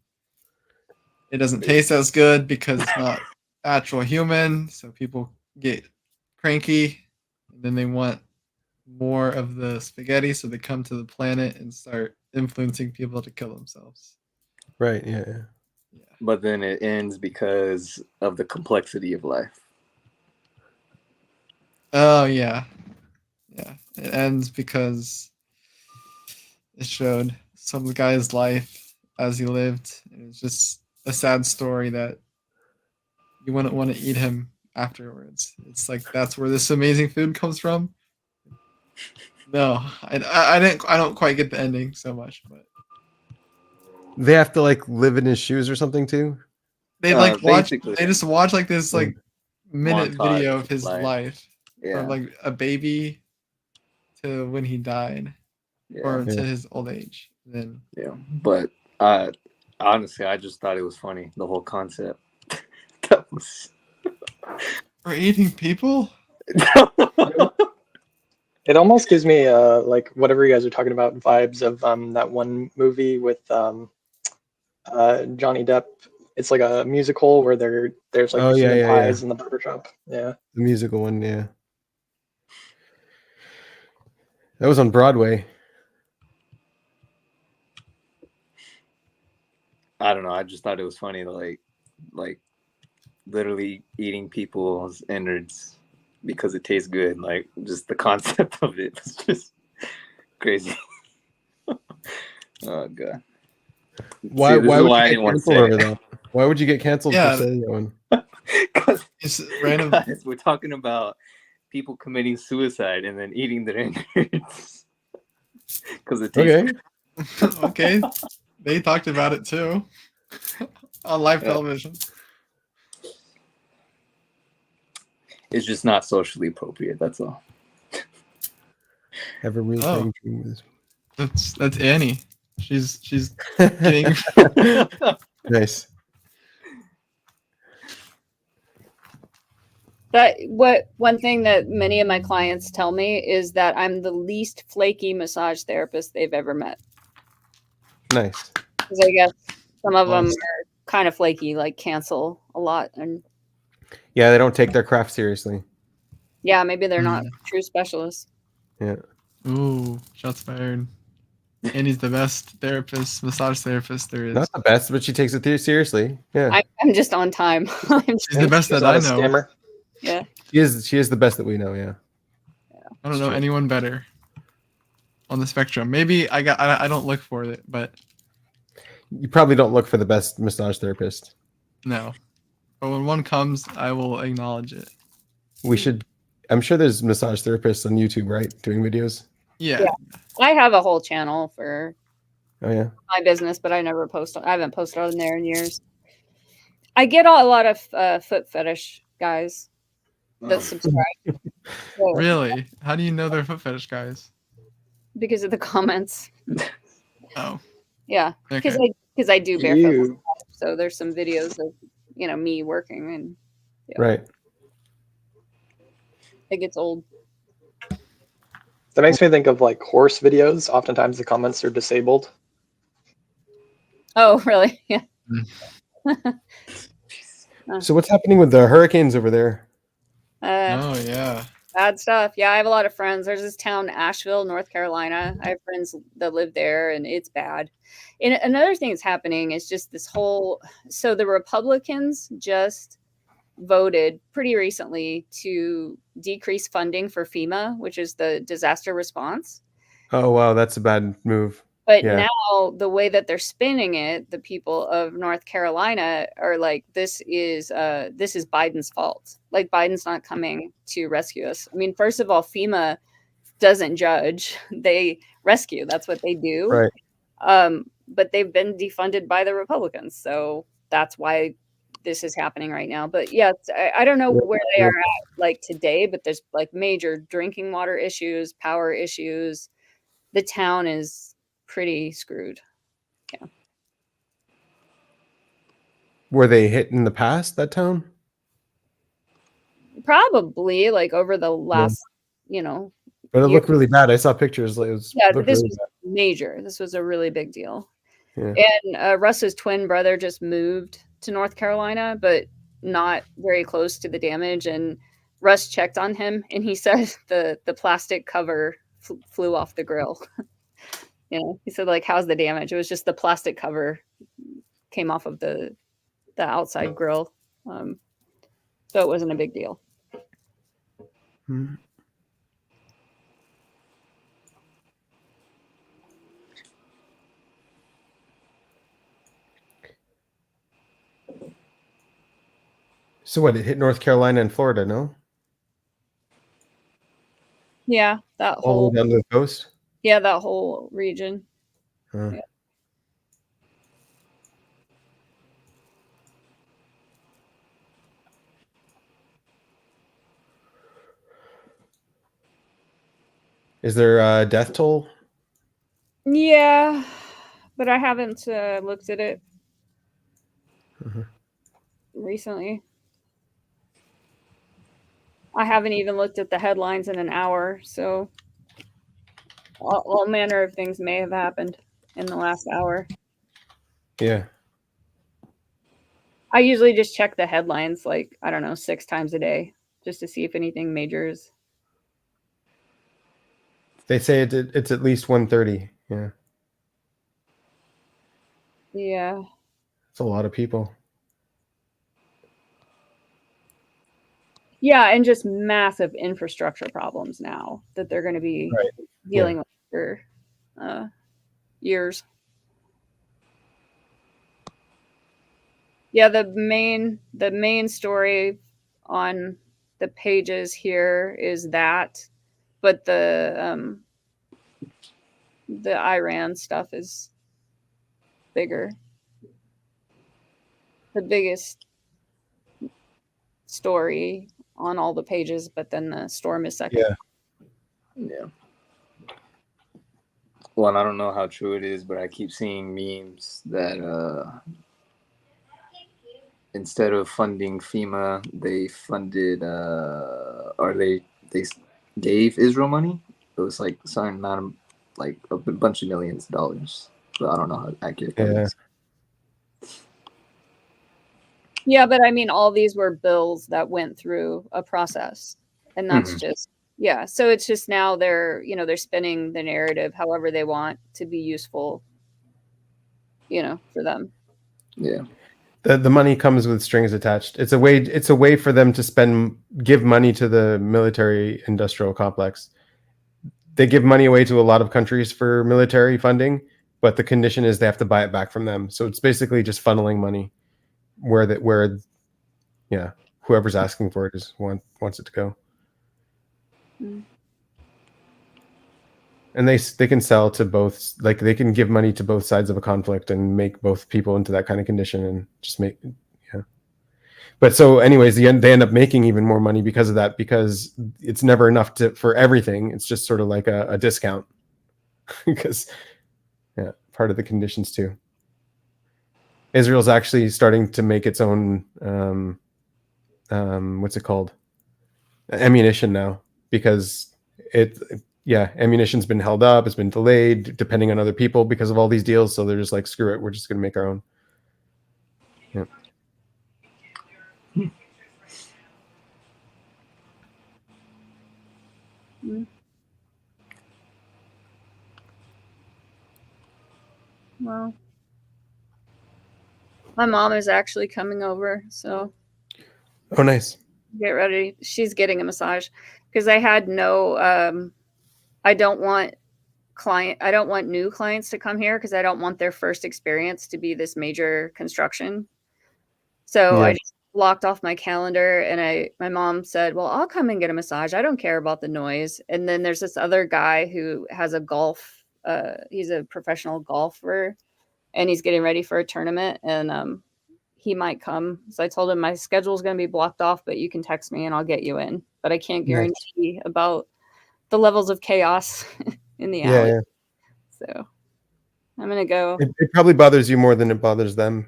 it doesn't taste as good because it's not actual human, so people get cranky, and then they want more of the spaghetti, so they come to the planet and start influencing people to kill themselves. Right, yeah. But then it ends because of the complexity of life. Oh yeah. Yeah. It ends because it showed some guy's life as he lived. It was just a sad story that you wouldn't want to eat him afterwards. It's like that's where this amazing food comes from. No, I don't quite get the ending so much, but They have to like live in his shoes or something too. they just watch like this like minute Montage video of his life. Yeah. From like a baby to when he died. Or to his old age. Then but honestly, I just thought it was funny, the whole concept. That was for eating people. It almost gives me like whatever you guys are talking about vibes of that one movie with Johnny Depp. It's like a musical where there's like human pies in the barbershop. Yeah. The musical one, yeah. That was on Broadway. I don't know. I just thought it was funny, like literally eating people's innards because it tastes good. Like just the concept of it was just crazy. Oh god. Why would you I get didn't want to canceled say over it. that? Why would you get canceled for saying that one? It's random. Guys, we're talking about people committing suicide and then eating their innards because it tastes good. Okay. They talked about it too on live television. It's just not socially appropriate. That's all. Have a real thing dream with That's Annie. She's getting nice. One thing that many of my clients tell me is that I'm the least flaky massage therapist they've ever met. Nice. Because I guess some of them are kind of flaky, like cancel a lot, and Yeah, they don't take their craft seriously. yeah, maybe they're not true specialists. Yeah. Ooh, shots fired. Annie's the best massage therapist there is. Not the best, but she takes it seriously. Yeah. I'm just on time. She's the best that I know. Scammer. Yeah. She is the best that we know, yeah. I don't know anyone better on the spectrum. Maybe I don't look for it, but you probably don't look for the best massage therapist. No. But when one comes, I will acknowledge it. I'm sure there's massage therapists on YouTube, right? Doing videos. Yeah. I have a whole channel for my business, but I haven't posted on there in years. I get a lot of foot fetish guys that subscribe. So, really? How do you know they're foot fetish guys? because of the comments. Oh. Yeah, because I do barefoot massage, so there's some videos of me working and right. It gets old. That makes me think of like horse videos. Oftentimes the comments are disabled. Oh, really? Yeah. So what's happening with the hurricanes over there? Oh yeah. Bad stuff. Yeah, I have a lot of friends. There's this town, Asheville, North Carolina. I have friends that live there, and it's bad. And another thing that's happening is just this whole. So the Republicans just voted pretty recently to decrease funding for FEMA, which is the disaster response. Oh wow, that's a bad move. But Yeah. now the way that they're spinning it, the people of North Carolina are like, this is Biden's fault. Like Biden's not coming to rescue us. I mean, first of all, FEMA doesn't judge; they rescue. That's what they do. Right. But they've been defunded by the Republicans, so that's why this is happening right now. But yeah, I don't know where they are at like today, but there's like major drinking water issues, power issues. The town is pretty screwed. Yeah. Were they hit in the past, that town? Probably like over the last, you know. But it year. looked really bad. I saw pictures. It was But this really was bad. major. This was a really big deal. Yeah. And Russ's twin brother just moved to North Carolina, but not very close to the damage. And Russ checked on him, and he said the plastic cover flew off the grill. You know, he said, like, how's the damage? It was just the plastic cover came off of the outside grill. So it wasn't a big deal. Hmm. So what, it hit North Carolina and Florida, no? Yeah, that All whole the way down to the coast? Yeah, that whole region. Huh. Yeah. Is there a death toll? Yeah, but I haven't looked at it recently. I haven't even looked at the headlines in an hour, so all manner of things may have happened in the last hour. Yeah. I usually just check the headlines, like, I don't know, 6 times a day, just to see if anything major is. They say it's at least 130. Yeah. Yeah. It's a lot of people. Yeah, and just massive infrastructure problems now that they're going to be dealing with for years. Yeah, the main story on the pages here is that, but the Iran stuff is bigger. The biggest story on all the pages, but then the storm is second. Yeah. Well, and I don't know how true it is, but I keep seeing memes that instead of funding FEMA, they funded or they gave Israel money. It was like some amount of like a bunch of millions of dollars. But I don't know how accurate that is. Yeah, but I mean, all these were bills that went through a process, and that's just so it's just now they're spinning the narrative however they want to be useful, for them. Yeah. The money comes with strings attached. It's a way for them to give money to the military industrial complex. They give money away to a lot of countries for military funding, but the condition is they have to buy it back from them. So it's basically just funneling money where whoever's asking for it wants it to go. And they can sell to both, like they can give money to both sides of a conflict and make both people into that kind of condition and just make, But so anyways, they end up making even more money because of that, because it's never enough for everything. It's just sort of like a discount because part of the conditions too. Israel's actually starting to make its own, what's it called? Ammunition now, because ammunition's been held up, it's been delayed, depending on other people because of all these deals. So they're just like, screw it, we're just gonna make our own. Yeah. Well, my mom is actually coming over, so. Oh, nice. Get ready. She's getting a massage because I had no. I don't want new clients to come here because I don't want their first experience to be this major construction. So I just blocked off my calendar, and my mom said, "Well, I'll come and get a massage. I don't care about the noise." And then there's this other guy who has a golf. He's a professional golfer, and he's getting ready for a tournament, and he might come. So I told him my schedule is going to be blocked off, but you can text me and I'll get you in. But I can't guarantee about the levels of chaos in the alley. Yeah. So I'm going to go. It probably bothers you more than it bothers them.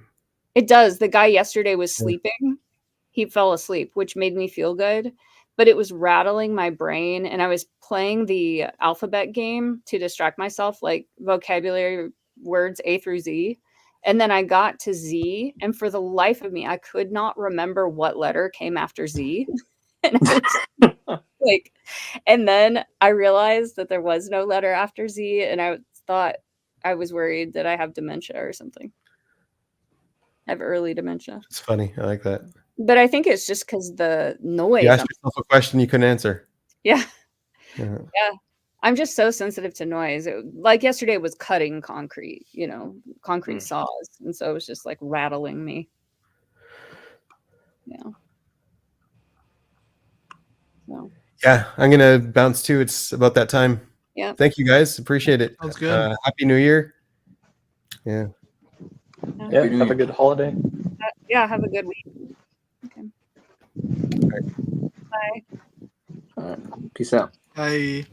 It does. The guy yesterday was sleeping. He fell asleep, which made me feel good, but it was rattling my brain. And I was playing the alphabet game to distract myself, like vocabulary words A through Z. And then I got to Z, and for the life of me, I could not remember what letter came after Z. And and then I realized that there was no letter after Z, and I thought I was worried that I have dementia or something. I have early dementia. It's funny. I like that. But I think it's just because the noise. You asked yourself a question you couldn't answer. Yeah. I'm just so sensitive to noise. Like yesterday was cutting concrete, concrete saws. And so it was just like rattling me. Yeah. So. Yeah, I'm going to bounce too. It's about that time. Yeah. Thank you guys. Appreciate it. Sounds good. Happy New Year. Yeah. Yeah. Have a good holiday. Yeah. Have a good week. Okay. All right. Bye. Peace out. Bye.